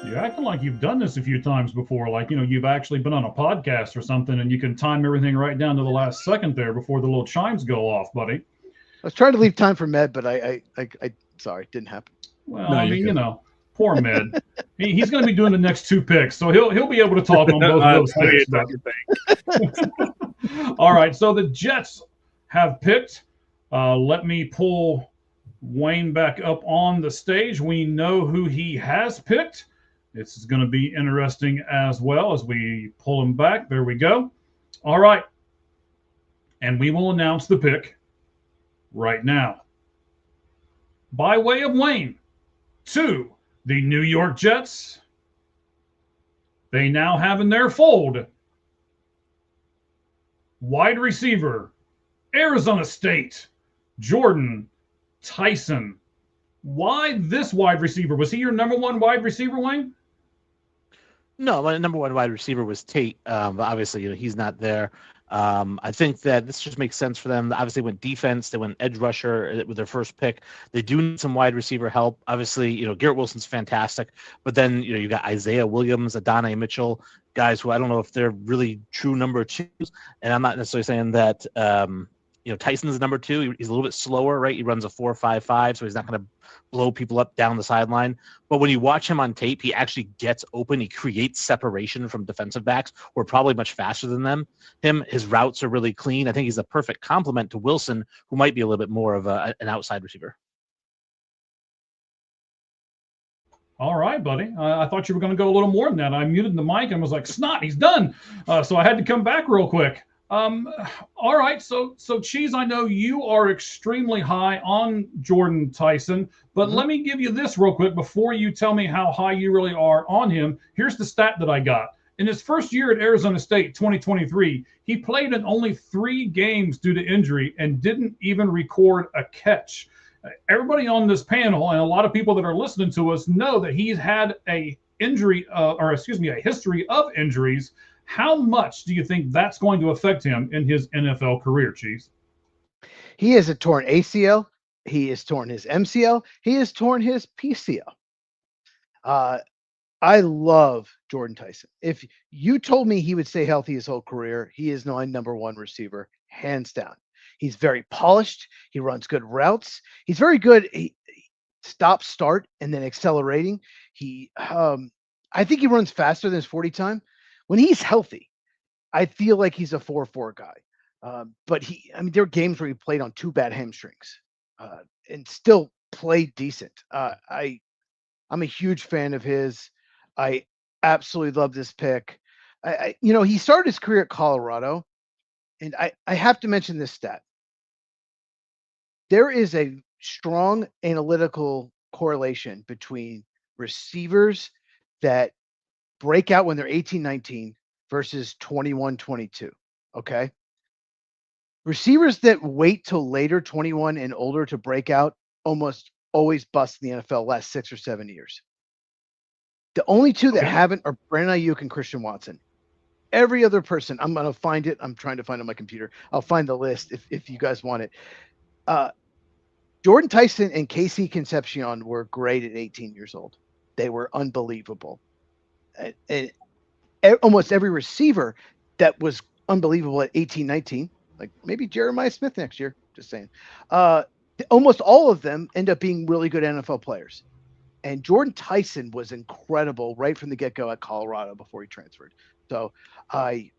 You're acting like you've done this a few times before, like, you've actually been on a podcast or something and you can time everything right down to the last second there before the little chimes go off, buddy. I was trying to leave time for Med, but I sorry, it didn't happen. Well, no, I mean, poor Med. He's going to be doing the next 2 picks, so he'll be able to talk on both of those picks. All right, so the Jets have picked. Let me pull Wayne back up on the stage. We know who he has picked. This is going to be interesting as well as we pull him back. There we go. All right. And we will announce the pick right now. By way of Wayne, to the New York Jets, they now have in their fold wide receiver, Arizona State, Jordan Tyson. Why this wide receiver? Was he your number 1 wide receiver, Wayne? No, my number 1 wide receiver was Tate. But obviously, he's not there. I think that this just makes sense for them. Obviously, they went defense. They went edge rusher with their first pick. They do need some wide receiver help. Obviously, Garrett Wilson's fantastic. But then, you got Isaiah Williams, Adonai Mitchell, guys who I don't know if they're really true number 2s. And I'm not necessarily saying that, Tyson's number 2. He's a little bit slower, right? He runs a 4.55, so he's not going to blow people up down the sideline. But when you watch him on tape, he actually gets open. He creates separation from defensive backs who are probably much faster than him. His routes are really clean. I think he's a perfect complement to Wilson, who might be a little bit more of an outside receiver. All right, buddy. I thought you were going to go a little more than that. I muted the mic and was like, snot, he's done. So I had to come back real quick. All right, so Cheese, I know you are extremely high on Jordan Tyson, but let me give you this real quick before you tell me how high you really are on him. Here's the stat that I got. In his first year at Arizona State, 2023, he played in only 3 games due to injury and didn't even record a catch. Everybody on this panel and a lot of people that are listening to us know that he's had a history of injuries. How much do you think that's going to affect him in his NFL career, Chiefs? He has a torn ACL. He has torn his MCL. He has torn his PCL. I love Jordan Tyson. If you told me he would stay healthy his whole career, he is my number 1 receiver, hands down. He's very polished. He runs good routes. He's very good. He stop, start, and then accelerating. I think he runs faster than his 40 time. When he's healthy, I feel like he's a 4.4 guy. But there are games where he played on 2 bad hamstrings and still played decent. I'm a huge fan of his. I absolutely love this pick. He started his career at Colorado, and I have to mention this stat. There is a strong analytical correlation between receivers that break out when they're 18, 19 versus 21, 22. Okay. Receivers that wait till later, 21 and older to break out almost always bust in the NFL last 6 or 7 years. The only 2 that haven't are Brandon Ayuk and Christian Watson. Every other person, I'm going to find it. I'm trying to find it on my computer. I'll find the list if you guys want it. Jordan Tyson and Casey Concepcion were great at 18 years old. They were unbelievable. And almost every receiver that was unbelievable at 18, 19, like maybe Jeremiah Smith next year, just saying. Almost all of them end up being really good NFL players. And Jordan Tyson was incredible right from the get-go at Colorado before he transferred. So I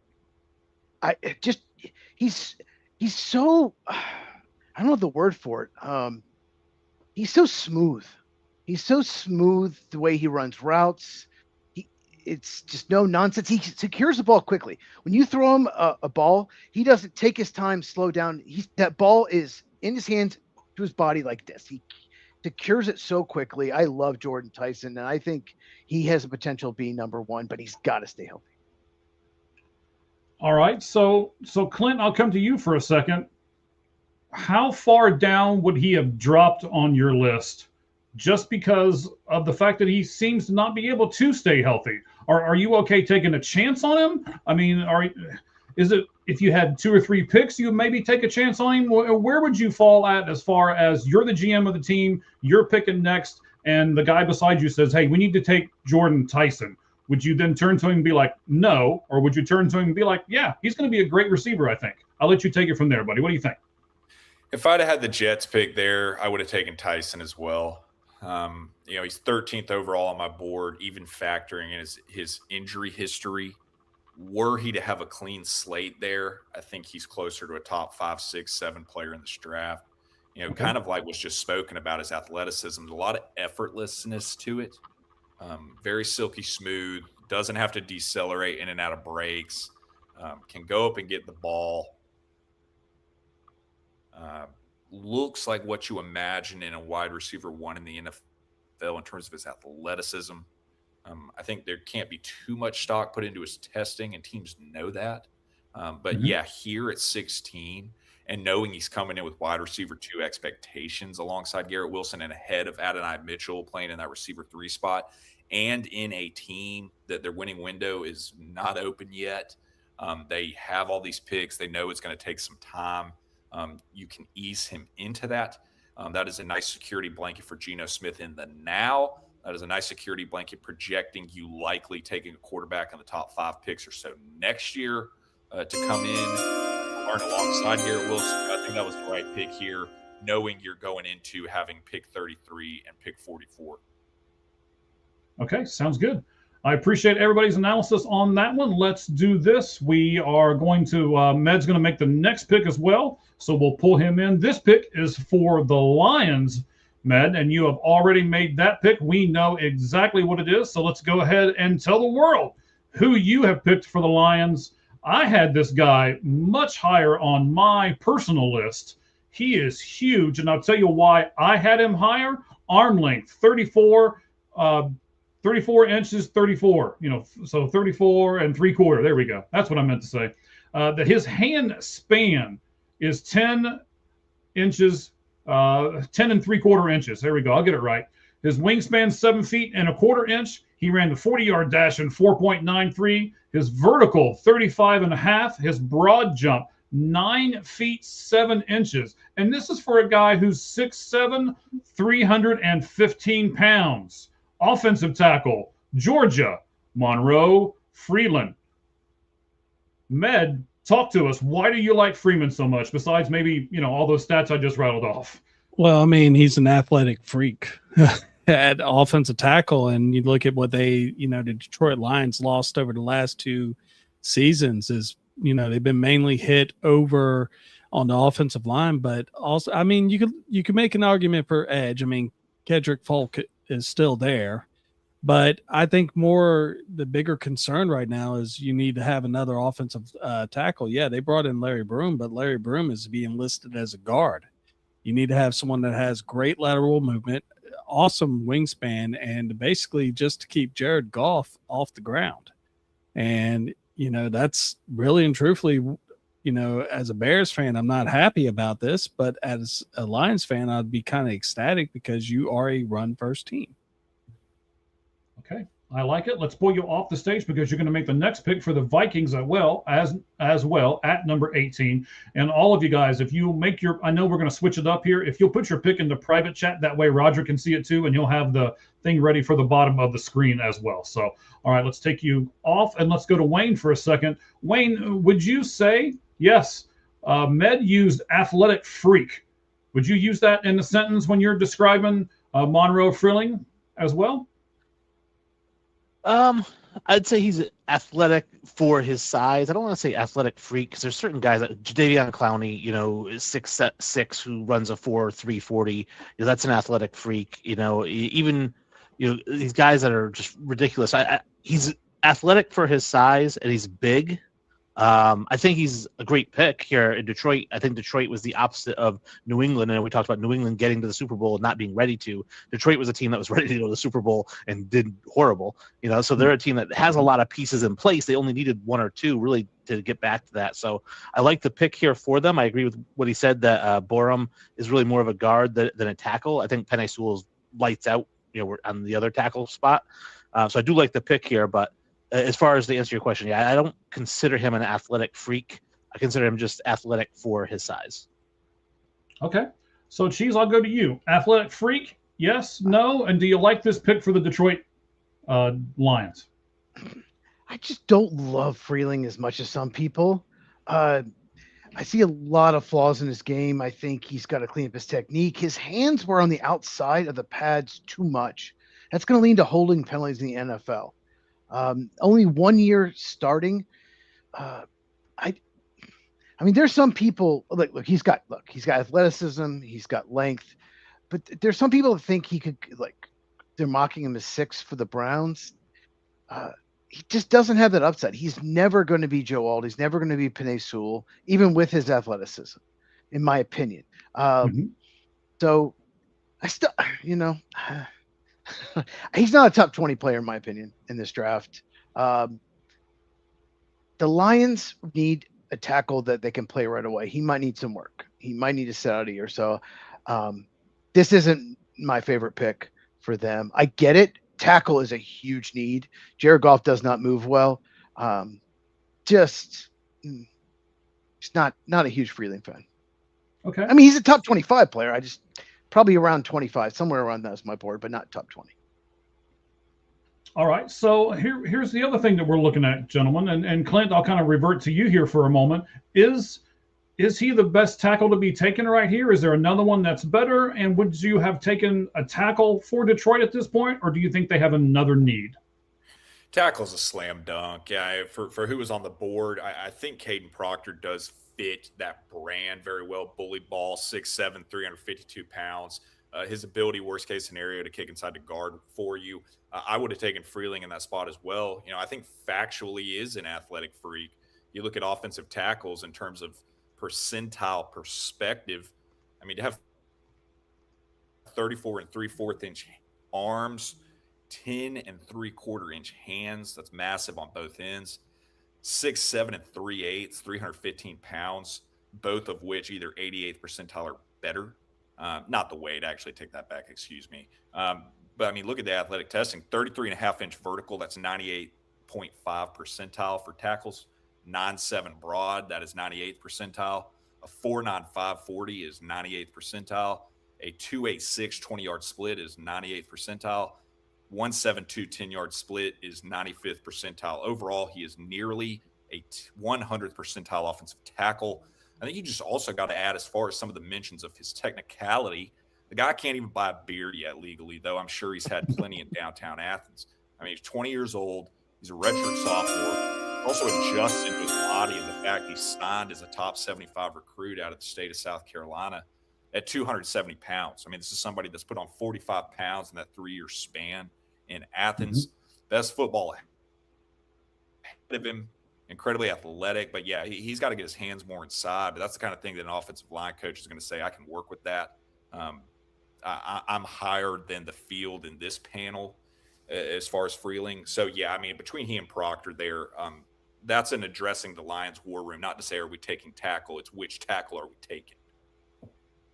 just he's so I don't know the word for it. He's so smooth. He's so smooth the way he runs routes. It's just no nonsense. He secures the ball quickly. When you throw him a ball, he doesn't take his time, slow down. That ball is in his hands to his body like this. He secures it so quickly. I love Jordan Tyson, and I think he has the potential of being number one, but he's got to stay healthy. All right. So Clint, I'll come to you for a second. How far down would he have dropped on your list just because of the fact that he seems to not be able to stay healthy? Are you okay taking a chance on him? I mean, is it if you had 2 or 3 picks, you would maybe take a chance on him? Where would you fall at as far as you're the GM of the team, you're picking next, and the guy beside you says, hey, we need to take Jordan Tyson? Would you then turn to him and be like, no? Or would you turn to him and be like, yeah, he's going to be a great receiver, I think. I'll let you take it from there, buddy. What do you think? If I'd have had the Jets pick there, I would have taken Tyson as well. He's 13th overall on my board, even factoring in his injury history. Were he to have a clean slate there, I think he's closer to a top 5, 6, 7 player in this draft. Kind of like was just spoken about his athleticism. A lot of effortlessness to it. Very silky smooth. Doesn't have to decelerate in and out of breaks. Can go up and get the ball. Looks like what you imagine in a wide receiver one in the NFL in terms of his athleticism. I think there can't be too much stock put into his testing, and teams know that. But here at 16, and knowing he's coming in with wide receiver 2 expectations alongside Garrett Wilson and ahead of Adonai Mitchell playing in that receiver 3 spot, and in a team that their winning window is not open yet. They have all these picks. They know it's going to take some time. You can ease him into that. That is a nice security blanket for Geno Smith in the now. That is a nice security blanket projecting you likely taking a quarterback in the top 5 picks or so next year to come in, learn alongside Garrett Wilson. I think that was the right pick here, knowing you're going into having pick 33 and pick 44. Okay, sounds good. I appreciate everybody's analysis on that one. Let's do this. We are going to, Med's going to make the next pick as well, so we'll pull him in. This pick is for the Lions, Med, and you have already made that pick. We know exactly what it is, so let's go ahead and tell the world who you have picked for the Lions. I had this guy much higher on my personal list. He is huge, and I'll tell you why I had him higher. Arm length, 34 inches, 34, so 34 and 3/4. There we go. That's what I meant to say. That his hand span is 10 inches, 10 and 3/4 inches. There we go. I'll get it right. His wingspan, 7 feet and 1/4 inch. He ran the 40-yard dash in 4.93. His vertical, 35.5. His broad jump, 9 feet 7 inches. And this is for a guy who's 6'7", 315 pounds. Offensive tackle, Georgia, Monroe Freeland. Med, talk to us. Why do you like Freeman so much, besides maybe, all those stats I just rattled off? Well, I mean, he's an athletic freak at offensive tackle, and you look at what the Detroit Lions lost over the last 2 seasons is, they've been mainly hit over on the offensive line, but also, I mean, you could make an argument for edge. I mean, Kedrick Folk is still there, but I think the bigger concern right now is you need to have another offensive tackle. Yeah, they brought in Larry Broom, but Larry Broom is being listed as a guard. You need to have someone that has great lateral movement, awesome wingspan, and basically just to keep Jared Goff off the ground. And, that's really and truthfully, as a Bears fan, I'm not happy about this, but as a Lions fan, I'd be kind of ecstatic because you are a run-first team. Okay, I like it. Let's pull you off the stage because you're going to make the next pick for the Vikings as well at number 18. And all of you guys, if you make I know we're going to switch it up here. If you'll put your pick into private chat, that way Roger can see it too, and you'll have the thing ready for the bottom of the screen as well. So, all right, let's take you off and let's go to Wayne for a second. Wayne, would you say, yes, Med used athletic freak? Would you use that in the sentence when you're describing Monroe Freeland? as well? I'd say he's athletic for his size. I don't want to say athletic freak because there's certain guys like Jadeveon Clowney, is 6'6", who runs a 4.3 40. That's an athletic freak. Even these guys that are just ridiculous. He's athletic for his size and he's big. I think he's a great pick here in Detroit. I think Detroit was the opposite of New England, and we talked about New England getting to the Super Bowl and not being ready to. Detroit was a team that was ready to go to the Super Bowl and did horrible. So they're a team that has a lot of pieces in place. They only needed one or two really to get back to that. So I like the pick here for them. I agree with what he said that Borum is really more of a guard than a tackle. I think Penei Sewell's lights out. We're on the other tackle spot. So I do like the pick here, but as far as to answer your question, yeah, I don't consider him an athletic freak. I consider him just athletic for his size. Okay. So, Cheese, I'll go to you. Athletic freak, yes, no? And do you like this pick for the Detroit Lions? I just don't love Freeling as much as some people. I see a lot of flaws in his game. I think he's got to clean up his technique. His hands were on the outside of the pads too much. That's going to lead to holding penalties in the NFL. Only 1 year starting. I mean, there's some people look, he's got athleticism, he's got length, but there's some people that think he could, they're mocking him as 6 for the Browns. He just doesn't have that upside. He's never going to be Joe Alt. He's never going to be Penei Sewell, even with his athleticism, in my opinion. So I still, he's not a top 20 player, in my opinion, in this draft. The Lions need a tackle that they can play right away. He might need some work. He might need to sit out a year. So this isn't my favorite pick for them. I get it. Tackle is a huge need. Jared Goff does not move well. Just not a huge Freeling fan. Okay. I mean, he's a top 25 player. I just probably around 25, somewhere around that is my board, but not top 20. All right. So here's the other thing that we're looking at, gentlemen. And Clint, I'll kind of revert to you here for a moment. Is he the best tackle to be taken right here? Is there another one that's better? And would you have taken a tackle for Detroit at this point, or do you think they have another need? Tackle's a slam dunk. Yeah, for who was on the board, I think Caden Proctor does fit that brand very well. Bully ball, 6'7", 352 pounds. His ability, worst case scenario, to kick inside the guard for you. I would have taken Freeling in that spot as well. I think factually is an athletic freak. You look at offensive tackles in terms of percentile perspective. I mean, to have 34 3/4 inch arms, 10 3/4 inch hands, that's massive on both ends. 6'7" 3/8", 315 pounds, both of which either 88th percentile or better. Not the weight, actually, take that back, excuse me. But I mean, look at the athletic testing, 33.5 inch vertical, that's 98.5 percentile for tackles. 9'7" broad, that is 98th percentile. A 4'9" 40 is 98th percentile. A 2'8" 20-yard split is 98th percentile. 1'7" 10-yard split is 95th percentile. Overall, he is nearly a 100th percentile offensive tackle. I think you just also got to add, as far as some of the mentions of his technicality, the guy can't even buy a beer yet legally, though I'm sure he's had plenty in downtown Athens. I mean, he's 20 years old. He's a redshirt sophomore. Also adjusts into his body and the fact he's signed as a top 75 recruit out of the state of South Carolina at 270 pounds. I mean, this is somebody that's put on 45 pounds in that 3-year span in Athens. Best football ahead of him. Incredibly athletic, but yeah, he's got to get his hands more inside. But that's the kind of thing that an offensive line coach is going to say, I can work with that. I'm higher than the field in this panel as far as Freeling. So yeah, I mean, between he and Proctor there, that's an addressing the Lions' war room. Not to say, are we taking tackle? It's which tackle are we taking?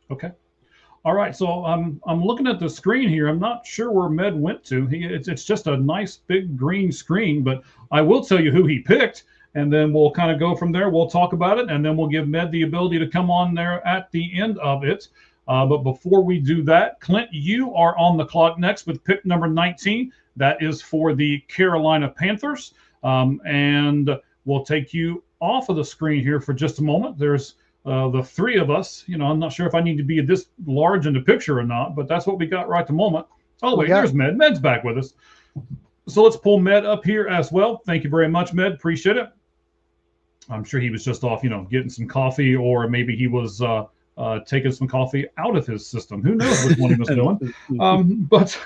Okay. All right. So I'm looking at the screen here. I'm not sure where Med went to. It's just a nice big green screen, but I will tell you who he picked. And then we'll kind of go from there. We'll talk about it, and then we'll give Med the ability to come on there at the end of it. But before we do that, Clint, you are on the clock next with pick number 19. That is for the Carolina Panthers. And we'll take you off of the screen here for just a moment. There's the three of us. I'm not sure if I need to be this large in the picture or not, but that's what we got right at the moment. Oh, wait, there's Med. Med's back with us. So let's pull Med up here as well. Thank you very much, Med. Appreciate it. I'm sure he was just off, getting some coffee, or maybe he was taking some coffee out of his system. Who knows which one he was doing? But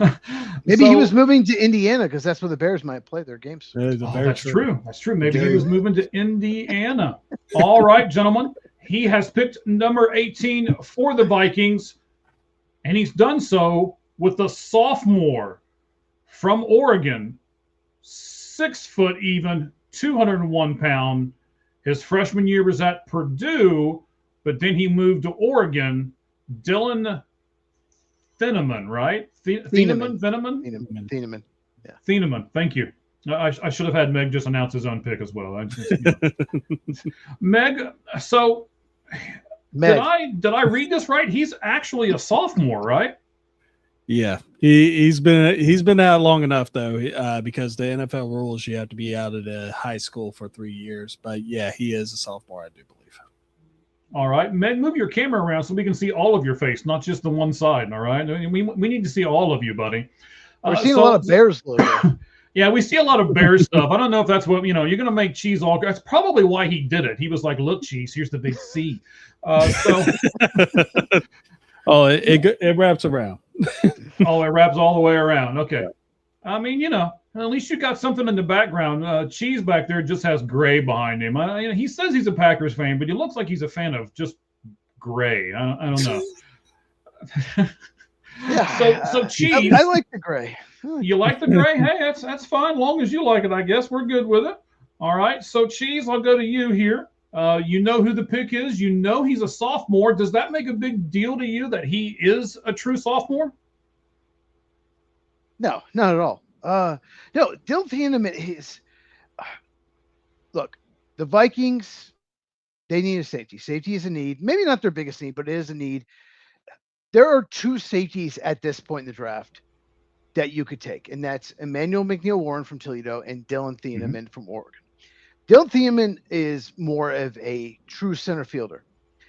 maybe he was moving to Indiana because that's where the Bears might play their games. That's true. That's true. Maybe he was moving to Indiana. All right, gentlemen. He has picked number 18 for the Vikings, and he's done so with a sophomore from Oregon, 6 foot even, 201 pound. His freshman year was at Purdue, but then he moved to Oregon. Dylan Thieneman, right? Thieneman. Yeah. Thieneman. Thank you. I should have had Meg just announce his own pick as well. Meg, so did I read this right? He's actually a sophomore, right? Yeah, he's been out long enough though, because the NFL rules you have to be out of the high school for 3 years. But yeah, he is a sophomore, I do believe. All right, Meg, move your camera around so we can see all of your face, not just the one side. All right, we need to see all of you, buddy. We're seeing a lot of Bears logo. Yeah, we see a lot of Bears stuff. I don't know if that's what you're going to make Cheese all. That's probably why he did it. He was like, "Look, Cheese, here's the big C." Oh, it wraps around. Oh, it wraps all the way around. Okay. I mean, at least you got something in the background. Cheese back there just has gray behind him. He says he's a Packers fan, but he looks like he's a fan of just gray. I don't know. Yeah. So Cheese. I like the gray. You like the gray? Hey, that's fine. Long as you like it, I guess. We're good with it. All right. So Cheese, I'll go to you here. You know who the pick is. You know he's a sophomore. Does that make a big deal to you that he is a true sophomore? No, not at all. No, Dylan Thieneman is. Look, the Vikings, they need a safety. Safety is a need. Maybe not their biggest need, but it is a need. There are 2 safeties at this point in the draft that you could take, and that's Emmanuel McNeil-Warren from Toledo and Dylan Thieneman from Oregon. Dylan Thieneman is more of a true center fielder.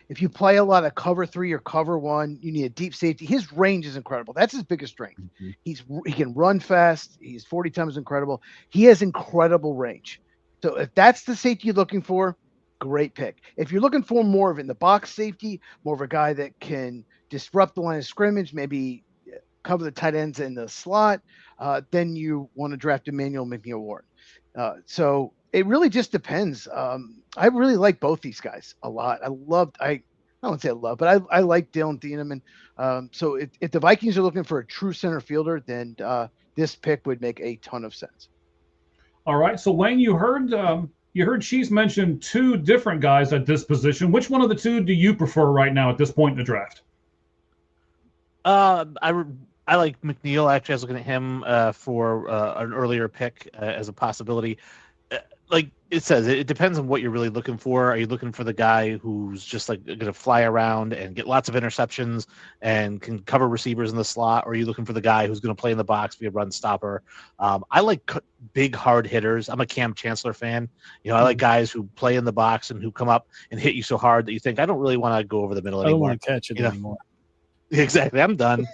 If you play a lot of cover 3 or cover 1, you need a deep safety. His range is incredible. That's his biggest strength. He can run fast. He's 40 times incredible. He has incredible range. So if that's the safety you're looking for, great pick. If you're looking for more of in the box safety, more of a guy that can disrupt the line of scrimmage, maybe cover the tight ends in the slot, then you want to draft Emmanuel McNeil-Warren. So it really just depends. I really like both these guys a lot. I wouldn't say I love, but I like Dylan Thieneman. So if the Vikings are looking for a true center fielder, then this pick would make a ton of sense. All right. So Wayne, you heard Cheese mention 2 different guys at this position. Which one of the 2 do you prefer right now at this point in the draft? I like McNeil. Actually, I was looking at him for an earlier pick as a possibility. Like it says, it depends on what you're really looking for. Are you looking for the guy who's just like going to fly around and get lots of interceptions and can cover receivers in the slot? Or are you looking for the guy who's going to play in the box, be a run stopper? I like big, hard hitters. I'm a Cam Chancellor fan. I like guys who play in the box and who come up and hit you so hard that you think, I don't really want to go over the middle anymore. I don't want to catch it anymore. Exactly. I'm done.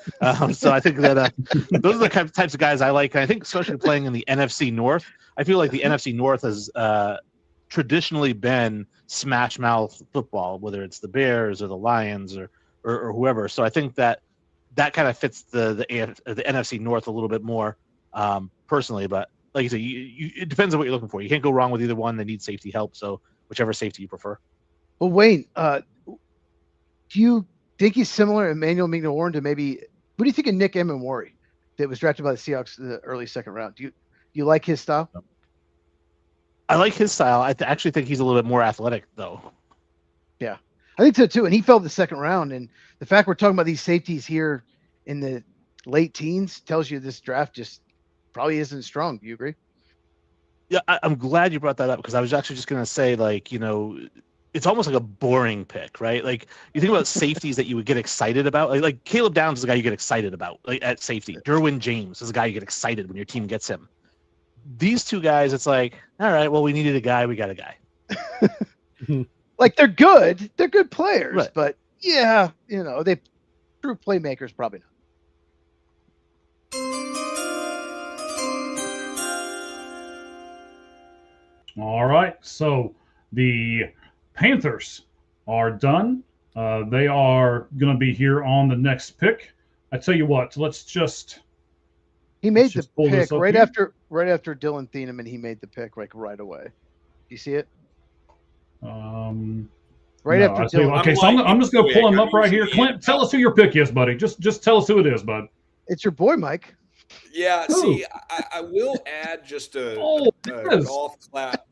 So I think that those are the types of guys I like. And I think especially playing in the NFC North, I feel like the NFC North has traditionally been smash mouth football, whether it's the Bears or the Lions or whoever. So I think that kind of fits the NFC North a little bit more personally. But like you said, it depends on what you're looking for. You can't go wrong with either one. They need safety help. So whichever safety you prefer. Well, Wayne, do you think he's similar, Emmanuel McNeil-Warren, to maybe – what do you think of Nick Emmanwori that was drafted by the Seahawks in the early second round? Do you like his style? I like his style. I actually think he's a little bit more athletic, though. Yeah, I think so, too. And he fell the second round. And the fact we're talking about these safeties here in the late teens tells you this draft just probably isn't strong. Do you agree? Yeah, I'm glad you brought that up because I was actually just going to say, it's almost like a boring pick, right? Like you think about safeties that you would get excited about. Like Caleb Downs is a guy you get excited about, like at safety. Derwin James is a guy you get excited when your team gets him. These 2 guys, it's like, all right, well, we needed a guy, we got a guy. Like they're good players, right. But yeah, they true playmakers probably not. All right. So the Panthers are done. They are going to be here on the next pick. I tell you what, He let's made the just pull this pick up right here. after Dylan Thieneman. He made the pick like right away. You see it? Right No, after I tell you Dylan. what. Okay, so I'm just going to pull him up right here. usually Clint, tell us who your pick is, buddy. Just tell us who it is, bud. It's your boy, Mike. Yeah, Who? see, I will add just Oh, a yes. golf clap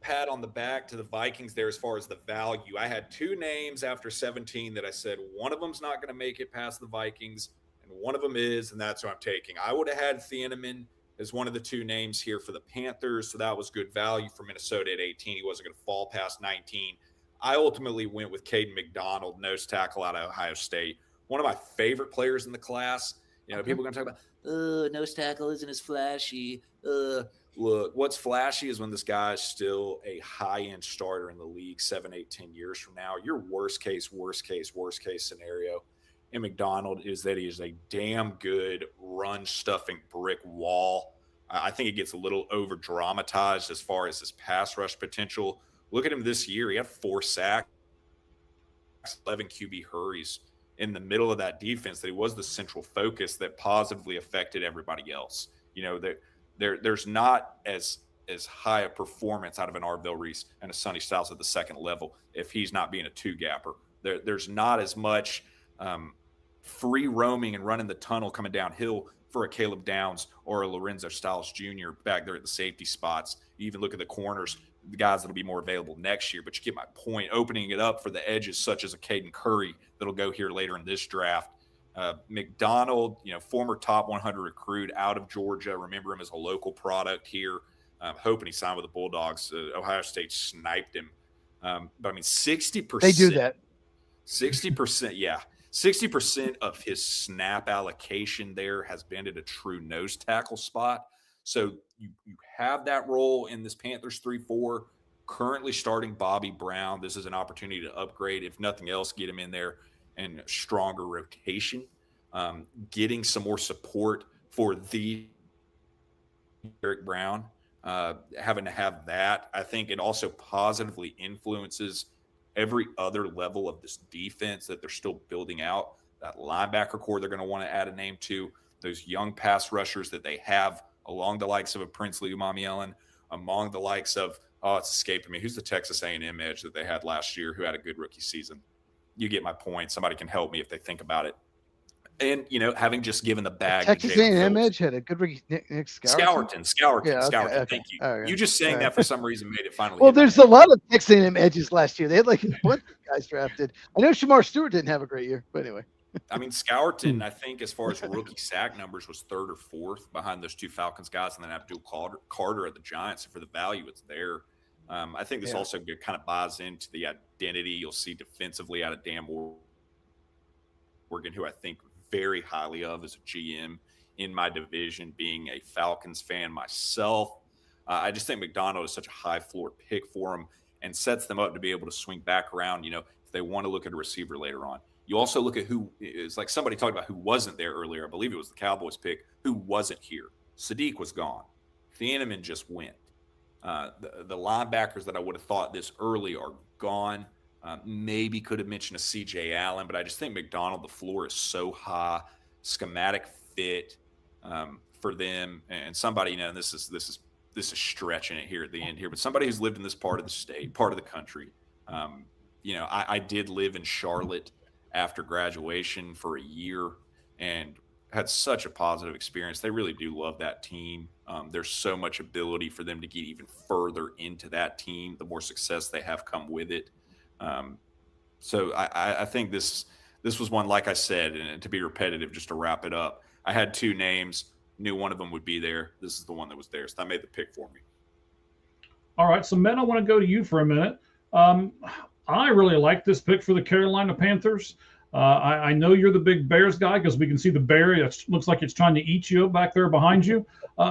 pat on the back to the Vikings there as far as the value. I had two names after 17 that I said one of them's not going to make it past the Vikings, and one of them is, and that's who I'm taking. I would have had Thieneman as one of the two names here for the Panthers, so that was good value for Minnesota at 18. He wasn't going to fall past 19. I ultimately went with Caden McDonald, nose tackle out of Ohio State. One of my favorite players in the class. You know, people are going to talk about, nose tackle isn't as flashy. Look, what's flashy is when this guy is still a high-end starter in the league 7, 8, 10 years from now. Your worst case scenario in McDonald is that he is a damn good run-stuffing brick wall. I think it gets a little over-dramatized as far as his pass rush potential. Look at him this year. He had 4 sacks, 11 QB hurries in the middle of that defense. That he was the central focus that positively affected everybody else. You know, there's not as high a performance out of an Arvell Reese and a Sonny Styles at the second level if he's not being a two-gapper. There's not as much free roaming and running the tunnel coming downhill for a Caleb Downs or a Lorenzo Styles Jr. back there at the safety spots. You even look at the corners, the guys that'll be more available next year. But you get my point, opening it up for the edges such as a Caden Curry that'll go here later in this draft. McDonald, former top 100 recruit out of Georgia. Remember him as a local product here. Hoping he signed with the Bulldogs. Ohio State sniped him. But I mean, 60%. They do that. 60%, yeah. 60% of his snap allocation there has been at a true nose tackle spot. So you have that role in this Panthers 3-4. Currently starting Bobby Brown. This is an opportunity to upgrade. If nothing else, get him in there and stronger rotation, getting some more support for the Eric Brown, having to have that. I think it also positively influences every other level of this defense that they're still building out. That linebacker core they're going to want to add a name to, those young pass rushers that they have along the likes of a Princely Umamielen, among the likes of, it's escaping me, who's the Texas A&M edge that they had last year who had a good rookie season? You get my point. Somebody can help me if they think about it. And, having just given the bag. Texas A&M edge had a good rookie, Nick Scourton. Skouerton. Okay. Thank you. Right. You just saying that for some reason made it finally. Well, there's a lot of Texas A&M edges last year. They had like a bunch of guys drafted. I know Shamar Stewart didn't have a great year, but anyway. I mean, Skouerton, I think, as far as rookie sack numbers, was 3rd or 4th behind those two Falcons guys, and then Abdul Carter at the Giants. And for the value, it's there. I think this also kind of buys into the identity you'll see defensively out of Dan Morgan, who I think very highly of as a GM in my division, being a Falcons fan myself. I just think McDonald is such a high floor pick for him and sets them up to be able to swing back around, if they want to look at a receiver later on. You also look at who is, like somebody talked about who wasn't there earlier. I believe it was the Cowboys pick, who wasn't here. Sadiq was gone. Thieneman just went. The linebackers that I would have thought this early are gone. Maybe could have mentioned a C.J. Allen, but I just think McDonald, the floor is so high, schematic fit for them, and somebody, and this is stretching it here at the end here, but somebody who's lived in this part of the state, part of the country. I did live in Charlotte after graduation for a year and had such a positive experience. They really do love that team. There's so much ability for them to get even further into that team, the more success they have come with it. So I think this was one, like I said, and to be repetitive, just to wrap it up, I had two names, knew one of them would be there. This is the one that was there. So I made the pick for me. All right. So, Men, I want to go to you for a minute. I really like this pick for the Carolina Panthers. I know you're the big Bears guy because we can see the bear. It looks like it's trying to eat you back there behind you.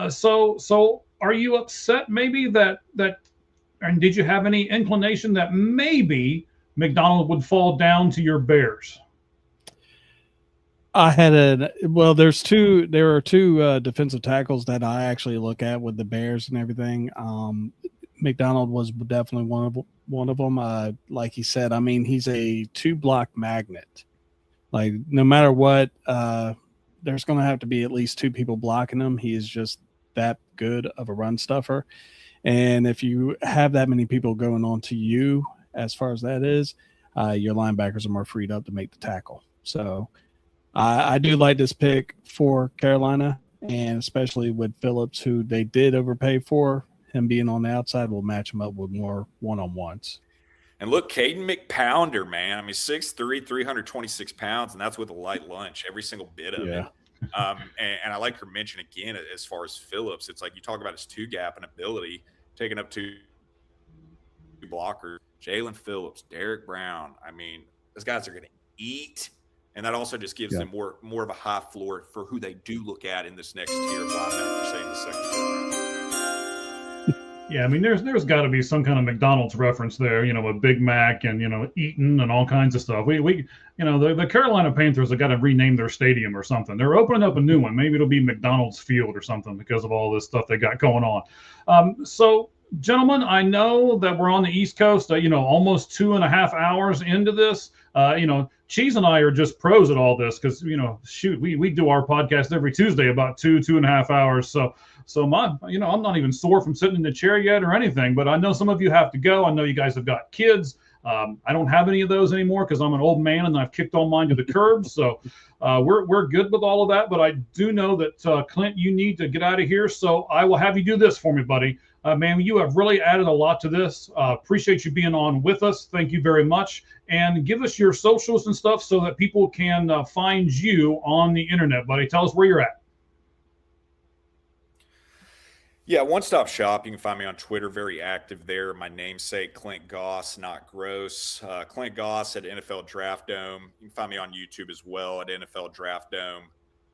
So are you upset maybe that and did you have any inclination that maybe McDonald would fall down to your Bears? There are two defensive tackles that I actually look at with the Bears and everything. McDonald was definitely one of them. Like he said, I mean, he's a 2-block magnet. Like no matter what, there's going to have to be at least 2 people blocking him. He is just that good of a run stuffer. And if you have that many people going on to you, as far as that is, your linebackers are more freed up to make the tackle. So I do like this pick for Carolina, and especially with Phillips, who they did overpay for. Him being on the outside will match him up with more one-on-ones. And look, Caden McPounder, man. I mean, 6'3", 326 pounds, and that's with a light lunch, every single bit of it. And I like your mention again as far as Phillips. It's like you talk about his 2-gap and ability, taking up 2 blockers. Jalen Phillips, Derek Brown. I mean, those guys are going to eat. And that also just gives them more of a high floor for who they do look at in this next tier of linebacker, say in the second tier. Yeah, I mean, there's got to be some kind of McDonald's reference there, a Big Mac and, Eaton and all kinds of stuff. The Carolina Panthers have got to rename their stadium or something. They're opening up a new one. Maybe it'll be McDonald's Field or something because of all this stuff they got going on. So, gentlemen, I know that we're on the East Coast, almost 2.5 hours into this. Cheese and I are just pros at all this because, we do our podcast every Tuesday about 2.5 hours. So I'm not even sore from sitting in the chair yet or anything, but I know some of you have to go. I know you guys have got kids. I don't have any of those anymore because I'm an old man and I've kicked all mine to the curb. So we're good with all of that. But I do know that, Clint, you need to get out of here. So I will have you do this for me, buddy. Man, you have really added a lot to this. Appreciate you being on with us. Thank you very much. And give us your socials and stuff so that people can find you on the internet, buddy. Tell us where you're at. Yeah, one-stop shop. You can find me on Twitter, very active there. My namesake, Clint Goss, not Gross. Clint Goss at NFL Draft Dome. You can find me on YouTube as well at NFL Draft Dome.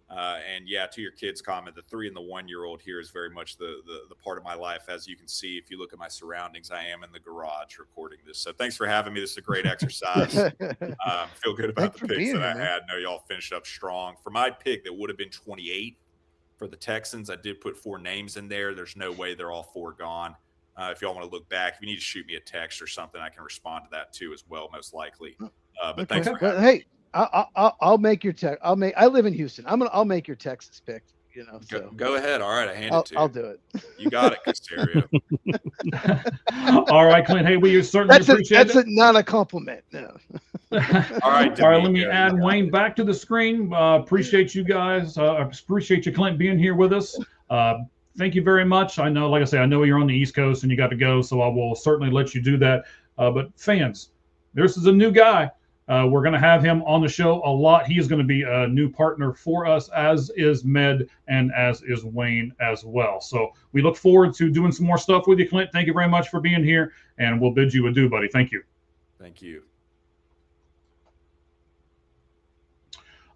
And yeah, to your kids' comment, the 3 and the 1-year-old here is very much the part of my life. As you can see, if you look at my surroundings, I am in the garage recording this. So thanks for having me. This is a great exercise. Feel good about the picks that I had. I know y'all finished up strong. For my pick that would have been 28 for the Texans, I did put 4 names in there. There's no way they're all 4 gone. If y'all want to look back, if you need to shoot me a text or something, I can respond to that too as well, most likely. But thanks for having me. Hey, I'll make your text. I live in Houston. I'll make your Texas pick. Go ahead. All right, I hand it to you. I'll do it. You got it, Casario. All right, Clint. Hey, we certainly appreciate it. That's not a compliment. No. All right. Let me add Wayne back to the screen. Appreciate you guys. Appreciate you, Clint, being here with us. Thank you very much. I know, like I say, I know you're on the East Coast and you got to go, so I will certainly let you do that. But fans, this is a new guy. We're going to have him on the show a lot. He is going to be a new partner for us, as is Med and as is Wayne as well. So we look forward to doing some more stuff with you, Clint. Thank you very much for being here, and we'll bid you adieu, buddy. Thank you. Thank you.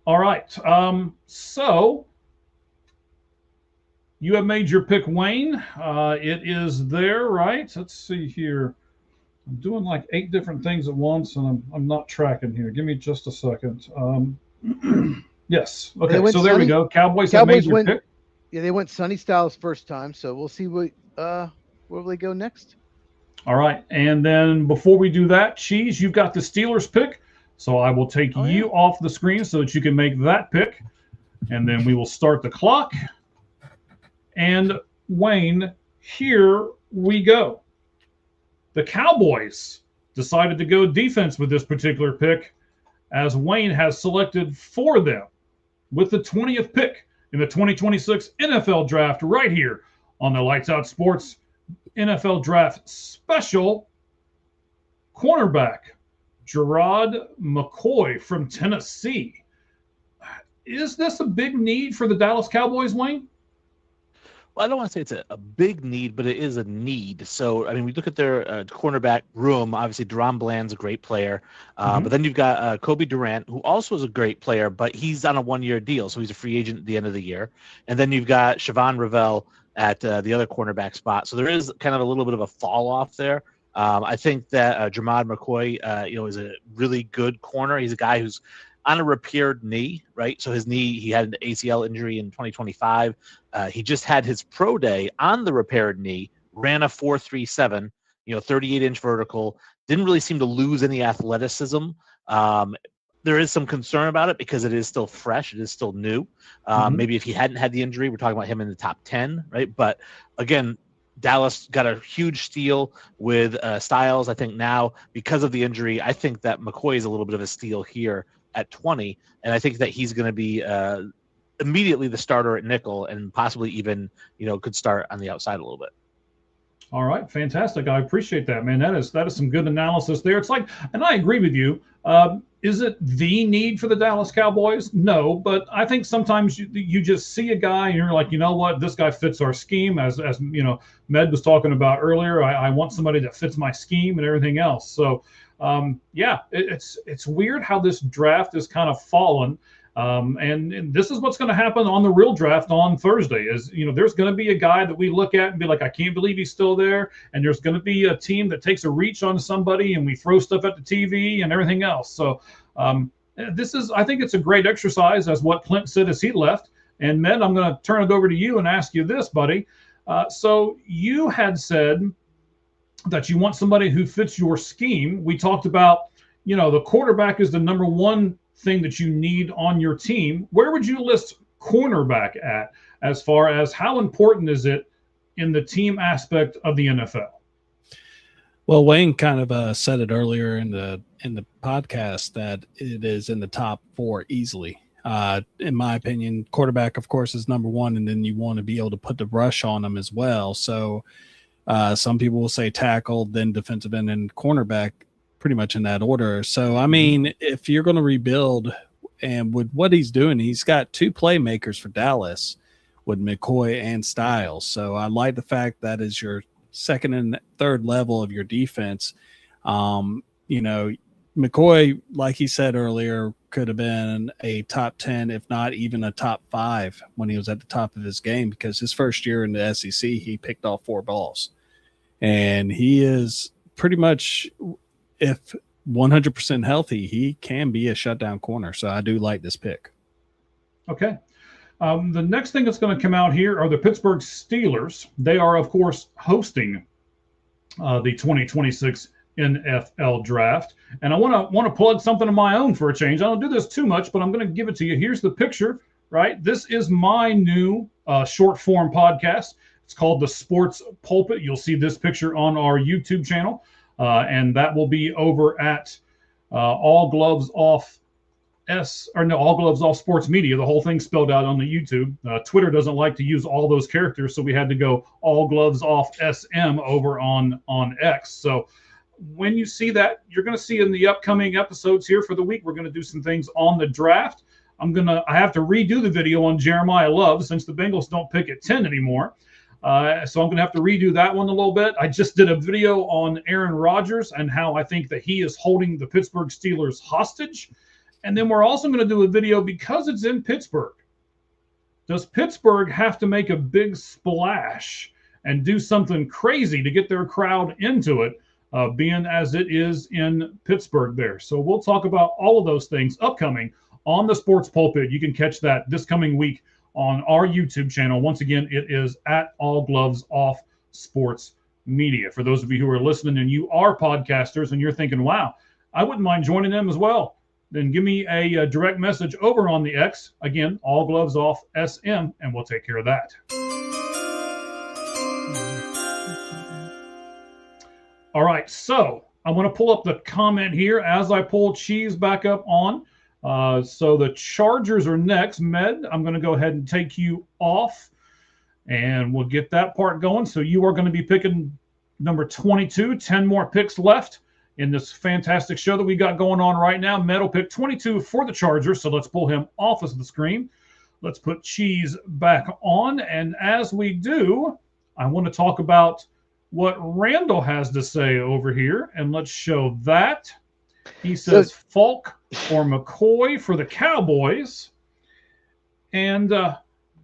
All right. So you have made your pick, Wayne. It is there, right? Let's see here. I'm doing like 8 different things at once, and I'm not tracking here. Give me just a second. Yes. Okay. So there we go. Cowboys have made your pick. Yeah, they went Sonny Styles first time, so we'll see where will they go next. All right, and then before we do that, Cheese, you've got the Steelers pick, so I will take you off the screen so that you can make that pick, and then we will start the clock. And Wayne, here we go. The Cowboys decided to go defense with this particular pick, as Wayne has selected for them with the 20th pick in the 2026 NFL Draft right here on the Lights Out Sports NFL Draft Special. Cornerback Gerard McCoy from Tennessee. Is this a big need for the Dallas Cowboys, Wayne? Well, I don't want to say it's a big need, but it is a need. So, I mean, we look at their cornerback room. Obviously, Deron Bland's a great player. But then you've got Kobe Durant, who also is a great player, but he's on a 1-year deal. So he's a free agent at the end of the year. And then you've got Siobhan Ravel at the other cornerback spot. So there is kind of a little bit of a fall off there. I think that Gerard McCoy, is a really good corner. He's a guy who's on a repaired knee, right? So his knee, he had an ACL injury in 2025. He just had his pro day on the repaired knee ran a 4.37, 38-inch vertical. Didn't really seem to lose any athleticism. There is some concern about it because it is still fresh. It is still new. Maybe if he hadn't had the injury, we're talking about him in the top 10, right? But again, Dallas got a huge steal with Styles. I think now, because of the injury, I think that McCoy is a little bit of a steal here at 20. And I think that he's going to be immediately the starter at nickel and possibly even, could start on the outside a little bit. All right, fantastic. I appreciate that, man. That is some good analysis there. It's like, and I agree with you. Is it the need for the Dallas Cowboys? No, but I think sometimes you just see a guy and you're like, you know what, this guy fits our scheme. As Med was talking about earlier, I want somebody that fits my scheme and everything else. So, it's weird how this draft is kind of fallen. And this is what's going to happen on the real draft on Thursday is, there's going to be a guy that we look at and be like, I can't believe he's still there. And there's going to be a team that takes a reach on somebody and we throw stuff at the TV and everything else. So I think it's a great exercise as what Clint said as he left. And Med, I'm going to turn it over to you and ask you this, buddy. So you had said that you want somebody who fits your scheme. We talked about, the quarterback is the number one thing that you need on your team. Where would you list cornerback at as far as how important is it in the team aspect of the NFL? Well, Wayne kind of said it earlier in the podcast that it is in the top 4 easily. In my opinion, quarterback, of course, is number 1, and then you want to be able to put the rush on them as well. So some people will say tackle, then defensive end, and cornerback, pretty much in that order. So, I mean, if you're going to rebuild, and with what he's doing, he's got 2 playmakers for Dallas with McCoy and Styles. So I like the fact that is your second and third level of your defense. McCoy, like he said earlier, could have been a top 10, if not even a top 5 when he was at the top of his game, because his first year in the SEC, he picked off 4 balls. And he is pretty much, if 100% healthy, he can be a shutdown corner. So I do like this pick. Okay. The next thing that's going to come out here are the Pittsburgh Steelers. They are, of course, hosting the 2026 NFL draft. And I want to plug something of my own for a change. I don't do this too much, but I'm going to give it to you. Here's the picture, right? This is my new short form podcast. It's called The Sports Pulpit. You'll see this picture on our YouTube channel. And that will be over at All Gloves Off Sports Media. The whole thing spelled out on the YouTube. Twitter doesn't like to use all those characters, so we had to go All Gloves Off SM over on X. So when you see that, you're going to see in the upcoming episodes here for the week, we're going to do some things on the draft. I have to redo the video on Jeremiah Love since the Bengals don't pick at 10 anymore. So I'm going to have to redo that one a little bit. I just did a video on Aaron Rodgers and how I think that he is holding the Pittsburgh Steelers hostage. And then we're also going to do a video because it's in Pittsburgh. Does Pittsburgh have to make a big splash and do something crazy to get their crowd into it, being as it is in Pittsburgh there? So we'll talk about all of those things upcoming on the Sports Pulpit. You can catch that this coming week on our YouTube channel. Once again, it is at All Gloves Off Sports Media. For those of you who are listening and you are podcasters and you're thinking, wow, I wouldn't mind joining them as well, then give me a direct message over on the X. Again, All Gloves Off SM, and we'll take care of that. All right, so I want to pull up the comment here as I pull Cheese back up on. So the Chargers are next. Med, I'm going to go ahead and take you off, and we'll get that part going. So you are going to be picking number 22, 10 more picks left in this fantastic show that we got going on right now. Med will pick 22 for the Chargers, so let's pull him off of the screen. Let's put Cheese back on, and as we do, I want to talk about what Randall has to say over here, and let's show that. He says Falk or McCoy for the Cowboys. And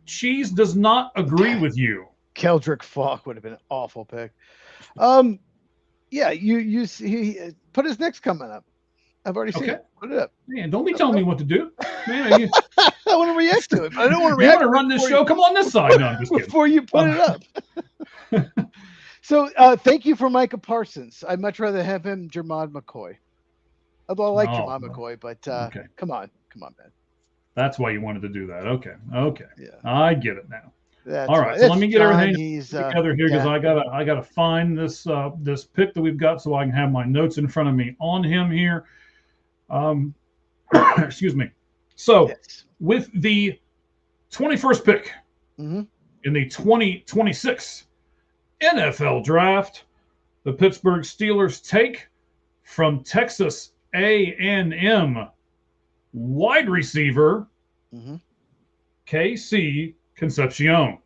Cheese does not agree with you. Keldrick Falk would have been an awful pick. Yeah, you see, put his next comment up. I've already seen it. Put it up. Man, don't be telling me what to do. Man, I want to react to it. I don't want to react. You want to run this show? Come on this side. No, I'm just kidding. Before you put it up. So thank you for Micah Parsons. I'd much rather have him Jermod McCoy. Although I like Oh, Jermod McCoy, but okay. come on, man. That's why you wanted to do that. Okay. Yeah, I get it now. that's All why. right. So let That's me get John. everything He's together here because yeah. I gotta find this this pick that we've got so I can have my notes in front of me on him here. Excuse me. So Yes. with the 21st pick Mm-hmm. in the 2026 NFL draft, the Pittsburgh Steelers take from Texas A&M wide receiver Mm-hmm. KC Concepcion.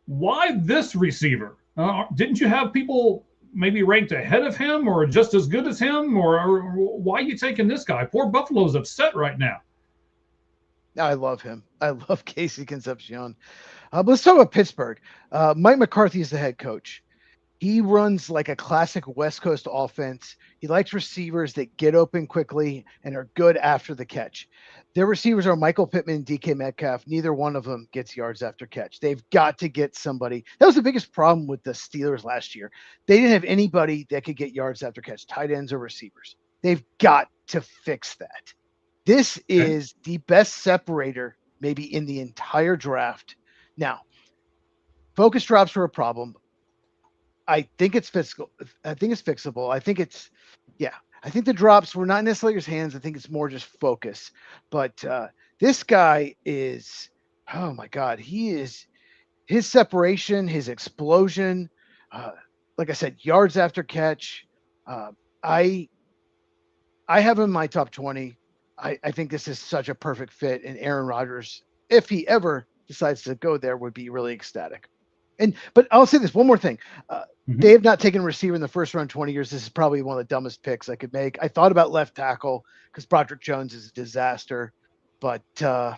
Why this receiver? Didn't you have people maybe ranked ahead of him or just as good as him? Or why are you taking this guy? Poor Buffalo's upset right now. I love him. I love Casey Concepcion. Let's talk about Pittsburgh. Mike McCarthy is the head coach. He runs like a classic West Coast offense. He likes receivers that get open quickly and are good after the catch. Their receivers are Michael Pittman and DK Metcalf. Neither one of them gets yards after catch. They've got to get somebody. That was the biggest problem with the Steelers last year. They didn't have anybody that could get yards after catch, tight ends or receivers. They've got to fix that. This is the best separator maybe in the entire draft. Now, focus drops were a problem. I think it's fixable. I think the drops were not necessarily his hands. I think it's more just focus. But this guy is, oh my God, his separation, his explosion. Like I said, yards after catch. I have him in my top 20. I think this is such a perfect fit, and Aaron Rodgers, if he ever decides to go there, would be really ecstatic. But I'll say this one more thing. They have not taken a receiver in the first round 20 years. This is probably one of the dumbest picks I could make. I thought about left tackle because Broderick Jones is a disaster, but I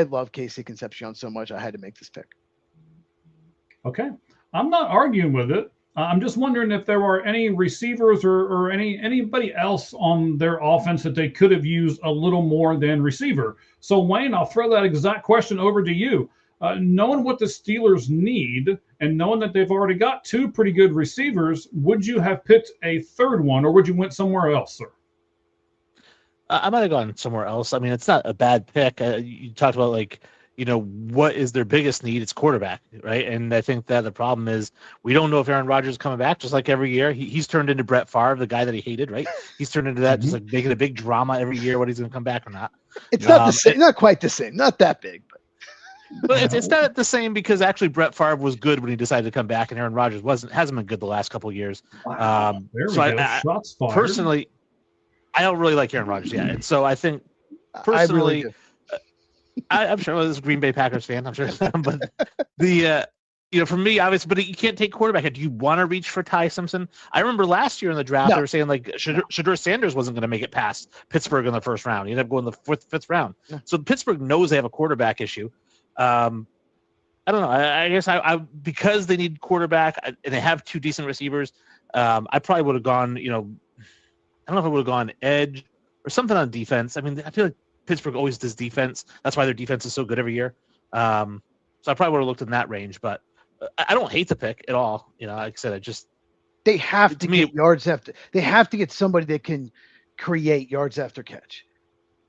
love Casey Concepcion so much. I had to make this pick. Okay. I'm not arguing with it. I'm just wondering if there are any receivers or anybody else on their offense that they could have used a little more than receiver. So Wayne, I'll throw that exact question over to you. Knowing what the Steelers need and knowing that they've already got two pretty good receivers, would you have picked a third one or would you went somewhere else, sir? I might have gone somewhere else. I mean, it's not a bad pick. You talked about what is their biggest need? It's quarterback, right? And I think that the problem is we don't know if Aaron Rodgers is coming back. Just like every year, he's turned into Brett Favre, the guy that he hated, right? He's turned into that, just like making a big drama every year whether he's going to come back or not. It's not the same, not quite the same, not that big. But it's not the same because actually Brett Favre was good when he decided to come back, and Aaron Rodgers hasn't been good the last couple of years. Wow. There we go. Shots fired. Personally, I don't really like Aaron Rodgers yet, and so I think personally, I'm sure this is a Green Bay Packers fan. I'm sure, but for me, obviously, but you can't take quarterback. Do you want to reach for Ty Simpson? I remember last year in the draft, They were saying like Shedeur Sanders wasn't going to make it past Pittsburgh in the first round. He ended up going the fifth round. Yeah. So Pittsburgh knows they have a quarterback issue. I don't know. I guess I because they need quarterback and they have two decent receivers. I probably would have gone. I don't know if I would have gone edge or something on defense. I mean, I feel like Pittsburgh always does defense. That's why their defense is so good every year. So I probably would have looked in that range, but I don't hate the pick at all. Like I said, they have to get yards after. They have to get somebody that can create yards after catch.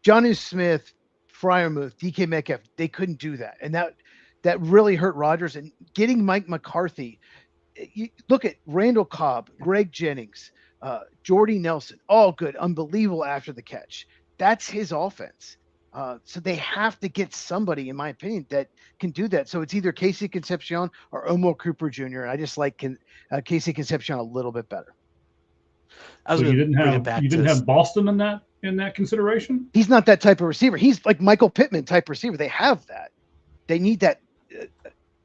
Jonnu Smith, Freiermuth, DK Metcalf, they couldn't do that, and that really hurt Rodgers. And getting Mike McCarthy, you look at Randall Cobb, Greg Jennings, Jordy Nelson, all good, unbelievable after the catch. That's his offense. So they have to get somebody, in my opinion, that can do that. So it's either Casey Concepcion or Omar Cooper Jr. And I just like Casey Concepcion a little bit better. So you didn't have Boston in that consideration? He's not that type of receiver. He's like Michael Pittman type receiver. They have that. They need that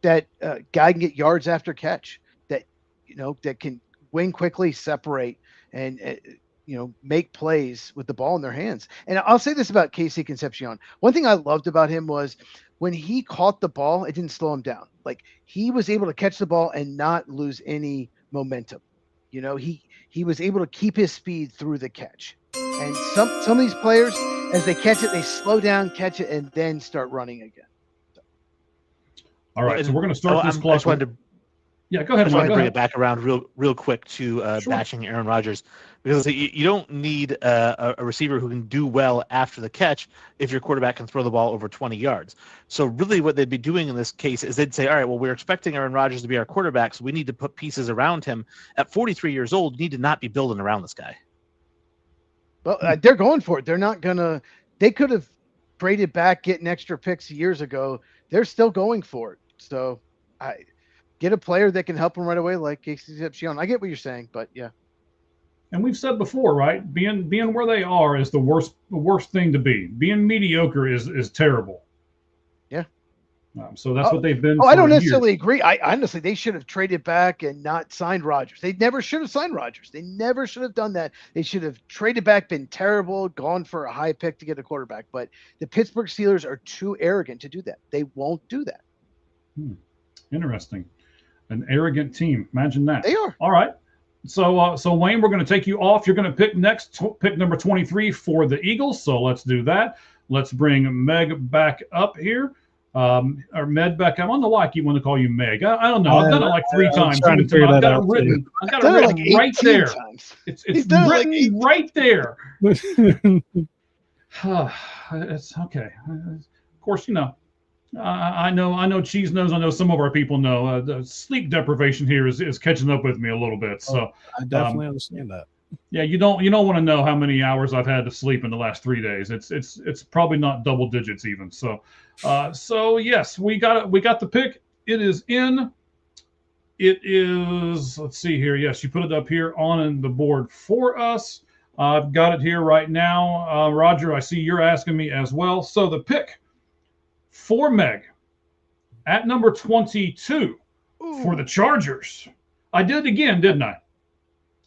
guy can get yards after catch. That can win quickly, separate, and make plays with the ball in their hands. And I'll say this about Casey Concepcion. One thing I loved about him was when he caught the ball, it didn't slow him down. Like he was able to catch the ball and not lose any momentum. He was able to keep his speed through the catch. And some of these players, as they catch it, they slow down, catch it, and then start running again. All right, so we're going to start this clock. Yeah, go ahead. I just want to Go bring ahead. it back around real quick to Sure. bashing Aaron Rodgers, because you don't need a receiver who can do well after the catch if your quarterback can throw the ball over 20 yards. So really what they'd be doing in this case is they'd say, all right, well, we're expecting Aaron Rodgers to be our quarterback, so we need to put pieces around him. At 43 years old, you need to not be building around this guy. Well, they're going for it. They're not gonna. They could have traded back, getting extra picks years ago. They're still going for it. So, I get a player that can help them right away, like Casey Zepchion. I get what you're saying, but yeah. And we've said before, right? Being where they are is the worst thing to be. Being mediocre is terrible. Yeah. So that's what they've been. Oh, I don't years. necessarily agree. I honestly, they should have traded back and not signed Rodgers. They never should have signed Rodgers. They never should have done that. They should have traded back, been terrible, gone for a high pick to get a quarterback. But the Pittsburgh Steelers are too arrogant to do that. They won't do that. Interesting. An arrogant team. Imagine that. They are. All right. So Wayne, we're going to take you off. You're going to pick pick number 23 for the Eagles. So let's do that. Let's bring Meg back up here. Or Med back. I don't know why I keep wanting to call you Meg. I don't know. I've done it like 3 times. Trying to figure that out. I got it written right there. Times. It's written right there. It's okay. Of course, I know Cheese knows. I know some of our people know. The sleep deprivation here is catching up with me a little bit. So I definitely understand that. Yeah, you don't want to know how many hours I've had to sleep in the last 3 days. It's probably not double digits even. So yes, we got the pick. It is in. It is. Let's see here. Yes, you put it up here on the board for us. I've got it here right now. Roger, I see you're asking me as well. So the pick for Meg at number 22 for the Chargers. I did it again, didn't I?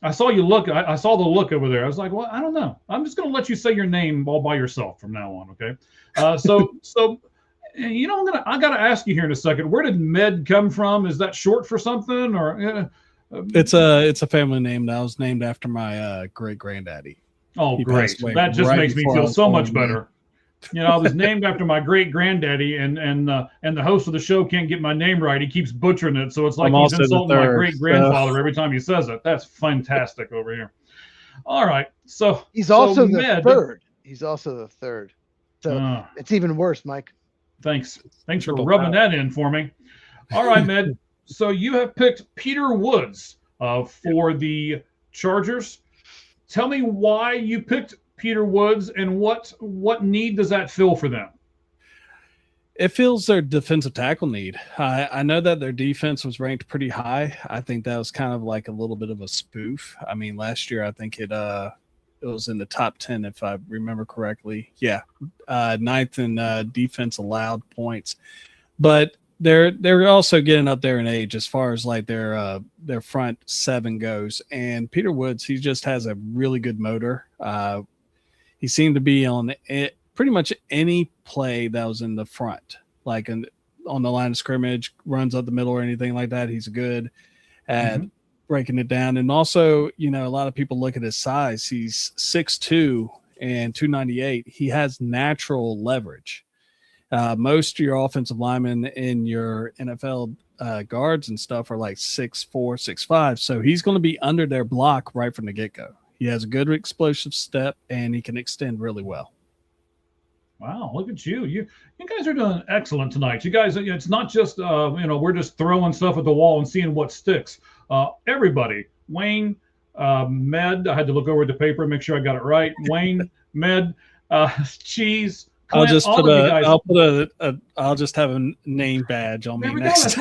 I saw you look. I saw the look over there. I was like, well, I don't know. I'm just going to let you say your name all by yourself from now on, okay? So I got to ask you here in a second. Where did Med come from? Is that short for something, or? It's a family name that was named after my great granddaddy. Oh, great! That just makes me feel so much better. I was named after my great granddaddy, and the host of the show can't get my name right. He keeps butchering it, so it's like he's insulting my great grandfather every time he says it. That's fantastic over here. All right, so he's also the third. He's also the third. So it's even worse, Mike. Thanks for rubbing that in for me. All right, Med. So you have picked Peter Woods for the Chargers. Tell me why you picked Peter Woods, and what need does that fill for them? It fills their defensive tackle need. I know that their defense was ranked pretty high. I think that was kind of like a little bit of a spoof. I mean, last year I think it was in the top 10 if I remember correctly. Yeah, 9th in defense allowed points, but they're also getting up there in age as far as like their front 7 goes. And Peter Woods, he just has a really good motor. He seemed to be on pretty much any play that was in the front, like on the line of scrimmage, runs up the middle or anything like that. He's good at breaking it down. And also, a lot of people look at his size. He's 6'2" and 298. He has natural leverage. Most of your offensive linemen in your NFL guards and stuff are like 6'4", 6'5". So he's going to be under their block right from the get-go. He has a good explosive step, and he can extend really well. Wow, look at you. You guys are doing excellent tonight. You guys, it's not just, we're just throwing stuff at the wall and seeing what sticks. Everybody, Wayne, Med, I had to look over the paper and make sure I got it right. Wayne, Med, Cheese, Clint, I'll just have a name badge on me next. That's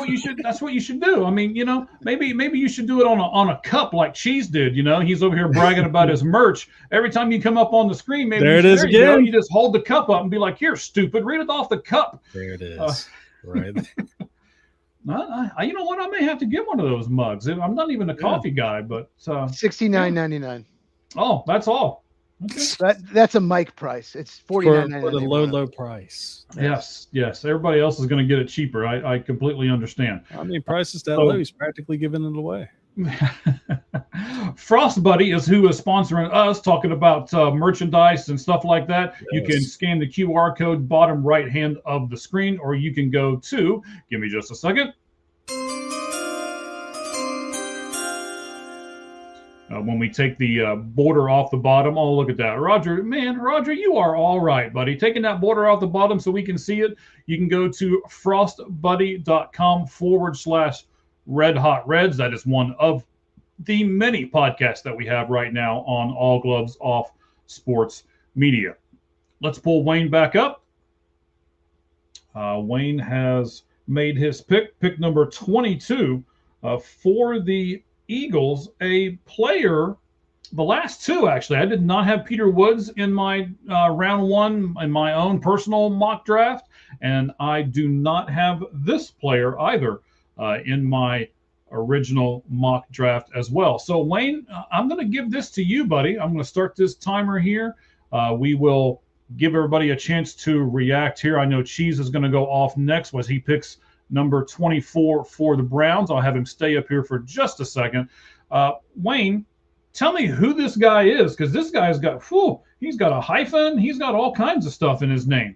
what you should do. I mean, maybe you should do it on a cup like Cheese did. He's over here bragging about his merch. Every time you come up on the screen, maybe there it is again. You just hold the cup up and be like, "Here, stupid, read it off the cup." There it is. Right. You know what? I may have to get one of those mugs. I'm not even a coffee guy, but $69.99. Oh, that's all. Okay. That's a Mike price. It's $49.99 for the low price. Yes. Everybody else is going to get it cheaper. I completely understand. I mean, prices that low, he's practically giving it away. Frost Buddy is who is sponsoring us, talking about merchandise and stuff like that. Yes. You can scan the QR code bottom right hand of the screen, or you can go to, give me just a second. when we take the border off the bottom. Oh, look at that. Roger, you are all right, buddy. Taking that border off the bottom so we can see it, you can go to frostbuddy.com/Red Hot Reds. That is one of the many podcasts that we have right now on All Gloves Off Sports Media. Let's pull Wayne back up. Wayne has made his pick number 22 for the Eagles, a player, the last two actually. I did not have Peter Woods in my round one in my own personal mock draft, and I do not have this player either in my original mock draft as well. So Wayne, I'm going to give this to you, buddy. I'm going to start this timer here. We will give everybody a chance to react here. I know Cheese is going to go off next as he picks number 24 for the Browns. I'll have him stay up here for just a second. Wayne, tell me who this guy is, because this guy's got, he's got a hyphen. He's got all kinds of stuff in his name.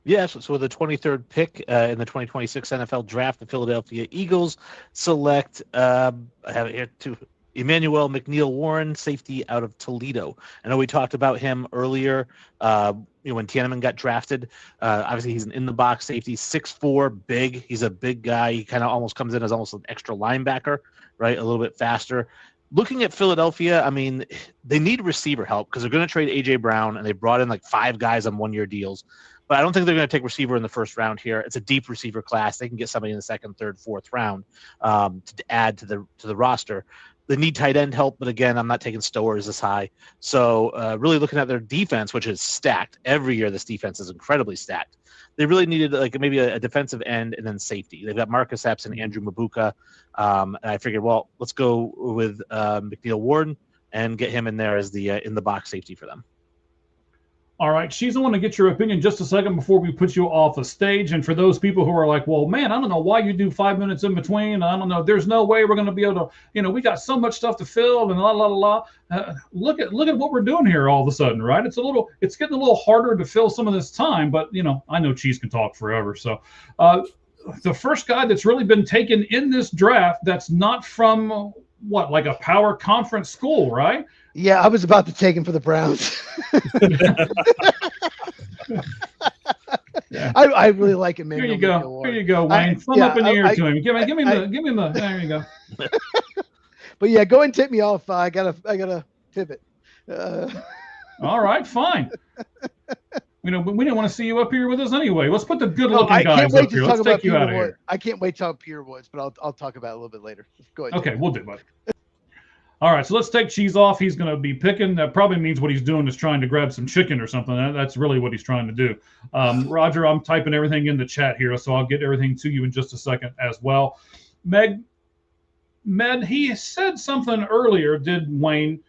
Yes, so with the 23rd pick in the 2026 NFL Draft, the Philadelphia Eagles select, I have it here too, Emmanuel McNeil-Warren, safety out of Toledo. I know we talked about him earlier when Tiananmen got drafted. Obviously, he's an in-the-box safety, 6'4", big. He's a big guy. He kind of almost comes in as almost an extra linebacker, right, a little bit faster. Looking at Philadelphia, I mean, they need receiver help because they're going to trade A.J. Brown, and they brought in like 5 guys on one-year deals. But I don't think they're going to take receiver in the first round here. It's a deep receiver class. They can get somebody in the second, third, fourth round to add to the roster. They need tight end help, but again, I'm not taking Stowers this high. So really looking at their defense, which is stacked. Every year this defense is incredibly stacked. They really needed like maybe a defensive end and then safety. They've got Marcus Epps and Andrew Mabuka. And I figured, well, let's go with McNeil-Warren and get him in there as the in-the-box safety for them. All right, She's, I want to get your opinion just a second before we put you off the stage. And for those people who are like, well, man, I don't know why you do 5 minutes in between. I don't know. There's no way we're going to be able to, we got so much stuff to fill and la, la, la, la. Look at what we're doing here all of a sudden, right? It's getting a little harder to fill some of this time, but, I know Cheese can talk forever. So the first guy that's really been taken in this draft that's not from like a power conference school, right? Yeah, I was about to take him for the Browns. Yeah. I really like him. Here you go, Wayne. Thumb up in the ear to him. Give him the. There you go. But yeah, go and tip me off. I gotta pivot. All right, fine. We didn't want to see you up here with us anyway. Let's put the good-looking guys up here. Let's take you out of here. I can't wait to talk Peter Woods, but I'll talk about it a little bit later. Go ahead. Okay, we'll do, buddy. All right, so let's take Cheese off. He's going to be picking. That probably means what he's doing is trying to grab some chicken or something. That's really what he's trying to do. Roger, I'm typing everything in the chat here, so I'll get everything to you in just a second as well. Med, he said something earlier, did Wayne,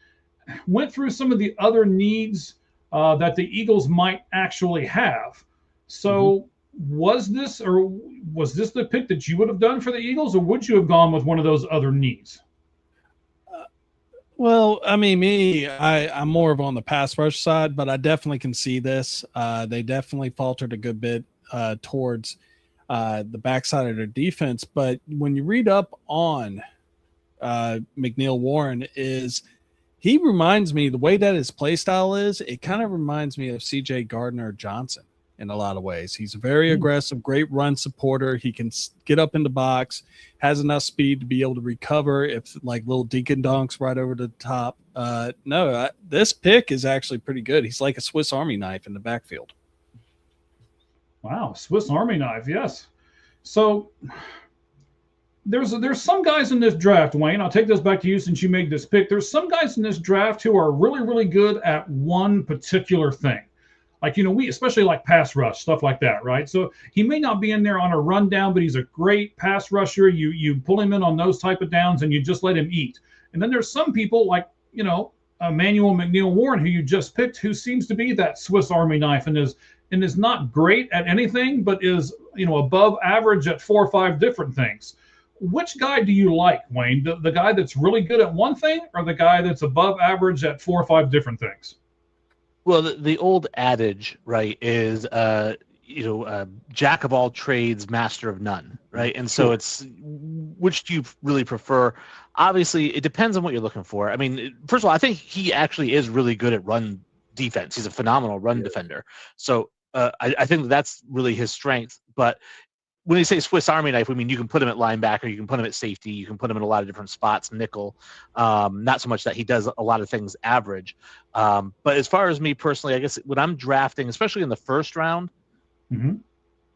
went through some of the other needs that the Eagles might actually have. So was this the pick that you would have done for the Eagles, or would you have gone with one of those other needs? Well, I mean, I'm more of on the pass rush side, but I definitely can see this. They definitely faltered a good bit towards the backside of their defense. But when you read up on McNeil-Warren, he reminds me, the way that his play style is, it kind of reminds me of C.J. Gardner-Johnson in a lot of ways. He's a very aggressive, great run supporter. He can get up in the box, has enough speed to be able to recover if like little Deacon dunks right over the top. This pick is actually pretty good. He's like a Swiss Army knife in the backfield. Wow, Swiss Army knife, yes. So there's some guys in this draft, Wayne. I'll take this back to you since you made this pick. There's some guys in this draft who are really, really good at one particular thing. Like, we especially like pass rush, stuff like that, right? So he may not be in there on a rundown, but he's a great pass rusher. You pull him in on those type of downs and you just let him eat. And then there's some people like, Emmanuel McNeil-Warren, who you just picked, who seems to be that Swiss Army knife and is not great at anything, but is, above average at 4 or 5 different things. Which guy do you like, Wayne? The guy that's really good at one thing, or the guy that's above average at 4 or 5 different things? Well, the old adage, right, is jack of all trades, master of none, right? And so Sure. it's which do you really prefer? Obviously, it depends on what you're looking for. I mean, first of all, I think he actually is really good at run defense. He's a phenomenal run defender. So I think that's really his strength. But when you say Swiss Army knife, I mean, you can put him at linebacker, you can put him at safety, you can put him in a lot of different spots, nickel. Not so much that he does a lot of things average. But as far as me personally, I guess when I'm drafting, especially in the first round,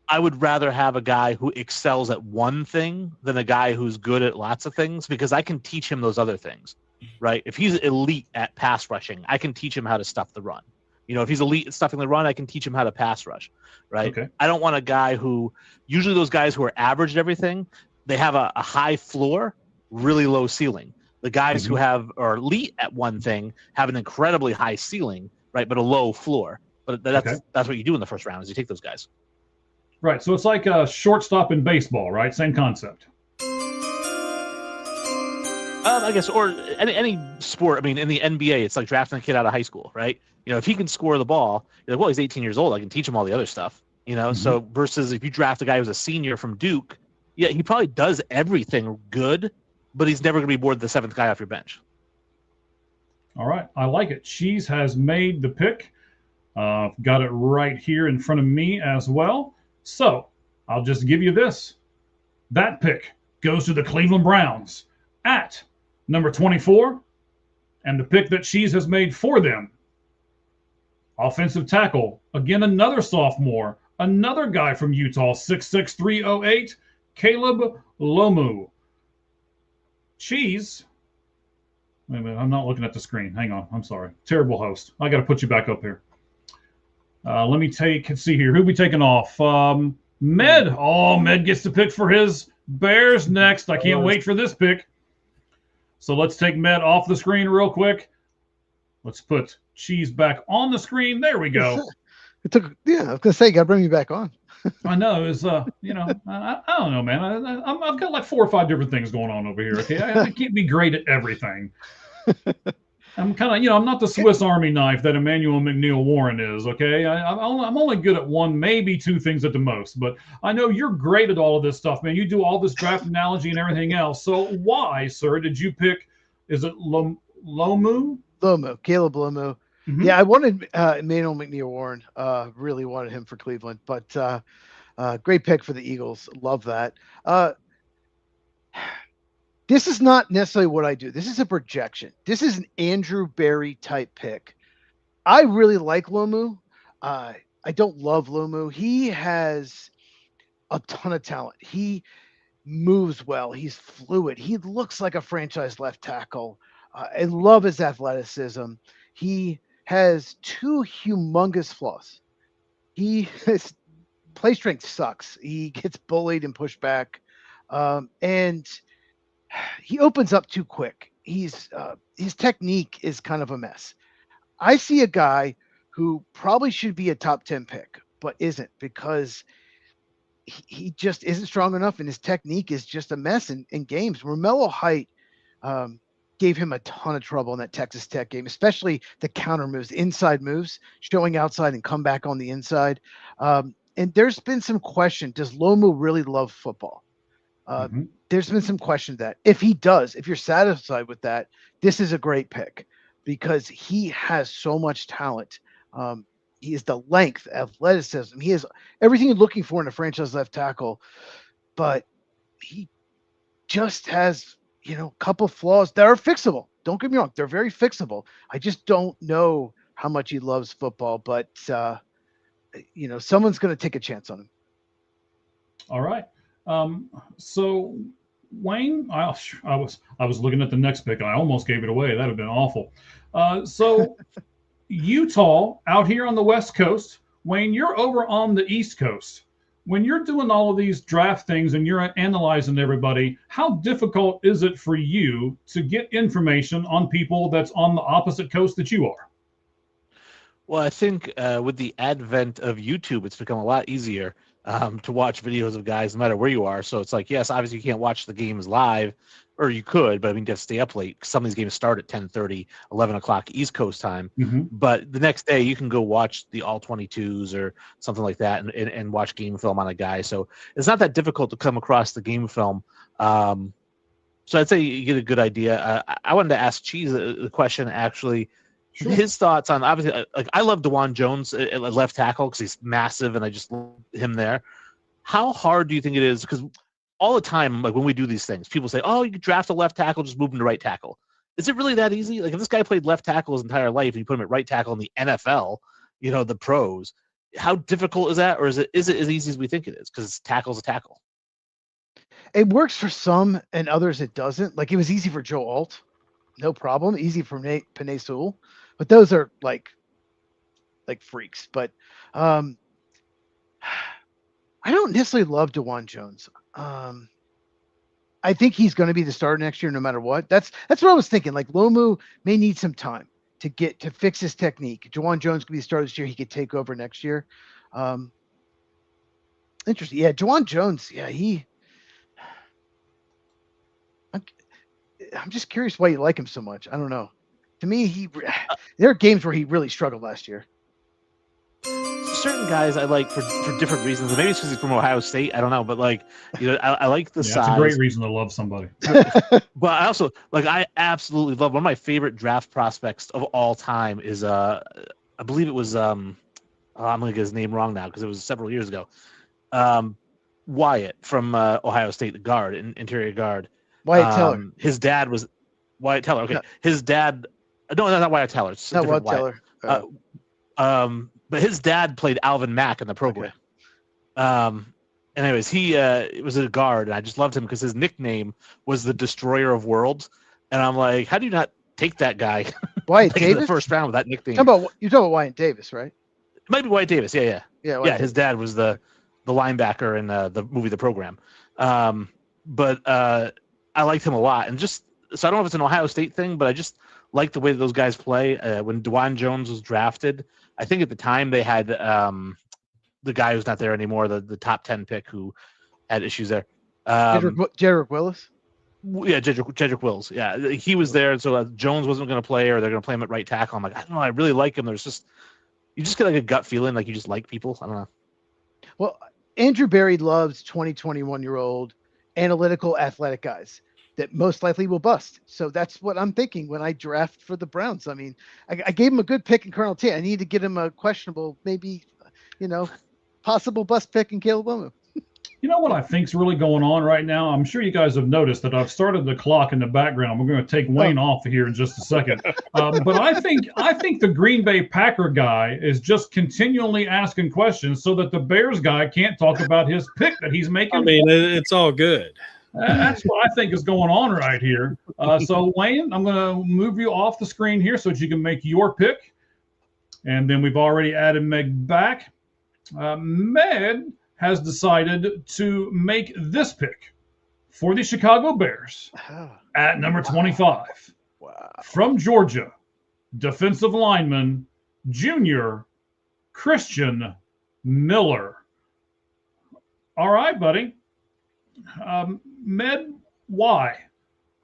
I would rather have a guy who excels at one thing than a guy who's good at lots of things, because I can teach him those other things, right? If he's elite at pass rushing, I can teach him how to stuff the run. If he's elite at stuffing the run, I can teach him how to pass rush, right? Okay. I don't want a guy who, usually those guys who are average at everything, they have a high floor, really low ceiling. The guys who are elite at one thing have an incredibly high ceiling, right, but a low floor. But that's what you do in the first round, is you take those guys. Right. So it's like a shortstop in baseball, right? Same concept. I guess, or any sport. I mean, in the NBA, it's like drafting a kid out of high school, right? If he can score the ball, you're like, well, he's 18 years old. I can teach him all the other stuff, So versus if you draft a guy who's a senior from Duke, yeah, he probably does everything good, but he's never going to be more than the seventh guy off your bench. All right. I like it. Cheese has made the pick. Got it right here in front of me as well. So I'll just give you this. That pick goes to the Cleveland Browns at number 24. And the pick that Cheese has made for them, offensive tackle, again, another sophomore, another guy from Utah, 6'6", 308, Caleb Lomu. Cheese. Wait a minute, I'm not looking at the screen. Hang on. I'm sorry. Terrible host. I got to put you back up here. Let me see here. Who we taking off? Med. Oh, Med gets the pick for his Bears next. I can't wait for this pick. So let's take Med off the screen real quick. Let's put Cheese back on the screen. There we go. I was going to say, you got to bring me back on. I know. It's, I don't know, man. I've got like 4 or 5 different things going on over here, okay? I can't be great at everything. I'm kind of, I'm not the Swiss Army knife that Emmanuel McNeil Warren is, okay? I'm only good at 1, maybe 2 things at the most, but I know you're great at all of this stuff, man. You do all this draft analogy and everything else. So why, sir, did you pick, is it Lomu? Lomu, Caleb Lomu. Yeah, I wanted Emmanuel McNeil Warren. Really wanted him for Cleveland, but great pick for the Eagles. Love that. This is not necessarily what I do. This is a projection. This is an Andrew Berry type pick. I really like Lomu. I don't love Lomu. He has a ton of talent. He moves well. He's fluid. He looks like a franchise left tackle. I love his athleticism. He has 2 humongous flaws. His play strength sucks. He gets bullied and pushed back. And he opens up too quick. His technique is kind of a mess. I see a guy who probably should be a top 10 pick, but isn't, because he just isn't strong enough, and his technique is just a mess in games. Romello Height gave him a ton of trouble in that Texas Tech game, especially the counter moves, inside moves, showing outside and come back on the inside. And there's been some question, does Lomu really love football? There's been some question that if he does, if you're satisfied with that, this is a great pick, because he has so much talent. He has the length, athleticism. He has everything you're looking for in a franchise left tackle, but he just has, a couple flaws that are fixable. Don't get me wrong. They're very fixable. I just don't know how much he loves football, but someone's going to take a chance on him. All right. So Wayne, I was looking at the next pick. I almost gave it away. That'd have been awful. So Utah out here on the West Coast. Wayne, you're over on the East Coast. When you're doing all of these draft things and you're analyzing everybody, how difficult is it for you to get information on people that's on the opposite coast that you are? Well, I think with the advent of YouTube, it's become a lot easier to watch videos of guys no matter where you are. So it's like, yes, obviously you can't watch the games live, or you could, but I mean, you have to stay up late. Some of these games start at 10:30, 11 o'clock East Coast time. But the next day, you can go watch the all 22s or something like that, and watch game film on a guy. So it's not that difficult to come across the game film. So I'd say you get a good idea. I wanted to ask Cheese the question, actually. Sure. His thoughts on, obviously, like, I love DeJuan Jones at left tackle because he's massive, and I just love him there. How hard do you think it is? Because all the time, like when we do these things, people say, "Oh, you could draft a left tackle, just move him to right tackle." Is it really that easy? Like if this guy played left tackle his entire life and you put him at right tackle in the NFL, the pros, how difficult is that, or is it as easy as we think it is? Because tackle's a tackle. It works for some, and others it doesn't. Like it was easy for Joe Alt, no problem. Easy for Penei Sewell, but those are like freaks. But I don't necessarily love DeJuan Jones. I think he's going to be the starter next year, no matter what. That's what I was thinking. Like Lomu may need some time to fix his technique. DeJuan Jones could be the starter this year. He could take over next year. Interesting. Yeah, DeJuan Jones. Yeah, I'm just curious why you like him so much. I don't know. To me, there are games where he really struggled last year. Certain guys I like for different reasons. Maybe it's because he's from Ohio State. I don't know, but I like the size. That's a great reason to love somebody. But I also I absolutely love one of my favorite draft prospects of all time is I believe it was I'm gonna get his name wrong now because it was several years ago. Wyatt from Ohio State, the guard, interior guard. Wyatt Teller. His dad was Wyatt Teller. Okay, his dad. No, not Wyatt Teller. It's not Wyatt Teller. But his dad played Alvin Mack in the program. Okay. Anyways, he was a guard, and I just loved him because his nickname was the Destroyer of Worlds. And I'm like, how do you not take that guy? Wyatt Davis? In the first round with that nickname. You're talking about Wyatt Davis, right? It might be Wyatt Davis. Yeah. His dad was the linebacker in the movie The Program. But I liked him a lot, and just so I don't know if it's an Ohio State thing, but I just like the way that those guys play. When DeJuan Jones was drafted, I think at the time they had the guy who's not there anymore, the top 10 pick who had issues there. Jedrick Willis? Yeah, Jedrick Wills. Yeah, he was there, so Jones wasn't going to play, or they're going to play him at right tackle. I'm like, I don't know, I really like him. You just get like a gut feeling like you just like people. I don't know. Well, Andrew Berry loves 21-year-old analytical, athletic guys that most likely will bust. So that's what I'm thinking when I draft for the Browns. I mean, I gave him a good pick in Colonel T. I need to get him a questionable, maybe, possible bust pick in Caleb Lomu. You know what I think's really going on right now? I'm sure you guys have noticed that I've started the clock in the background. We're going to take Wayne off here in just a second. But I think the Green Bay Packer guy is just continually asking questions so that the Bears guy can't talk about his pick that he's making. I mean, it's all good. That's what I think is going on right here. So, Wayne, I'm going to move you off the screen here so that you can make your pick. And then we've already added Meg back. Meg has decided to make this pick for the Chicago Bears at number 25. Wow. From Georgia, defensive lineman, junior, Christian Miller. All right, buddy. Med, why?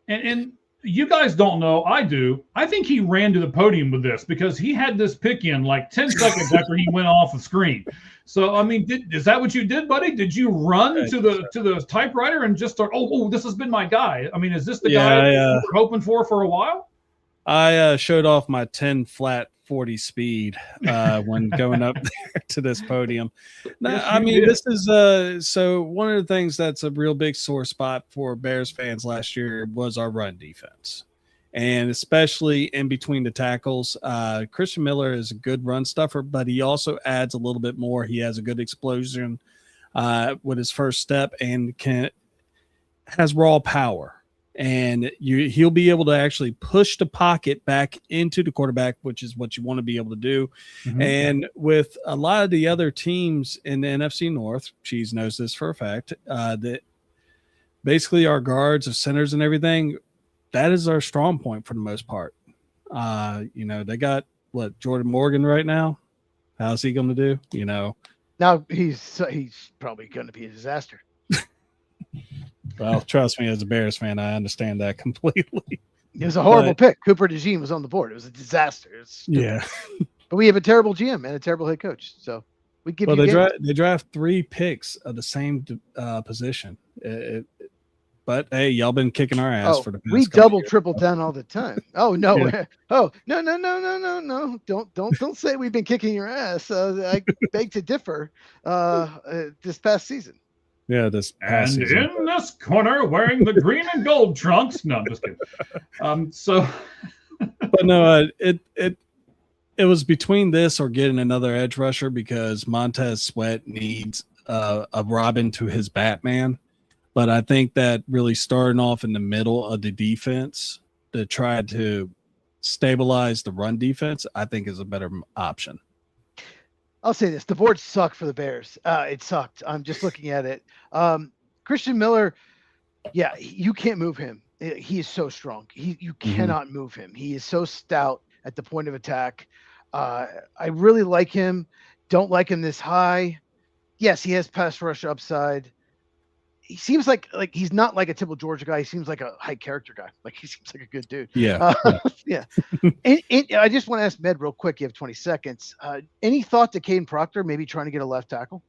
And you guys don't know, I do. I think he ran to the podium with this because he had this pick in like 10 seconds after he went off the screen. So, I mean, is that what you did, buddy? Did you run to the typewriter and just start, this has been my guy? I mean, is this the guy you were hoping for a while? I showed off my 10 flat 40 speed when going up there to this podium. No, Yes, I mean, did. this is so one of the things that's a real big sore spot for Bears fans last year was our run defense. And especially in between the tackles, Christian Miller is a good run stuffer, but he also adds a little bit more. He has a good explosion with his first step and has raw power. And he'll be able to actually push the pocket back into the quarterback, which is what you want to be able to do. Mm-hmm. And with a lot of the other teams in the NFC North, Cheese knows this for a fact, that basically our guards of centers and everything, that is our strong point for the most part. They got Jordan Morgan right now. How's he going to do? Now he's probably going to be a disaster. Well, trust me, as a Bears fan, I understand that completely. It was a horrible pick. Cooper DeJean was on the board. It was a disaster. Yeah. But we have a terrible GM and a terrible head coach. So we give you they draft 3 picks of the same position. But hey, y'all been kicking our ass for the past we couple double years. triple down all the time. Oh no. Yeah. Oh no. Don't say we've been kicking your ass. I beg to differ this past season. Yeah, this past And season. in this corner, wearing the green and gold trunks. No, I'm just kidding. But no, it was between this or getting another edge rusher because Montez Sweat needs a Robin to his Batman. But I think that really starting off in the middle of the defense to try to stabilize the run defense, I think is a better option. I'll say this. The board sucked for the Bears. It sucked. I'm just looking at it. Christian Miller, yeah, you can't move him. He is so strong. You cannot move him. He is so stout at the point of attack. I really like him. Don't like him this high. Yes, he has pass rush upside. He seems like he's not like a typical Georgia guy. He seems like a high character guy. Like he seems like a good dude. Yeah. Yeah. and I just want to ask Med real quick. You have 20 seconds. Any thought to Caden Proctor maybe trying to get a left tackle?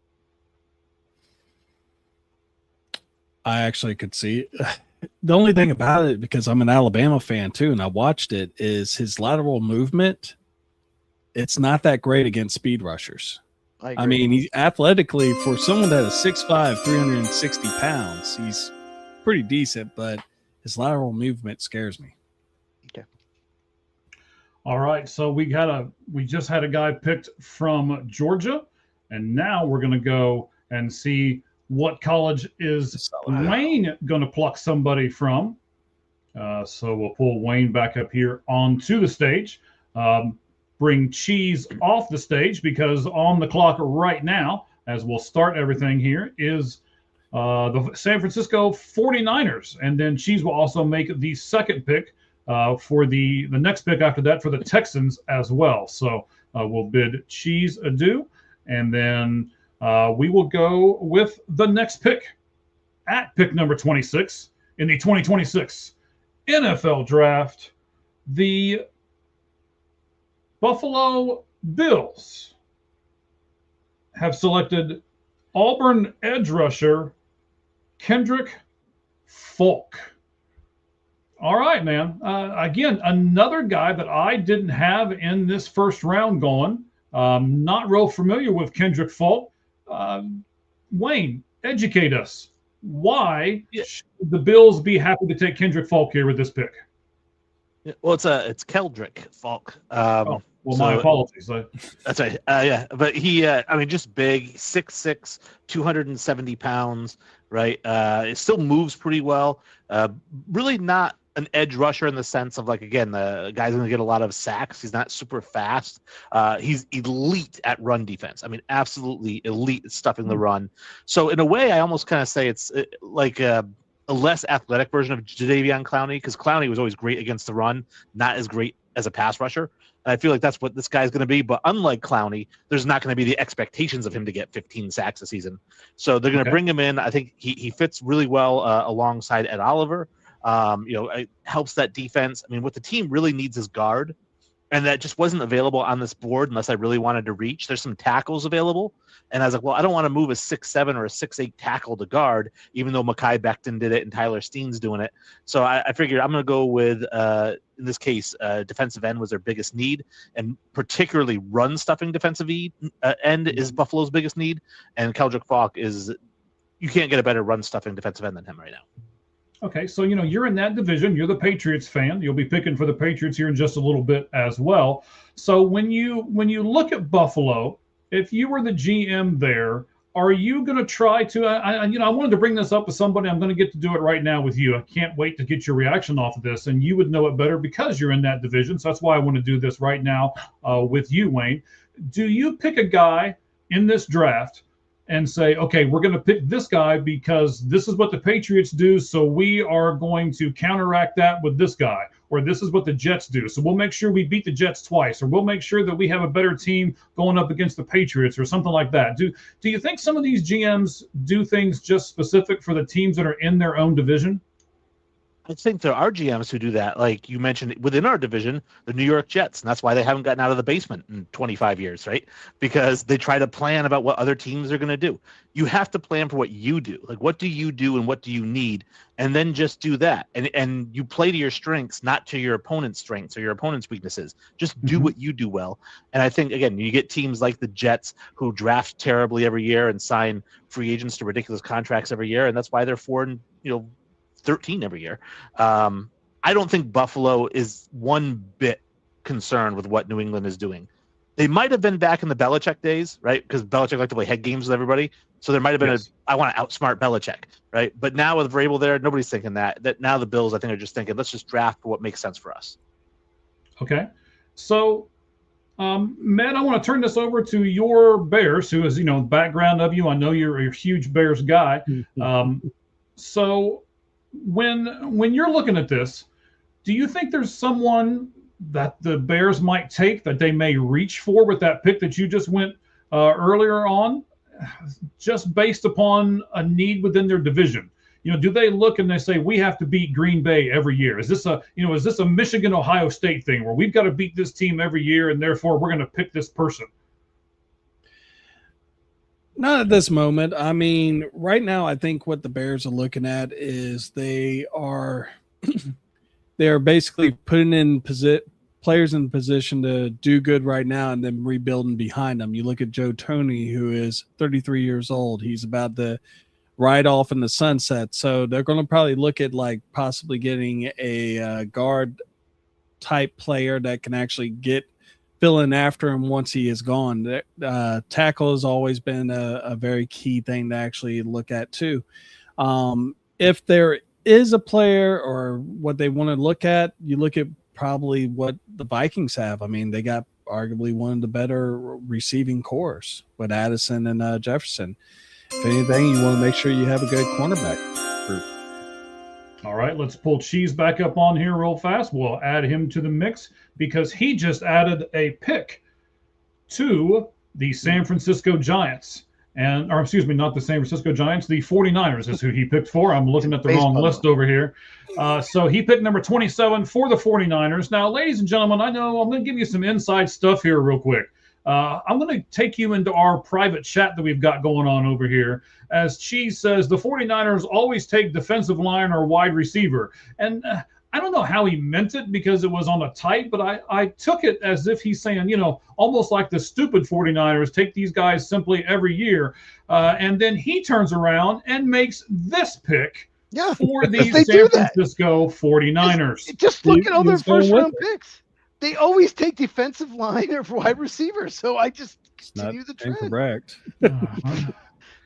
I actually could see it. The only thing about it, because I'm an Alabama fan too, and I watched it, is his lateral movement. It's not that great against speed rushers. I mean, he athletically, for someone that is 6'5", 360 pounds, he's pretty decent, but his lateral movement scares me. Okay. All right. So we just had a guy picked from Georgia, and now we're going to go and see what college is Wayne going to pluck somebody from. So we'll pull Wayne back up here onto the stage. Bring Cheese off the stage because on the clock right now, as we'll start everything here, is the San Francisco 49ers. And then Cheese will also make the second pick for the next pick after that for the Texans as well. So we'll bid Cheese adieu. And then we will go with the next pick at pick number 26 in the 2026 NFL Draft. The Buffalo Bills have selected Auburn edge rusher Kendrick Folk. All right, man. Again, another guy that I didn't have in this first round going. Not real familiar with Kendrick Folk. Wayne, educate us. Why should the Bills be happy to take Kendrick Folk here with this pick? Well, it's Keldrick Falk. Well, my apologies. That's right. Yeah, but he, just big, 6'6", 270 pounds, right? It still moves pretty well. Really not an edge rusher in the sense of, like, again, the guy's going to get a lot of sacks. He's not super fast. He's elite at run defense. I mean, absolutely elite at stuffing the run. So in a way, I almost kind of say it's like a less athletic version of Jadeveon Clowney, because Clowney was always great against the run, not as great as a pass rusher. And I feel like that's what this guy's going to be. But unlike Clowney, there's not going to be the expectations of him to get 15 sacks a season. So they're going to bring him in. I think he fits really well alongside Ed Oliver. It helps that defense. I mean, what the team really needs is guard. And that just wasn't available on this board unless I really wanted to reach. There's some tackles available. And I was like, well, I don't want to move a 6'7" or a 6'8" tackle to guard, even though Mekhi Becton did it and Tyler Steen's doing it. So I figured I'm going to go with, in this case, defensive end was their biggest need. And particularly run-stuffing defensive end is Buffalo's biggest need. And Keldrick Falk is – you can't get a better run-stuffing defensive end than him right now. Okay, so you're in that division. You're the Patriots fan. You'll be picking for the Patriots here in just a little bit as well. So when you look at Buffalo, if you were the GM there, are you going to try to? I wanted to bring this up with somebody. I'm going to get to do it right now with you. I can't wait to get your reaction off of this, and you would know it better because you're in that division. So that's why I want to do this right now with you, Wayne. Do you pick a guy in this draft and say, okay, we're going to pick this guy because this is what the Patriots do, so we are going to counteract that with this guy? or this is what the Jets do. So we'll make sure we beat the Jets twice, or we'll make sure that we have a better team going up against the Patriots or something like that. Do you think some of these GMs do things just specific for the teams that are in their own division? I think there are GMs who do that. Like you mentioned within our division, the New York Jets, and that's why they haven't gotten out of the basement in 25 years, right? Because they try to plan about what other teams are going to do. You have to plan for what you do. Like, what do you do and what do you need? And then just do that. And you play to your strengths, not to your opponent's strengths or your opponent's weaknesses. Just do what you do well. And I think, again, you get teams like the Jets who draft terribly every year and sign free agents to ridiculous contracts every year. And that's why they're 4-13 every year. I don't think Buffalo is one bit concerned with what New England is doing. They might have been back in the Belichick days, right? Because Belichick liked to play head games with everybody. So there might have been I want to outsmart Belichick, right? But now with Vrabel there, nobody's thinking that. That now the Bills, I think, are just thinking, let's just draft what makes sense for us. Okay. So, Matt, I want to turn this over to your Bears, who is, background of you. I know you're a huge Bears guy. So when you're looking at this, do you think there's someone that the Bears might take that they may reach for with that pick that you just went earlier on, just based upon a need within their division? Do they look and they say, we have to beat Green Bay every year? Is this a Michigan, Ohio State thing where we've got to beat this team every year and therefore we're going to pick this person? Not at this moment. I mean, right now, I think what the Bears are looking at is they are basically putting in players in position to do good right now and then rebuilding behind them. You look at Joe Toney, who is 33 years old. He's about to ride off in the sunset. So they're going to probably look at like possibly getting a guard type player that can actually fill in after him once he is gone. Tackle has always been a very key thing to actually look at too. If there is a player or what they want to look at, you look at probably what the Vikings have. I mean, they got arguably one of the better receiving cores with Addison and Jefferson. If anything, you want to make sure you have a good cornerback group. All right, let's pull Cheese back up on here real fast. We'll add him to the mix because he just added a pick to the San Francisco Giants. Or excuse me, not the San Francisco Giants, the 49ers is who he picked for. I'm looking at the wrong list over here. So he picked number 27 for the 49ers. Now, ladies and gentlemen, I know I'm going to give you some inside stuff here real quick. I'm going to take you into our private chat that we've got going on over here. As Cheese says, the 49ers always take defensive line or wide receiver. And I don't know how he meant it because it was on a type, but I took it as if he's saying, almost like the stupid 49ers take these guys simply every year. And then he turns around and makes this pick for the San Francisco 49ers. Just look at all their first-round picks. They always take defensive line or wide receivers. So I just continue the trend. Incorrect.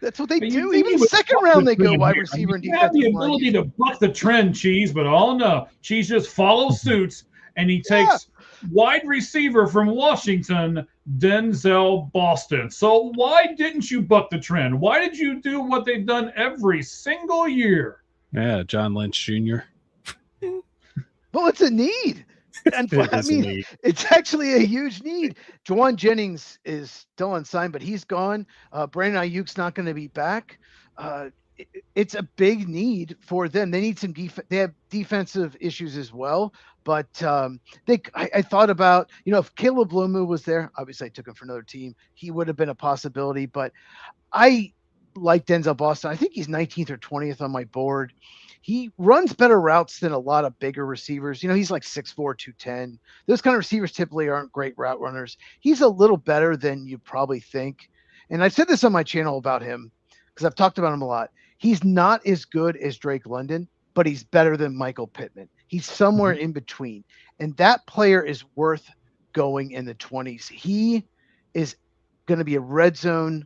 That's what they do. Even second round, they go wide receiver and defensive line. You have the ability to buck the trend, Cheese, but no. Cheese just follows suits, and he takes wide receiver from Washington, Denzel Boston. So why didn't you buck the trend? Why did you do what they've done every single year? Yeah, John Lynch Jr. Well, it's a need. And I mean, it's actually a huge need. Juwan Jennings is still unsigned, but he's gone. Brandon Ayuk's not going to be back. It's a big need for them. They need some they have defensive issues as well. But I thought about, if Caleb Lomu was there, obviously I took him for another team. He would have been a possibility. But I like Denzel Boston. I think he's 19th or 20th on my board. He runs better routes than a lot of bigger receivers. He's like 6'4", 210. Those kind of receivers typically aren't great route runners. He's a little better than you probably think. And I've said this on my channel about him because I've talked about him a lot. He's not as good as Drake London, but he's better than Michael Pittman. He's somewhere in between. And that player is worth going in the 20s. He is going to be a red zone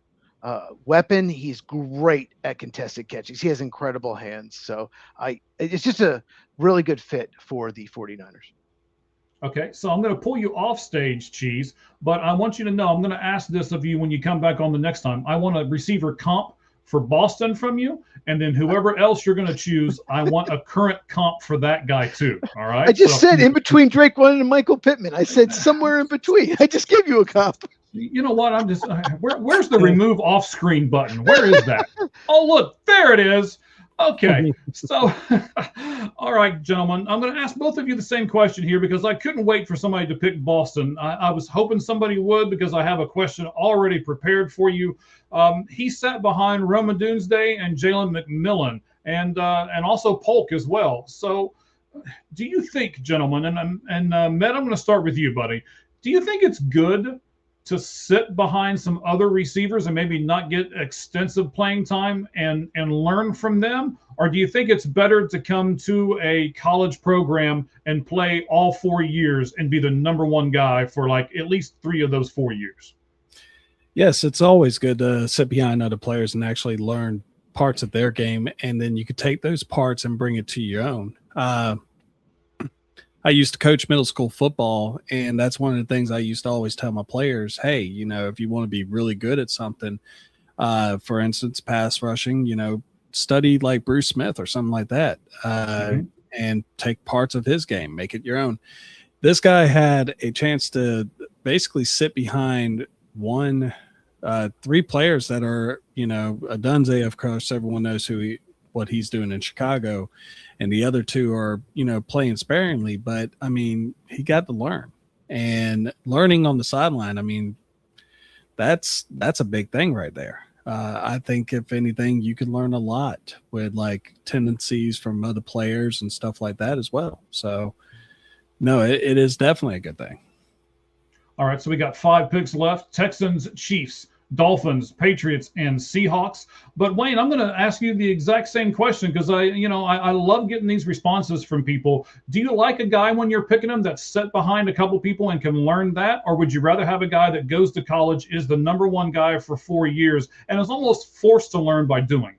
weapon. He's great at contested catches. He has incredible hands. So it's just a really good fit for the 49ers. Okay, so I'm going to pull you off stage, Cheese, but I want you to know, I'm going to ask this of you when you come back on the next time. I want a receiver comp for Boston from you, and then whoever else you're going to choose, I want a current comp for that guy too. All right. I just said in between Drake London and Michael Pittman. I said somewhere in between. I just gave you a comp. You know what? I'm just where's the remove off screen button? Where is that? Oh, look, there it is. Okay, so all right, gentlemen, I'm going to ask both of you the same question here because I couldn't wait for somebody to pick Boston. I was hoping somebody would because I have a question already prepared for you. He sat behind Roma Doomsday and Jalen McMillan and also Polk as well. So do you think, gentlemen, and Matt, I'm going to start with you, buddy. Do you think it's good to sit behind some other receivers and maybe not get extensive playing time and learn from them? Or do you think it's better to come to a college program and play all 4 years and be the number one guy for like at least 3 of those 4 years? Yes, it's always good to sit behind other players and actually learn parts of their game, and then you could take those parts and bring it to your own. I used to coach middle school football, and that's one of the things I used to always tell my players, hey, you know, if you want to be really good at something, for instance, pass rushing, you know, study like Bruce Smith or something like that, and take parts of his game, make it your own. This guy had a chance to basically sit behind 3 players that are, you know, Adunze, of course, everyone knows what he's doing in Chicago, and the other 2 are, you know, playing sparingly. But I mean, he got to learn, and learning on the sideline, I mean, that's a big thing right there. I think if anything, you can learn a lot with like tendencies from other players and stuff like that as well. So no, it is definitely a good thing. All right, so we got 5 picks left: Texans, Chiefs, Dolphins, Patriots, and Seahawks. But Wayne, I'm going to ask you the exact same question because I love getting these responses from people. Do you like a guy when you're picking him that's set behind a couple people and can learn that? Or would you rather have a guy that goes to college, is the number one guy for 4 years, and is almost forced to learn by doing?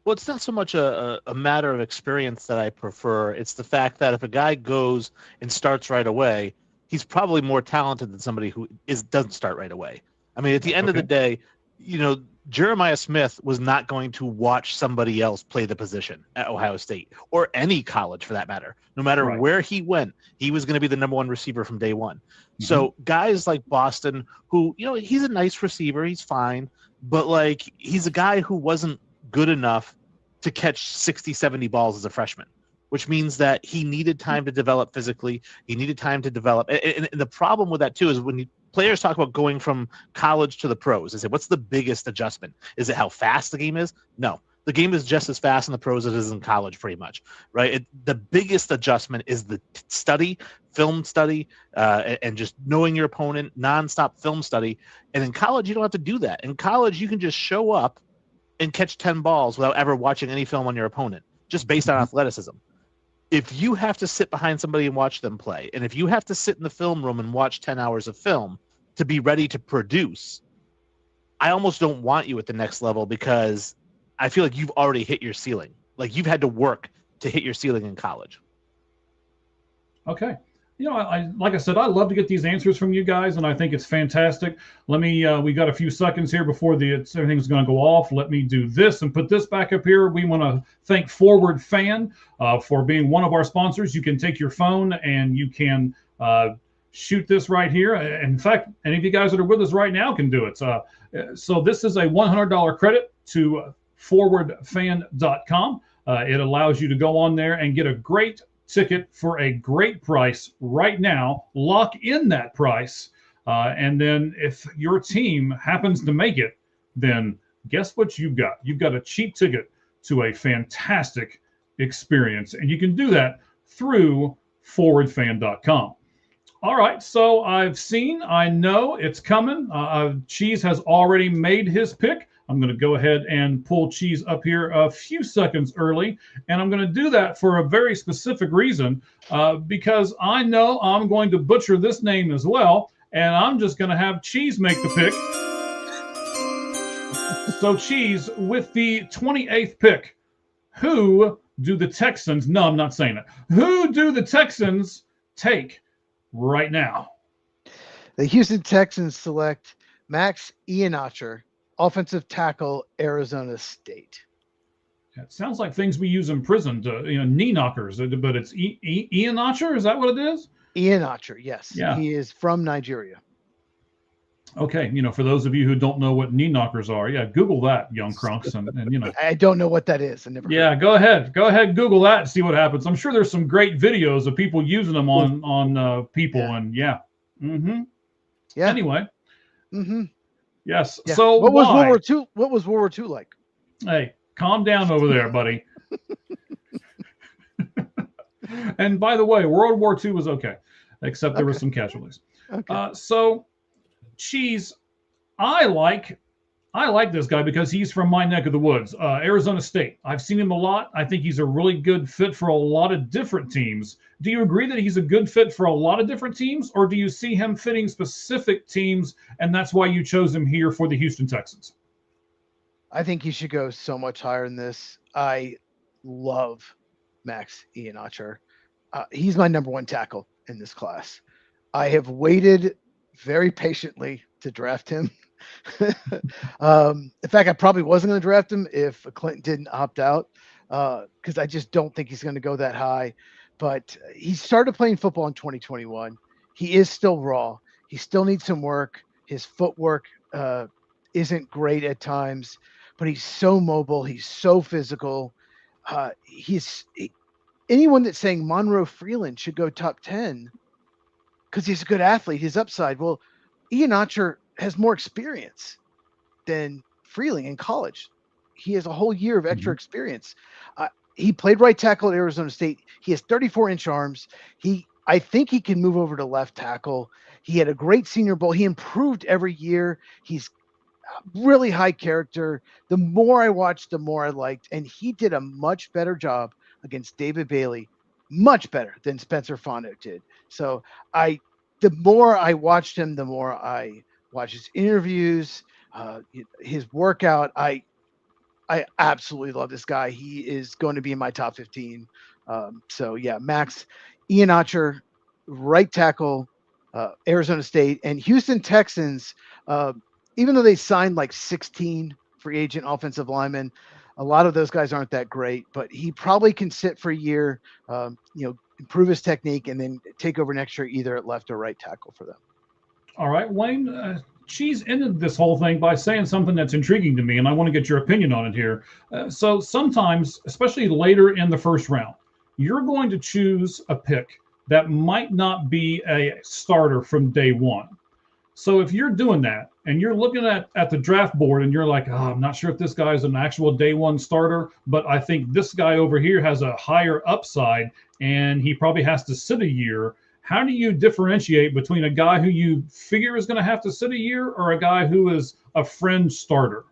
Well, it's not so much a matter of experience that I prefer. It's the fact that if a guy goes and starts right away, he's probably more talented than somebody who doesn't start right away. I mean, at the end of the day, you know, Jeremiah Smith was not going to watch somebody else play the position at Ohio State or any college for that matter. No matter where he went, he was going to be the number one receiver from day one. Mm-hmm. So guys like Boston, who, you know, he's a nice receiver, he's fine, but like he's a guy who wasn't good enough to catch 60, 70 balls as a freshman, which means that he needed time to develop physically. He needed time to develop. And the problem with that, too, is when players talk about going from college to the pros, they say, what's the biggest adjustment? Is it how fast the game is? No. The game is just as fast in the pros as it is in college, pretty much, right? The biggest adjustment is the film study, and just knowing your opponent, nonstop film study. And in college, you don't have to do that. In college, you can just show up and catch 10 balls without ever watching any film on your opponent, just based on athleticism. If you have to sit behind somebody and watch them play, and if you have to sit in the film room and watch 10 hours of film to be ready to produce, I almost don't want you at the next level because I feel like you've already hit your ceiling. Like you've had to work to hit your ceiling in college. Okay. You know, like I said, I love to get these answers from you guys, and I think it's fantastic. Let me, we got a few seconds here before everything's going to go off. Let me do this and put this back up here. We want to thank Forward Fan for being one of our sponsors. You can take your phone and you can shoot this right here. In fact, any of you guys that are with us right now can do it. So this is a $100 credit to forwardfan.com. It allows you to go on there and get a great ticket for a great price right now. Lock in that price, and then if your team happens to make it, then guess what you've got? You've got a cheap ticket to a fantastic experience, and you can do that through forwardfan.com. All right, so I know it's coming. Cheese has already made his pick. I'm going to go ahead and pull Cheese up here a few seconds early, and I'm going to do that for a very specific reason, because I know I'm going to butcher this name as well, and I'm just going to have Cheese make the pick. So Cheese, with the 28th pick, who do the Texans, no, I'm not saying it, who do the Texans take right now? The Houston Texans select Max Ihenacher, offensive tackle, Arizona State. It sounds like things we use in prison to, knee knockers, but it's Ian Notcher. Is that what it is? Ian Archer, yes. Yeah. He is from Nigeria. Okay. For those of you who don't know what knee knockers are, yeah, Google that, young crunks. And I don't know what that is. I never heard. Yeah, go ahead. Go ahead, Google that and see what happens. I'm sure there's some great videos of people using them on people. Yeah. And yeah. Mm-hmm. Yeah. Anyway. Mm-hmm. Yes. Yeah. So what was why? World War II? What was World War II like? Hey, calm down over there, buddy. And by the way, World War II was okay, except there were some casualties. Okay. So, Cheese, I like this guy because he's from my neck of the woods, Arizona State. I've seen him a lot. I think he's a really good fit for a lot of different teams. Do you agree that he's a good fit for a lot of different teams, or do you see him fitting specific teams, and that's why you chose him here for the Houston Texans? I think he should go so much higher than this. I love Max Ian Archer. He's my number one tackle in this class. I have waited very patiently to draft him. In fact, I probably wasn't going to draft him if Clinton didn't opt out, because I just don't think he's going to go that high. But he started playing football in 2021. He is still raw. He still needs some work. His footwork isn't great at times, but he's so mobile. He's so physical. Anyone that's saying Monroe Freeland should go top 10 because he's a good athlete, his upside. Well, Ian Archer has more experience than Freeling in college. He has a whole year of extra experience. He played right tackle at Arizona State. He has 34-inch arms. I think he can move over to left tackle. He had a great Senior Bowl. He improved every year. He's really high character. The more I watched, the more I liked, and he did a much better job against David Bailey, much better than Spencer Fonnick did. So the more I watched him, the more I watched his interviews, his workout. I absolutely love this guy. He is going to be in my top 15. So yeah, Max Ian Archer, right tackle, Arizona State, and Houston Texans. Even though they signed like 16 free agent offensive linemen, a lot of those guys aren't that great, but he probably can sit for a year, improve his technique, and then take over next year either at left or right tackle for them. All right, Wayne, Cheese ended this whole thing by saying something that's intriguing to me, and I want to get your opinion on it here. So sometimes, especially later in the first round, you're going to choose a pick that might not be a starter from day one. So if you're doing that and you're looking at the draft board and you're like, I'm not sure if this guy is an actual day one starter, but I think this guy over here has a higher upside and he probably has to sit a year. How do you differentiate between a guy who you figure is going to have to sit a year or a guy who is a fringe starter?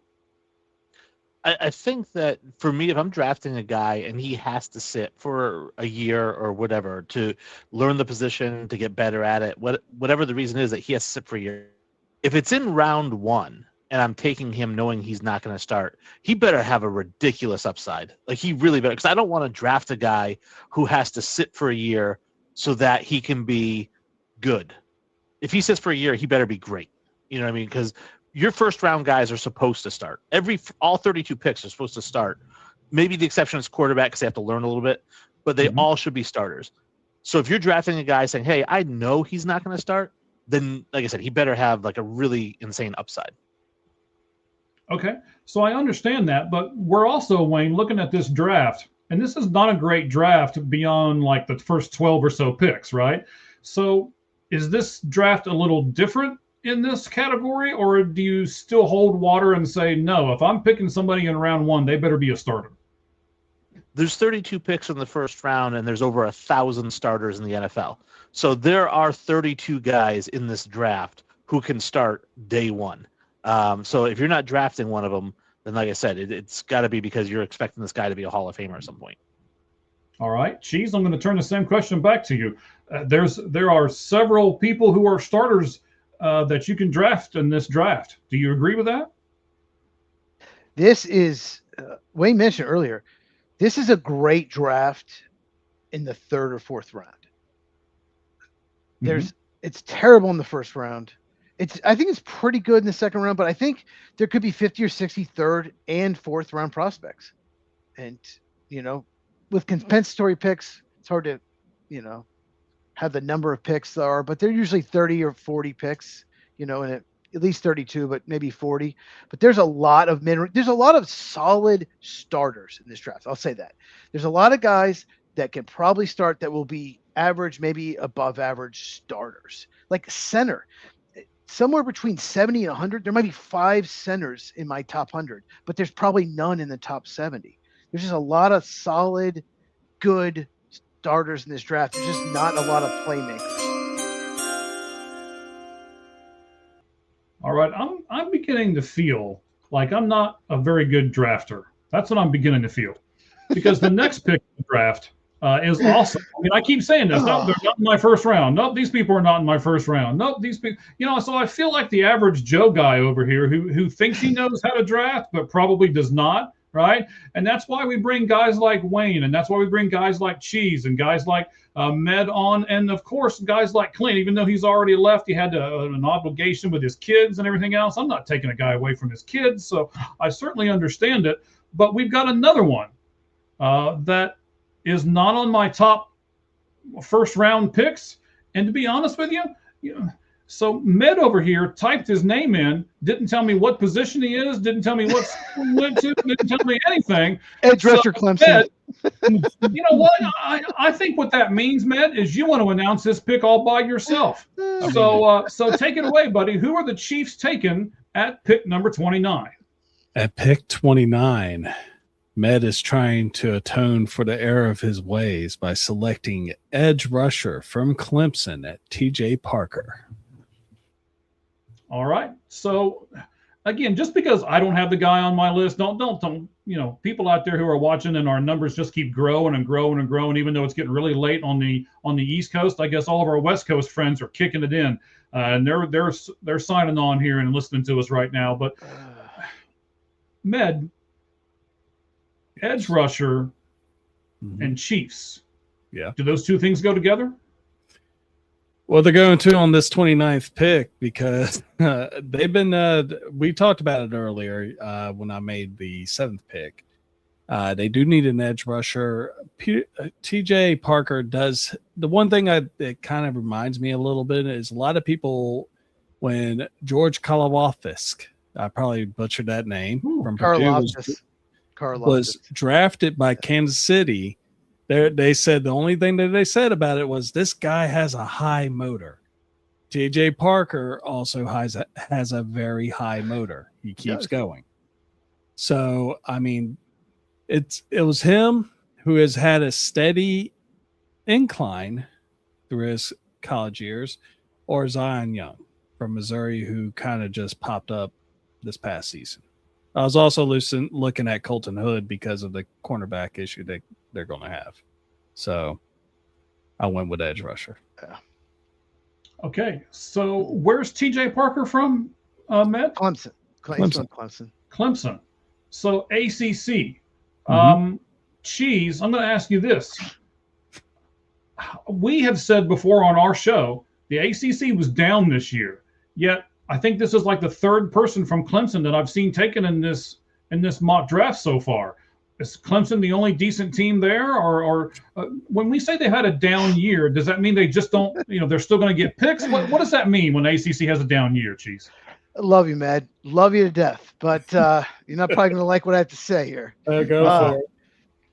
I think that for me, if I'm drafting a guy and he has to sit for a year or whatever to learn the position, to get better at it, whatever the reason is that he has to sit for a year, if it's in round one and I'm taking him knowing he's not going to start, he better have a ridiculous upside. Like he really better, because I don't want to draft a guy who has to sit for a year so that he can be good. If he sits for a year, he better be great. You know what I mean? Because your first round guys are supposed to start. All 32 picks are supposed to start. Maybe the exception is quarterback because they have to learn a little bit, but they all should be starters. So if you're drafting a guy saying, hey, I know he's not going to start, then, like I said, he better have like a really insane upside. Okay, so I understand that, but we're also, Wayne, looking at this draft, and this is not a great draft beyond like the first 12 or so picks, right? So is this draft a little different in this category, or do you still hold water and say, no, if I'm picking somebody in round one, they better be a starter? There's 32 picks in the first round, and there's over 1,000 starters in the NFL. So there are 32 guys in this draft who can start day one. So if you're not drafting one of them, then like I said, it's got to be because you're expecting this guy to be a Hall of Famer at some point. All right, Cheese, I'm going to turn the same question back to you. There are several people who are starters that you can draft in this draft. Do you agree with that? This is, Wayne mentioned earlier, this is a great draft in the third or fourth round. It's terrible in the first round. I think it's pretty good in the second round, but I think there could be 50 or 60 third and fourth round prospects. And, with compensatory picks, it's hard to, have the number of picks there are, but they're usually 30 or 40 picks, and at least 32, but maybe 40. But there's a lot of there's a lot of solid starters in this draft. I'll say that. There's a lot of guys that can probably start that will be average, maybe above average starters. Like center, somewhere between 70 and 100. There might be 5 centers in my top 100, but there's probably none in the top 70. There's just a lot of solid, good starters in this draft. There's just not a lot of playmakers. All right, I'm beginning to feel like I'm not a very good drafter. That's what I'm beginning to feel, because the next pick in the draft is awesome. I mean, I keep saying this. No, they're not in my first round. Nope, these people are not in my first round. Nope, these people. So I feel like the average Joe guy over here who thinks he knows how to draft but probably does not. Right, and that's why we bring guys like Wayne, and that's why we bring guys like Cheese and guys like Med on, and of course guys like Clint. Even though he's already left, he had an obligation with his kids and everything else. I'm not taking a guy away from his kids, so I certainly understand it. But we've got another one that is not on my top first round picks, and to be honest with you, so Med over here typed his name in, didn't tell me what position he is, didn't tell me what school he went to, didn't tell me anything. Edge rusher Clemson. Med, you know what? I think what that means, Med, is you want to announce this pick all by yourself. So take it away, buddy. Who are the Chiefs taking at pick number 29? At pick 29, Med is trying to atone for the error of his ways by selecting edge rusher from Clemson at T.J. Parker. All right. So again, just because I don't have the guy on my list, don't people out there who are watching and our numbers just keep growing and growing and growing, even though it's getting really late on the East Coast. I guess all of our West Coast friends are kicking it in, and they're signing on here and listening to us right now. But Med, edge rusher, and Chiefs. Yeah. Do those two things go together? Well, they're going to on this 29th pick because they've been we talked about it earlier when I made the 7th pick. They do need an edge rusher. TJ Parker does. The one thing that kind of reminds me a little bit is a lot of people, when George Karlaftis, I probably butchered that name, from Purdue, was drafted by Kansas City. They said the only thing that they said about it was this guy has a high motor. TJ Parker also has a very high motor. He keeps going. So, I mean, it was him who has had a steady incline through his college years, or Zion Young from Missouri, who kind of just popped up this past season. I was also looking at Colton Hood because of the cornerback issue that they're going to have. So I went with edge rusher. Yeah. Okay. So where's TJ Parker from, Matt? Clemson. Clemson. So ACC. Cheese, I'm going to ask you this. We have said before on our show, the ACC was down this year, yet I think this is like the third person from Clemson that I've seen taken in this mock draft so far. Is Clemson the only decent team there, or when we say they had a down year, does that mean they just don't? They're still going to get picks. What does that mean when ACC has a down year, Cheese? I love you, Mad. Love you to death, but you're not probably going to like what I have to say here. Go for it.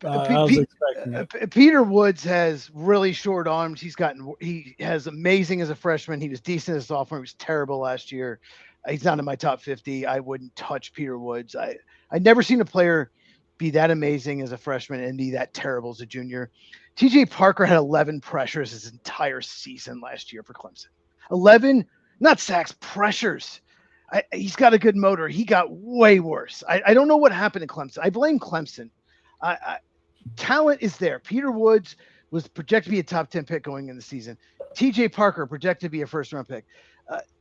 I was expecting it. Peter Woods has really short arms. He has amazing as a freshman. He was decent as a sophomore. He was terrible last year. He's not in my top 50. I wouldn't touch Peter Woods. I've never seen a player be that amazing as a freshman and be that terrible as a junior. TJ Parker had 11 pressures his entire season last year for Clemson. 11, not sacks, pressures. He's got a good motor. He got way worse. I don't know what happened to Clemson. I blame Clemson. Talent is there. Peter Woods was projected to be a top 10 pick going in the season. TJ Parker projected to be a first round pick.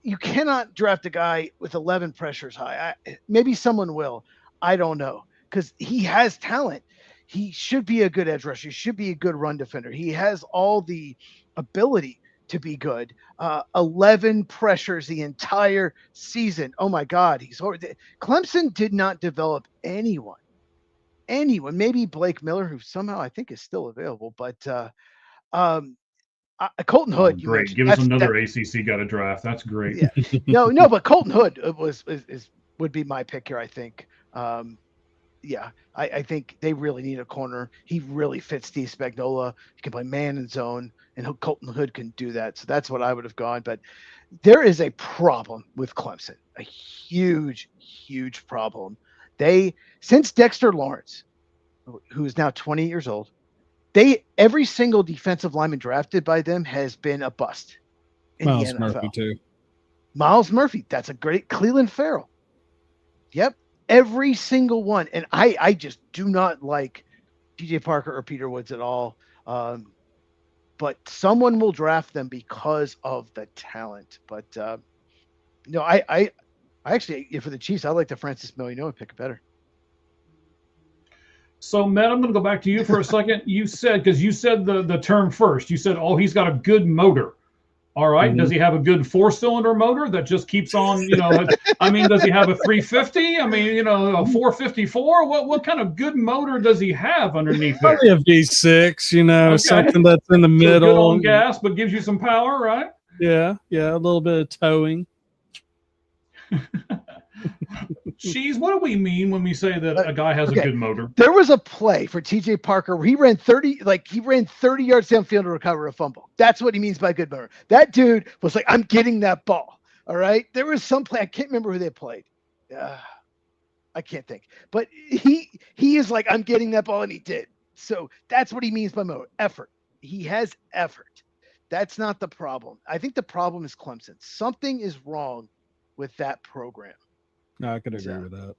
You cannot draft a guy with 11 pressures high. Maybe someone will. I don't know, because he has talent. He should be a good edge rusher. He should be a good run defender. He has all the ability to be good. 11 pressures the entire season. Oh my God, he's horrible. Clemson did not develop anyone. Maybe Blake Miller, who somehow I think is still available, but Colton Oh, Hood. You great. mentioned Give us another ACC got a draft. That's great. Yeah, no, but Colton Hood would be my pick here. I think. Yeah, I think they really need a corner. He really fits Steve Spagnuolo. He can play man and zone, and Colton Hood can do that. So that's what I would have gone. But there is a problem with Clemson, a huge, huge problem. Since Dexter Lawrence, who is now 20 years old, every single defensive lineman drafted by them has been a bust in Miles the NFL. Murphy too. Miles Murphy, that's a great. Cleveland Farrell. Yep. Every single one. And I just do not like DJ Parker or Peter Woods at all. But someone will draft them because of the talent. But no, I actually, for the Chiefs, I like the Francis Milano pick better. So, Matt, I'm going to go back to you for a second. You said the term first. You said, oh, he's got a good motor. All right. Mm-hmm. Does he have a good 4-cylinder motor that just keeps on, I mean, does he have a 350? I mean, a 454? What kind of good motor does he have underneath there? Probably a V6, Okay. something that's in the So middle. good on gas, but gives you some power, right? Yeah, a little bit of towing. Hmm. What do we mean when we say that a guy has a good motor? There was a play for TJ Parker where he ran 30 yards downfield to recover a fumble. That's what he means by good motor. That dude was like, I'm getting that ball. All right. There was some play. I can't remember who they played. I can't think. But he is like, I'm getting that ball, and he did. So that's what he means by motor. Effort. He has effort. That's not the problem. I think the problem is Clemson. Something is wrong with that program. No, I could agree with that.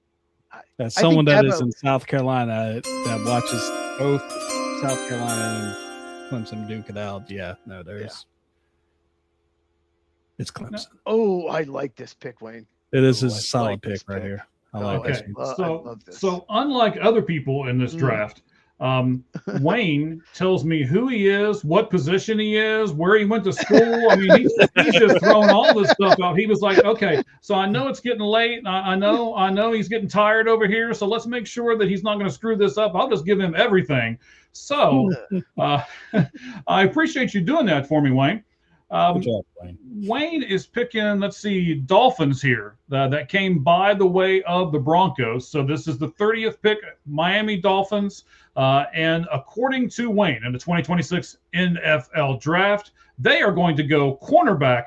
As someone that is in South Carolina that watches both South Carolina and Clemson duke it out. Yeah, no, it's Clemson. Oh, I like this pick, Wayne. It is a solid pick right here. I like this. I love this. So unlike other people in this draft, Wayne tells me who he is, what position he is, where he went to school. I mean, he's just throwing all this stuff out. He was like, okay, so I know it's getting late. I know he's getting tired over here. So let's make sure that he's not going to screw this up. I'll just give him everything. So I appreciate you doing that for me, Wayne. Good job, Wayne. Wayne is picking, let's see, Dolphins here that came by the way of the Broncos. So this is the 30th pick, Miami Dolphins. And according to Wayne, in the 2026 NFL draft, they are going to go cornerback,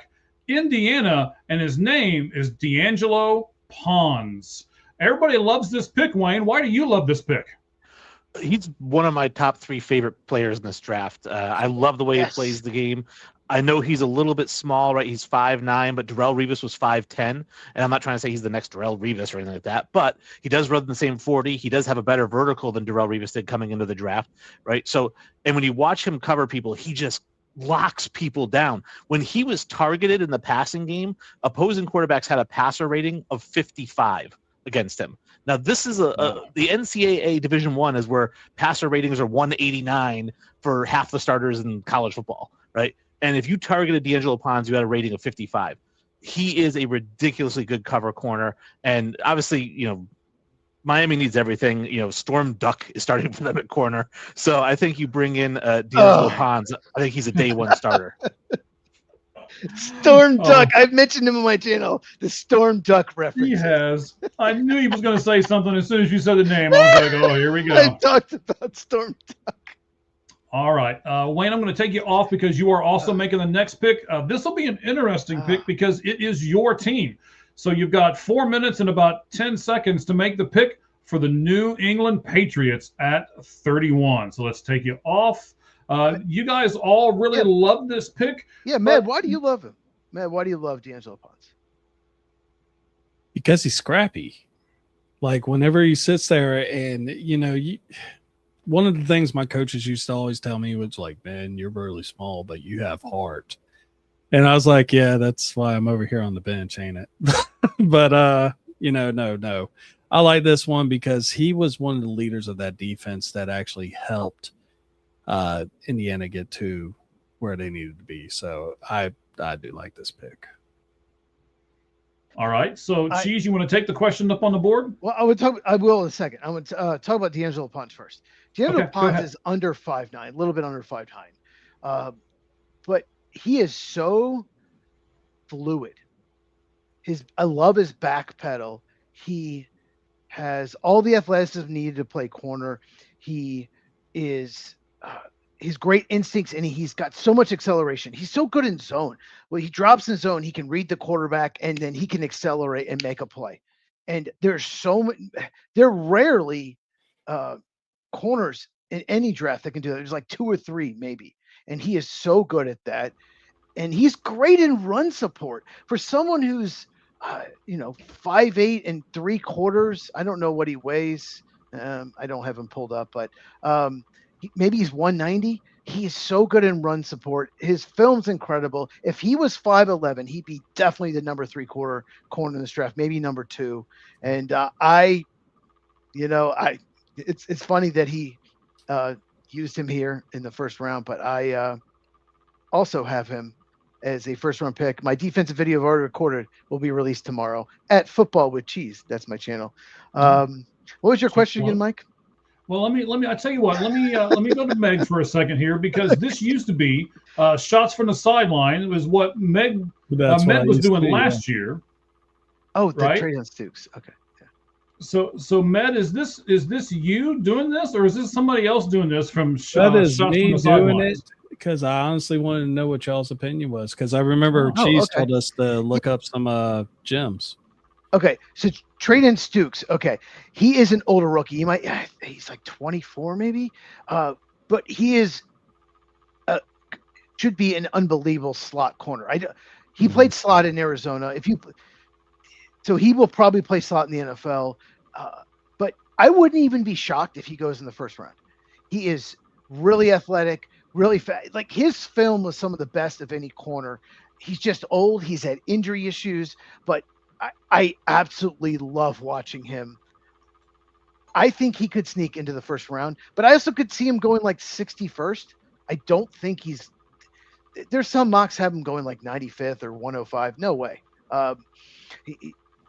Indiana, and his name is D'Angelo Pons. Everybody loves this pick, Wayne. Why do you love this pick? He's one of my top 3 favorite players in this draft. I love the way he plays the game. I know he's a little bit small, right? He's 5'9", but Darrelle Revis was 5'10", and I'm not trying to say he's the next Darrelle Revis or anything like that, but he does run the same 40. He does have a better vertical than Darrelle Revis did coming into the draft, right? So, and when you watch him cover people, he just locks people down. When he was targeted in the passing game, opposing quarterbacks had a passer rating of 55 against him. Now, this is the NCAA Division I is where passer ratings are 189 for half the starters in college football, right? And if you targeted D'Angelo Pons, you had a rating of 55. He is a ridiculously good cover corner. And obviously, Miami needs everything. Storm Duck is starting for them at corner. So I think you bring in D'Angelo Pons. I think he's a day one starter. Storm Duck. I've mentioned him on my channel. The Storm Duck reference. He has. I knew he was going to say something as soon as you said the name. I was like, oh, here we go. I talked about Storm Duck. All right. Wayne, I'm going to take you off because you are also making the next pick. This will be an interesting pick because it is your team. So you've got 4 minutes and about 10 seconds to make the pick for the New England Patriots at 31. So let's take you off. You guys all really love this pick. Yeah, Matt, why do you love him? Matt, why do you love D'Angelo Pons? Because he's scrappy. Like whenever he sits there and, one of the things my coaches used to always tell me was like, man, you're really small, but you have heart. And I was like, yeah, that's why I'm over here on the bench, ain't it? But, no. I like this one because he was one of the leaders of that defense that actually helped Indiana get to where they needed to be. So I do like this pick. All right. So, Cheese, you want to take the question up on the board? Well, I will in a second. I want to talk about D'Angelo Ponce first. D'Angelo Ponce is under 5'9", a little bit under 5'9", but he is so fluid. I love his back pedal. He has all the athleticism needed to play corner. He is his great instincts, and he's got so much acceleration. He's so good in zone. When he drops in zone, he can read the quarterback, and then he can accelerate and make a play. And there's so many. There are rarely corners in any draft that can do that. There's like 2 or 3 maybe, and he is so good at that. And he's great in run support for someone who's 5'8" and 3/4. I don't know what he weighs. I don't have him pulled up, but maybe he's 190. He is so good in run support. His film's incredible. If he was 5'11", he'd be definitely the number 3/4 corner in this draft, maybe number 2. And it's funny that he used him here in the first round, but I also have him as a first-round pick. My defensive video I've already recorded will be released tomorrow at Football with Cheese. That's my channel. What was your question again, Mike? Well, let me. I tell you what. Let me go to Meg for a second here, because this used to be shots from the sideline. It was what Meg was doing last year. Oh, the trade on Stukes. Okay. Yeah. So Med, is this you doing this, or is this somebody else doing this from that is shots me from the doing sidelines? it? Because I honestly wanted to know what y'all's opinion was, because I remember Cheese told us to look up some gems. Okay, so Traden Stukes. Okay, he is an older rookie. He's like 24 maybe, but he is should be an unbelievable slot corner. He played slot in Arizona. So he will probably play slot in the NFL. But I wouldn't even be shocked if he goes in the first round. He is really athletic, really fast. Like, his film was some of the best of any corner. He's just old. He's had injury issues, but I absolutely love watching him. I think he could sneak into the first round, but I also could see him going like 61st. I don't think there's some mocks have him going like 95th or 105. No way.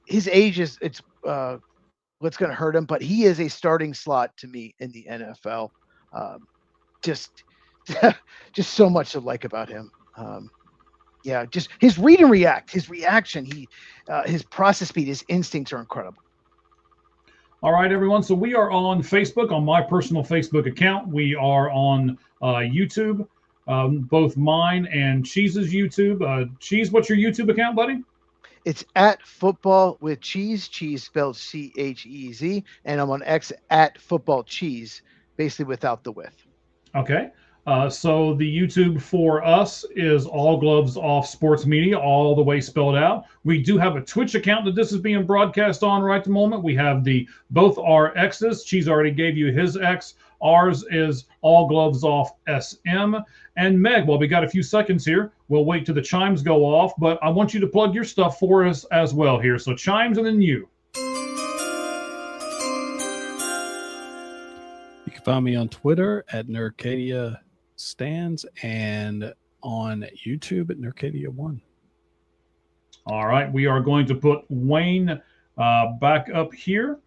His age is what's going to hurt him, but he is a starting slot to me in the NFL. Just so much to like about him. Just his read and react, his reaction, his process speed, his instincts are incredible. All right, everyone. So we are on Facebook, on my personal Facebook account. We are on YouTube, both mine and Cheese's YouTube. Cheese, what's your YouTube account, buddy? It's at Football with Cheese, Cheese spelled Chez, and I'm on X at Football Cheese, basically without the with. Okay. So the YouTube for us is All Gloves Off Sports Media, all the way spelled out. We do have a Twitch account that this is being broadcast on right at the moment. We have both our X's. Cheese already gave you his X. Ours is All Gloves Off SM. And Meg, well, we got a few seconds here. We'll wait till the chimes go off, but I want you to plug your stuff for us as well here. So chimes and then you. You can find me on Twitter at Nerdcadia Stands and on YouTube at Nerdcadia1. All right, we are going to put Wayne back up here.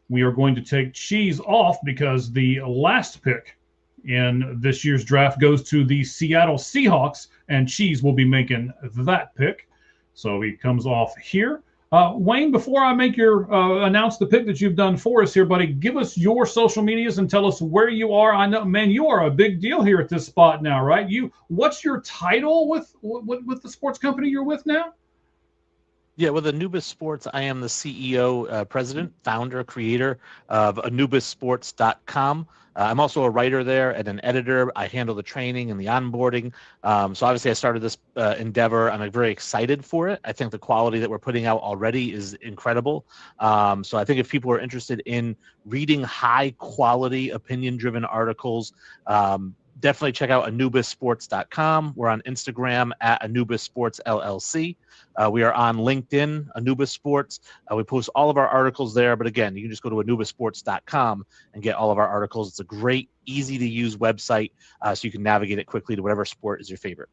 We are going to take Cheese off because the last pick in this year's draft goes to the Seattle Seahawks, and Cheese will be making that pick. So he comes off here. Wayne, before I make your announce the pick that you've done for us here, buddy, give us your social medias and tell us where you are. I know, man, you are a big deal here at this spot now, right? What's your title with the sports company you're with now? Yeah, with Anubis Sports, I am the CEO, president, founder, creator of AnubisSports.com. I'm also a writer there and an editor. I handle the training and the onboarding. So obviously I started this endeavor. I'm very excited for it. I think the quality that we're putting out already is incredible. So I think if people are interested in reading high quality opinion-driven articles, definitely check out AnubisSports.com. We're on Instagram at Anubis Sports LLC. We are on LinkedIn, Anubis Sports. We post all of our articles there. But again, you can just go to AnubisSports.com and get all of our articles. It's a great, easy to use website, so you can navigate it quickly to whatever sport is your favorite.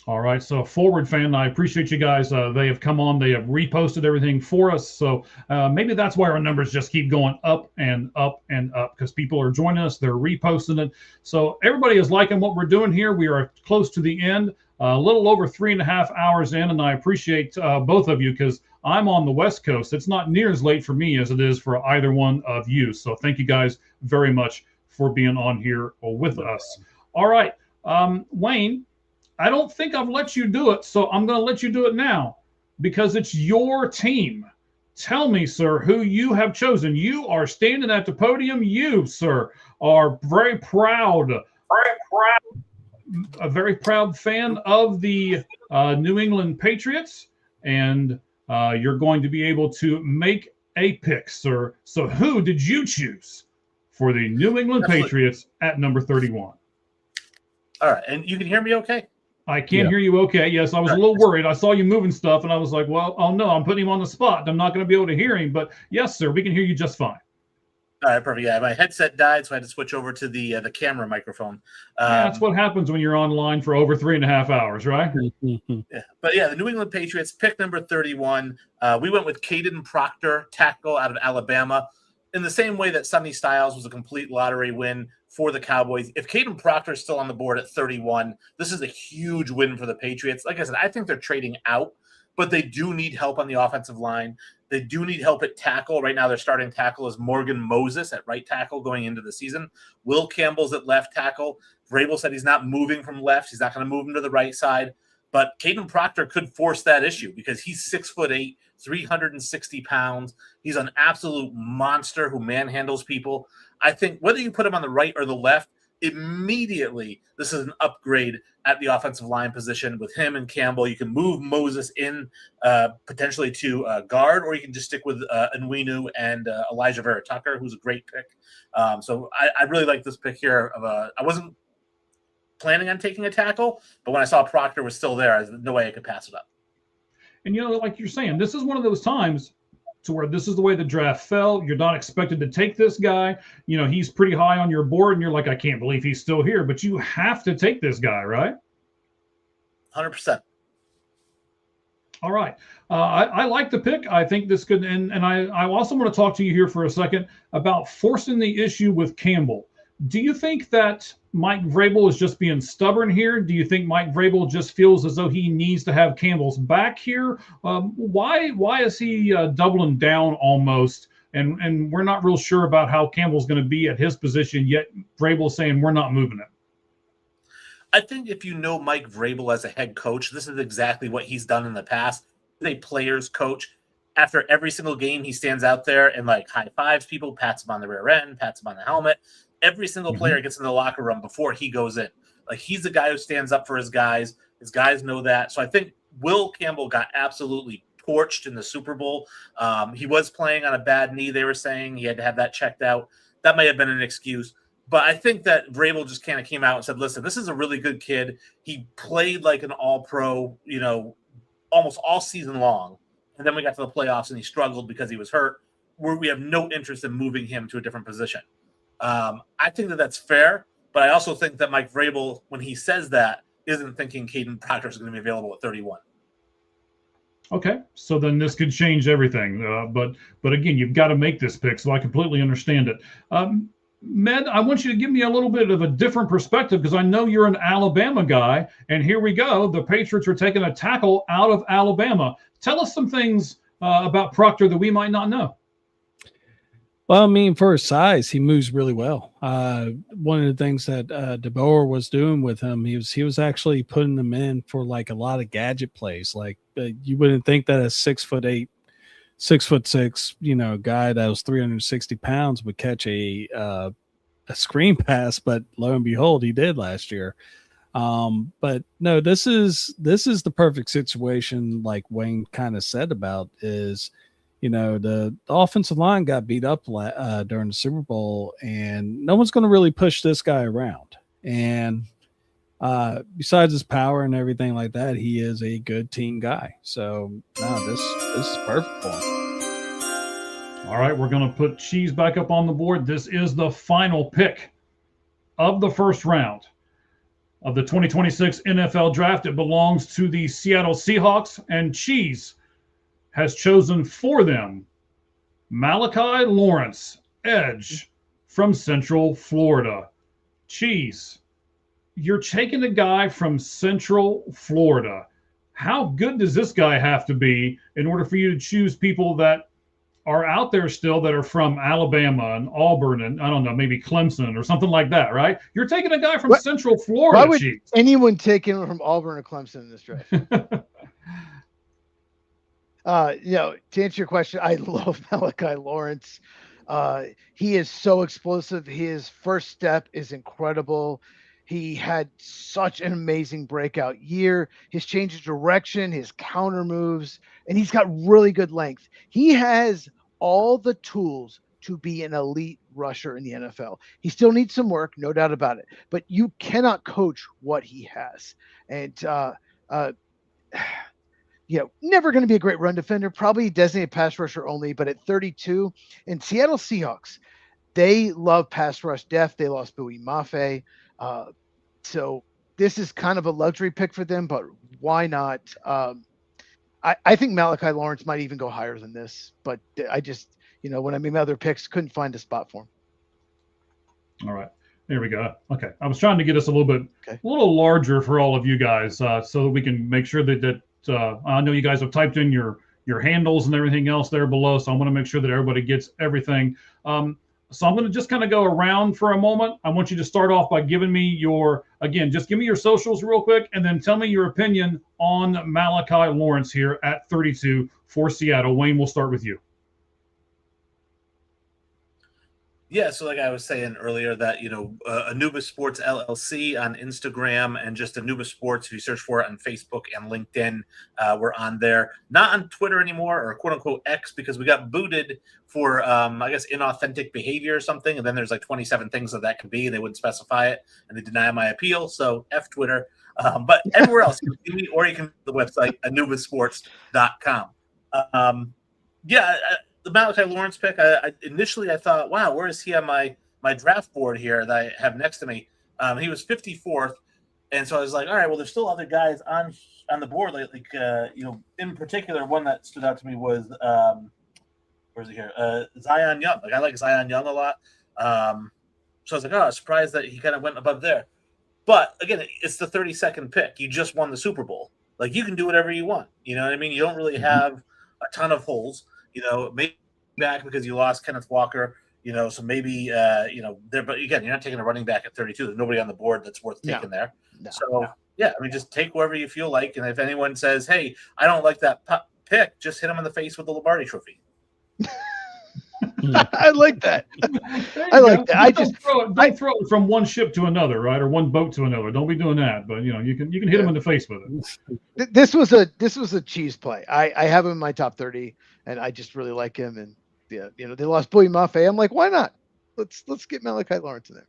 All right, so Forward Fan, I appreciate you guys. They have come on, they have reposted everything for us. So maybe that's why our numbers just keep going up and up and up, because people are joining us, they're reposting it. So everybody is liking what we're doing here. We are close to the end, a little over 3.5 hours in, and I appreciate both of you, because I'm on the West Coast. It's not near as late for me as it is for either one of you. So thank you guys very much for being on here with us. All right, Wayne, I don't think I've let you do it, so I'm going to let you do it now, because it's your team. Tell me, sir, who you have chosen. You are standing at the podium. You, sir, are a very proud fan of the New England Patriots, and you're going to be able to make a pick, sir. So who did you choose for the New England Patriots at number 31? All right, and you can hear me okay? I can't hear you okay. Yes, I was a little worried. I saw you moving stuff, and I was like, well, oh no, I'm putting him on the spot. I'm not going to be able to hear him. But yes, sir, we can hear you just fine. All right, perfect. Yeah, my headset died, so I had to switch over to the camera microphone. That's what happens when you're online for over 3.5 hours, right? Yeah. But yeah, the New England Patriots, pick number 31. We went with Caden Proctor, tackle out of Alabama. In the same way that Sonny Styles was a complete lottery win for the Cowboys, if Caden Proctor is still on the board at 31, this is a huge win for the Patriots. Like I said, I think they're trading out, but they do need help on the offensive line. They do need help at tackle. Right now, their starting tackle is Morgan Moses at right tackle going into the season. Will Campbell's at left tackle. Vrabel said he's not moving from left. He's not going to move him to the right side. But Caden Proctor could force that issue because he's 6'8", 360 pounds. He's an absolute monster who manhandles people. I think whether you put him on the right or the left, immediately this is an upgrade at the offensive line position with him and Campbell. You can move Moses in potentially to guard, or you can just stick with Nwinu and Elijah Vera Tucker, who's a great pick. So I really like this pick here. I wasn't planning on taking a tackle, but when I saw Proctor was still there, there's no way I could pass it up. And, like you're saying, this is one of those times to where this is the way the draft fell. You're not expected to take this guy. He's pretty high on your board, and you're like, I can't believe he's still here. But you have to take this guy, right? 100%. All right. I like the pick. I think this could, and I also want to talk to you here for a second about forcing the issue with Campbell. Do you think that Mike Vrabel is just being stubborn here? Do you think Mike Vrabel just feels as though he needs to have Campbell's back here? Why is he doubling down almost? And we're not real sure about how Campbell's going to be at his position, yet Vrabel's saying we're not moving him. I think if you know Mike Vrabel as a head coach, this is exactly what he's done in the past. He's a player's coach. After every single game, he stands out there and high fives people, pats him on the rear end, pats him on the helmet. Every single player gets in the locker room before he goes in. He's the guy who stands up for his guys. His guys know that. So I think Will Campbell got absolutely torched in the Super Bowl. He was playing on a bad knee, they were saying. He had to have that checked out. That may have been an excuse. But I think that Vrabel just kind of came out and said, listen, this is a really good kid. He played like an all-pro, almost all season long. And then we got to the playoffs and he struggled because he was hurt. We have no interest in moving him to a different position. I think that that's fair, but I also think that Mike Vrabel, when he says that, isn't thinking Caden Proctor is going to be available at 31. Okay, so then this could change everything. But again, you've got to make this pick, so I completely understand it. Med, I want you to give me a little bit of a different perspective because I know you're an Alabama guy, and here we go. The Patriots are taking a tackle out of Alabama. Tell us some things about Proctor that we might not know. Well, for his size, he moves really well. One of the things that DeBoer was doing with him, he was actually putting him in for a lot of gadget plays. You wouldn't think that a 6'8", 6'6", guy that was 360 pounds would catch a screen pass, but lo and behold, he did last year. But no, this is the perfect situation, like Wayne kind of said about is. The offensive line got beat up during the Super Bowl, and no one's going to really push this guy around. And besides his power and everything like that, he is a good team guy. So no, this is perfect for him. All right, we're going to put Cheese back up on the board. This is the final pick of the first round of the 2026 NFL Draft. It belongs to the Seattle Seahawks, and Cheese has chosen for them Malachi Lawrence, edge from Central Florida. Cheese, you're taking a guy from Central Florida. How good does this guy have to be in order for you to choose people that are out there still that are from Alabama and Auburn and, I don't know, maybe Clemson or something like that, right? You're taking a guy from Central Florida. Why would anyone take anyone from Auburn or Clemson in this draft? To answer your question, I love Malachi Lawrence. He is so explosive. His first step is incredible. He had such an amazing breakout year. His change of direction, his counter moves, and he's got really good length. He has all the tools to be an elite rusher in the NFL. He still needs some work, no doubt about it, but you cannot coach what he has. And, never going to be a great run defender, probably designated pass rusher only, but at 32, and Seattle Seahawks, they love pass rush depth. They lost Bowie Mafe. So this is kind of a luxury pick for them, but why not? I think Malachi Lawrence might even go higher than this, but I just, when I made my other picks, couldn't find a spot for him. All right. There we go. Okay. I was trying to get us a little larger for all of you guys, so that we can make sure that I know you guys have typed in your handles and everything else there below. So I want to make sure that everybody gets everything. So I'm going to just kind of go around for a moment. I want you to start off by giving me just give me your socials real quick, and then tell me your opinion on Malachi Lawrence here at 32 for Seattle. Wayne, we'll start with you. Yeah, so like I was saying earlier that, Anubis Sports LLC on Instagram and just Anubis Sports, if you search for it on Facebook and LinkedIn, we're on there. Not on Twitter anymore, or quote-unquote X, because we got booted for, I guess, inauthentic behavior or something, and then there's like 27 things that could be, and they wouldn't specify it, and they deny my appeal, so F Twitter. But everywhere else, you can see me, or you can the website, anubissports.com. The Malachi Lawrence pick, initially I thought, wow, where is he on my draft board here that I have next to me? He was 54th, and so I was like, all right, well, there's still other guys on the board. Like in particular, one that stood out to me was where's he here? Zion Young. Like I like Zion Young a lot. So I was like, oh, I was surprised that he kind of went above there. But again, it's the 32nd pick. You just won the Super Bowl. Like you can do whatever you want. You know what I mean? You don't really have a ton of holes. Maybe back because you lost Kenneth Walker, so maybe, there, but again, you're not taking a running back at 32. There's nobody on the board that's worth taking there. Just take whoever you feel like. And if anyone says, hey, I don't like that pick, just hit him in the face with the Lombardi trophy. I like that. I like that. Don't throw it from one ship to another, right? Or one boat to another. Don't be doing that. But you can hit him in the face with it. This was a cheese play. I have him in my top 30, and I just really like him. And they lost Bowie Mafe. I'm like, why not? Let's get Malachi Lawrence in there.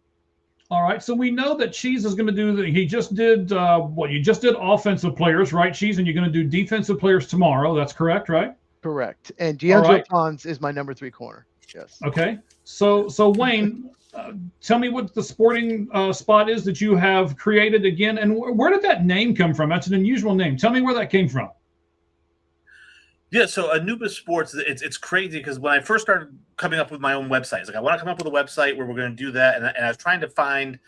All right. So we know that Cheese is going to do he just did you just did offensive players, right, Cheese? And you're going to do defensive players tomorrow. That's correct, right? Correct. And DeAndre Pons is my number 3 corner. Yes. Okay. So Wayne, tell me what the sporting spot is that you have created again, and where did that name come from? That's an unusual name. Tell me where that came from. Yeah, so Anubis Sports, it's crazy because when I first started coming up with my own website, it's like I want to come up with a website where we're going to do that, and I was trying to find,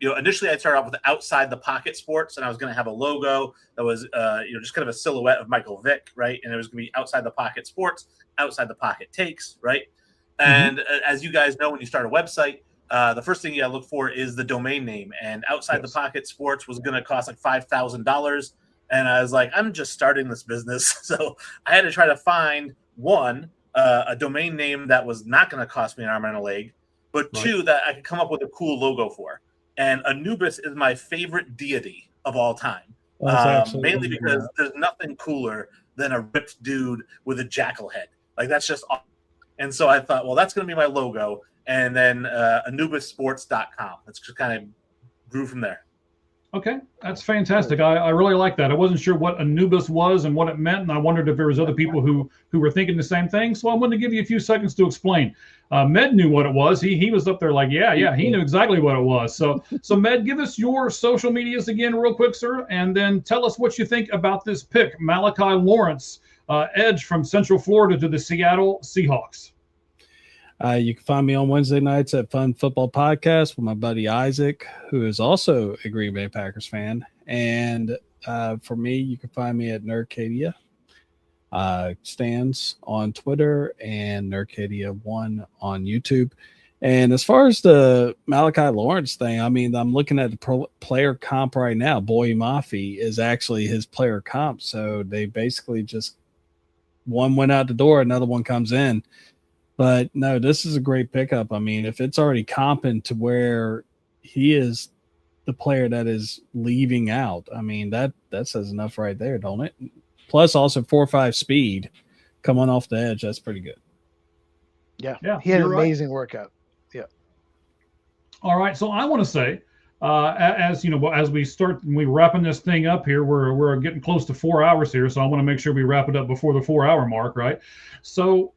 initially I started off with Outside the Pocket Sports, and I was going to have a logo that was, just kind of a silhouette of Michael Vick, right? And it was going to be Outside the Pocket Sports, Outside the Pocket Takes, right? And as you guys know, when you start a website, the first thing you got to look for is the domain name, and Outside the Pocket Sports was going to cost like $5,000. And I was like, I'm just starting this business. So I had to try to find a domain name that was not going to cost me an arm and a leg, but two, that I could come up with a cool logo for. And Anubis is my favorite deity of all time. Mainly because there's nothing cooler than a ripped dude with a jackal head. Like that's just awesome. And so I thought, well, that's going to be my logo. And then AnubisSports.com. That's just kind of grew from there. Okay, that's fantastic. I really like that. I wasn't sure what Anubis was and what it meant, and I wondered if there was other people who were thinking the same thing. So I wanted to give you a few seconds to explain. Med knew what it was. He was up there like, yeah, he knew exactly what it was. So Med, give us your social medias again real quick, sir, and then tell us what you think about this pick, Malachi Lawrence, edge from Central Florida to the Seattle Seahawks. You can find me on Wednesday nights at Fun Football Podcast with my buddy Isaac, who is also a Green Bay Packers fan. And for me, you can find me at Nerdcadia Stands on Twitter and Nerdcadia1 on YouTube. And as far as the Malachi Lawrence thing, I mean, I'm looking at the player comp right now. Boy Mafi is actually his player comp. So they basically just one went out the door, another one comes in. But no, this is a great pickup. I mean, if it's already comping to where he is the player that is leaving out, I mean, that says enough right there, don't it? Plus also 4.5 speed coming off the edge. That's pretty good. Yeah. He had an amazing workout. Yeah. All right. So I want to say, as you know, as we wrapping this thing up here, we're getting close to 4 hours here. So I want to make sure we wrap it up before the 4 hour mark. Right. So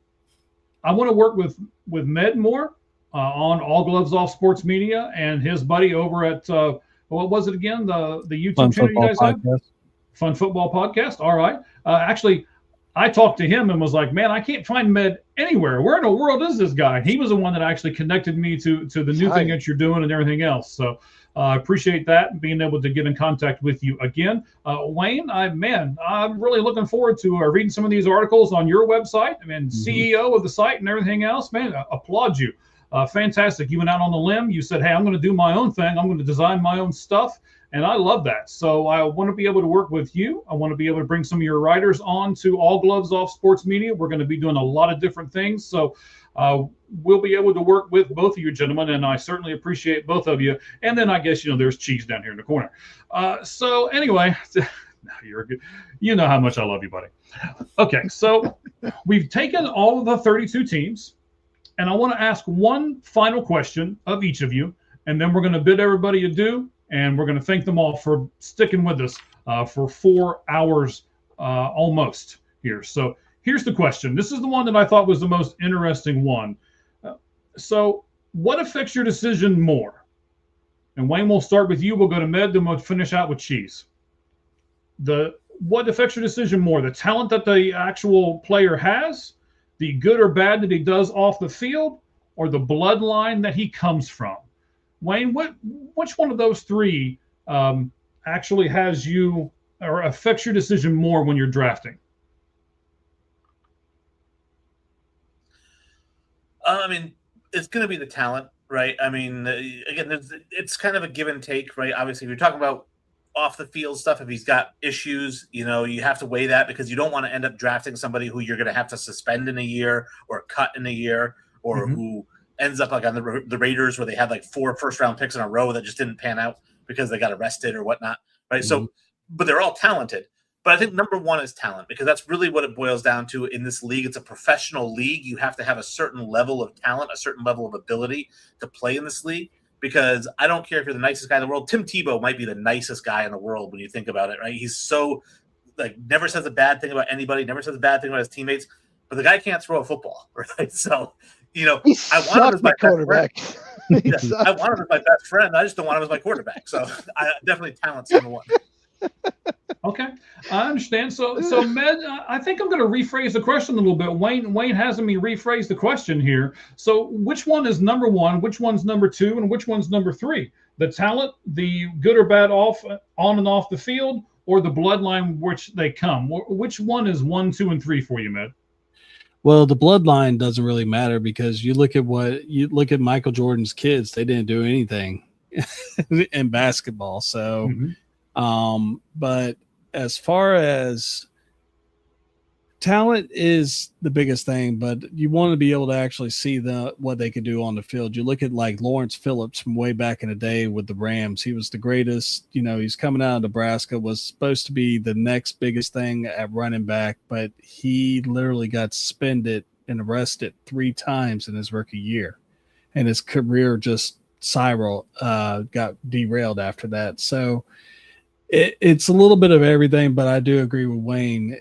I want to work with Med more on All Gloves Off Sports Media and his buddy over at what was it again? The YouTube channel you guys have? Fun Football Podcast. All right. Actually, I talked to him and was like, man, I can't find Med anywhere. Where in the world is this guy? He was the one that actually connected me to the new thing that you're doing and everything else. So I appreciate that and being able to get in contact with you again. Wayne, I'm really looking forward to reading some of these articles on your website. I mean, CEO of the site and everything else, man, I applaud you. Fantastic. You went out on the limb. You said, hey, I'm going to do my own thing. I'm going to design my own stuff. And I love that. So I want to be able to work with you. I want to be able to bring some of your writers on to All Gloves Off Sports Media. We're going to be doing a lot of different things. So we'll be able to work with both of you gentlemen, and I certainly appreciate both of you. And then I guess, there's Cheese down here in the corner. So anyway, you're good. You know how much I love you, buddy. Okay, so we've taken all of the 32 teams, and I want to ask one final question of each of you, and then we're going to bid everybody adieu, and we're going to thank them all for sticking with us for 4 hours almost here. So here's the question. This is the one that I thought was the most interesting one. So what affects your decision more? And Wayne, we'll start with you. We'll go to Med, then we'll finish out with Cheese. What affects your decision more? The talent that the actual player has, the good or bad that he does off the field, or the bloodline that he comes from? Wayne, which one of those three actually has you or affects your decision more when you're drafting? I mean, it's going to be the talent, right? I mean, again, it's kind of a give and take, right? Obviously, if you're talking about off the field stuff, if he's got issues, you have to weigh that because you don't want to end up drafting somebody who you're going to have to suspend in a year or cut in a year, or who ends up like on the Raiders where they had like 4 first-round picks in a row that just didn't pan out because they got arrested or whatnot, right? So, but they're all talented. But I think number one is talent, because that's really what it boils down to in this league. It's a professional league. You have to have a certain level of talent, a certain level of ability to play in this league, because I don't care if you're the nicest guy in the world. Tim Tebow might be the nicest guy in the world when you think about it, right? He's so, never says a bad thing about anybody, never says a bad thing about his teammates, but the guy can't throw a football, right? So, I want him as my quarterback. I want him as my best friend. I just don't want him as my quarterback. So definitely talent's number one. Okay, I understand. So Med, I think I'm going to rephrase the question a little bit. Wayne has me rephrase the question here. So which one is number one? Which one's number two? And which one's number three? The talent, the good or bad on and off the field, or the bloodline which they come? Which one is 1, 2, and 3 for you, Med? Well, the bloodline doesn't really matter because you look at Michael Jordan's kids; they didn't do anything in basketball. So, but as far as talent is the biggest thing, but you want to be able to actually see what they could do on the field. You look at like Lawrence Phillips from way back in the day with the Rams. He was the greatest. He's coming out of Nebraska, was supposed to be the next biggest thing at running back, but he literally got suspended and arrested 3 times in his rookie year, and his career just Cyril got derailed after that. So it's a little bit of everything, but I do agree with Wayne.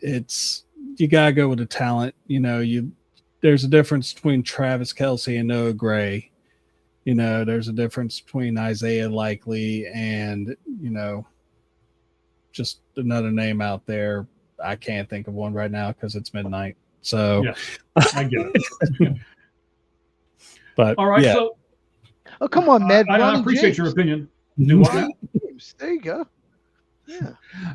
You gotta go with the talent. There's a difference between Travis Kelce and Noah Gray. There's a difference between Isaiah Likely and just another name out there. I can't think of one right now because it's midnight. So yeah, I get it. But all right, yeah. so come on, Ned. I appreciate James. your opinion. Do what? There you go. Yeah.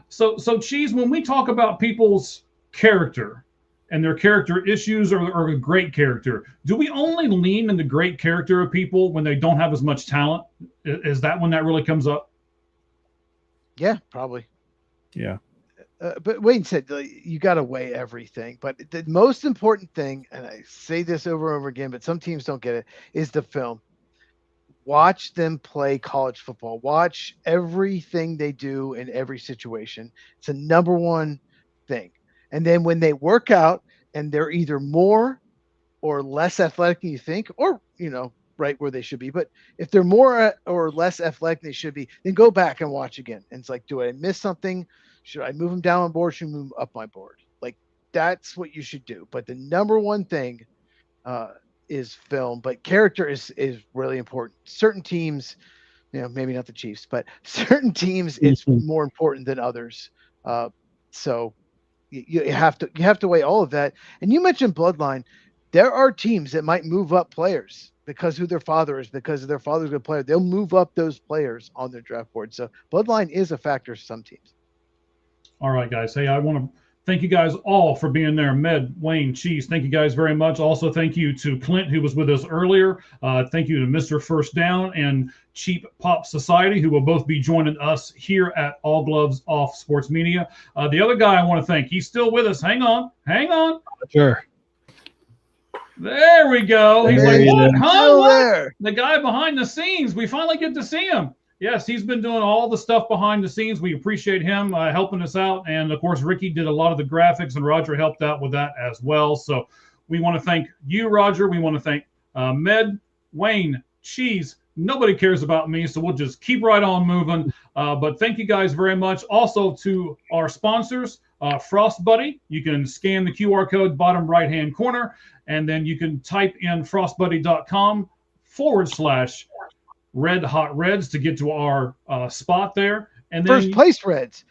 So Cheese, when we talk about people's character and their character issues or a great character, do we only lean in the great character of people when they don't have as much talent? Is that when that really comes up? Yeah, probably. Yeah. But Wayne said you got to weigh everything. But the most important thing, and I say this over and over again, but some teams don't get it, is the film. Watch them play college football. Watch everything they do in every situation. It's a number one thing. And then when they work out and they're either more or less athletic than you think, or, right where they should be. But if they're more or less athletic than they should be, then go back and watch again. And it's like, do I miss something? Should I move them down on board? Should I move them up my board? Like, that's what you should do. But the number one thing is film, but character is really important. Certain teams, maybe not the Chiefs, but certain teams, it's more important than others. So you have to weigh all of that. And you mentioned bloodline. There are teams that might move up players because who their father is, because their father's a good player. They'll move up those players on their draft board. So bloodline is a factor for some teams. All right, guys. Hey, I want to thank you guys all for being there. Med, Wayne, Cheese, thank you guys very much. Also, thank you to Clint, who was with us earlier. Thank you to Mr. First Down and Cheap Pop Society, who will both be joining us here at All Gloves Off Sports Media. The other guy I want to thank, he's still with us. Hang on. Sure. There we go. He's There like, he what? is. Huh? What? There. The guy behind the scenes. We finally get to see him. Yes, he's been doing all the stuff behind the scenes. We appreciate him helping us out. And, of course, Ricky did a lot of the graphics, and Roger helped out with that as well. So we want to thank you, Roger. We want to thank Med, Wayne, Cheese. Nobody cares about me, so we'll just keep right on moving. But thank you guys very much. Also to our sponsors, Frost Buddy. You can scan the QR code bottom right-hand corner, and then you can type in frostbuddy.com/Red Hot Reds to get to our spot there. And then First place Reds.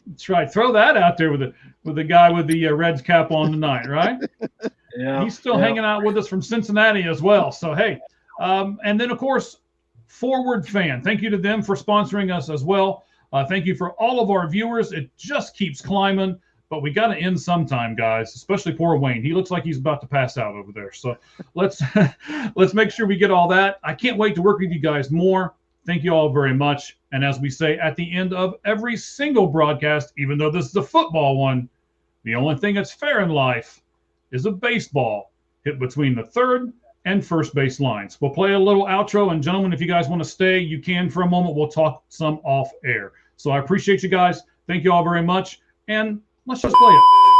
That's right. Throw that out there with the guy with the Reds cap on tonight, right? Yeah. He's still hanging out with us from Cincinnati as well. So, hey, and then, of course, Forward Fan. Thank you to them for sponsoring us as well. Thank you for all of our viewers. It just keeps climbing. But we got to end sometime, guys, especially poor Wayne. He looks like he's about to pass out over there. So let's make sure we get all that. I can't wait to work with you guys more. Thank you all very much. And as we say at the end of every single broadcast, even though this is a football one, the only thing that's fair in life is a baseball hit between the third and first base lines. We'll play a little outro. And gentlemen, if you guys want to stay, you can for a moment. We'll talk some off air. So I appreciate you guys. Thank you all very much. And let's just play it.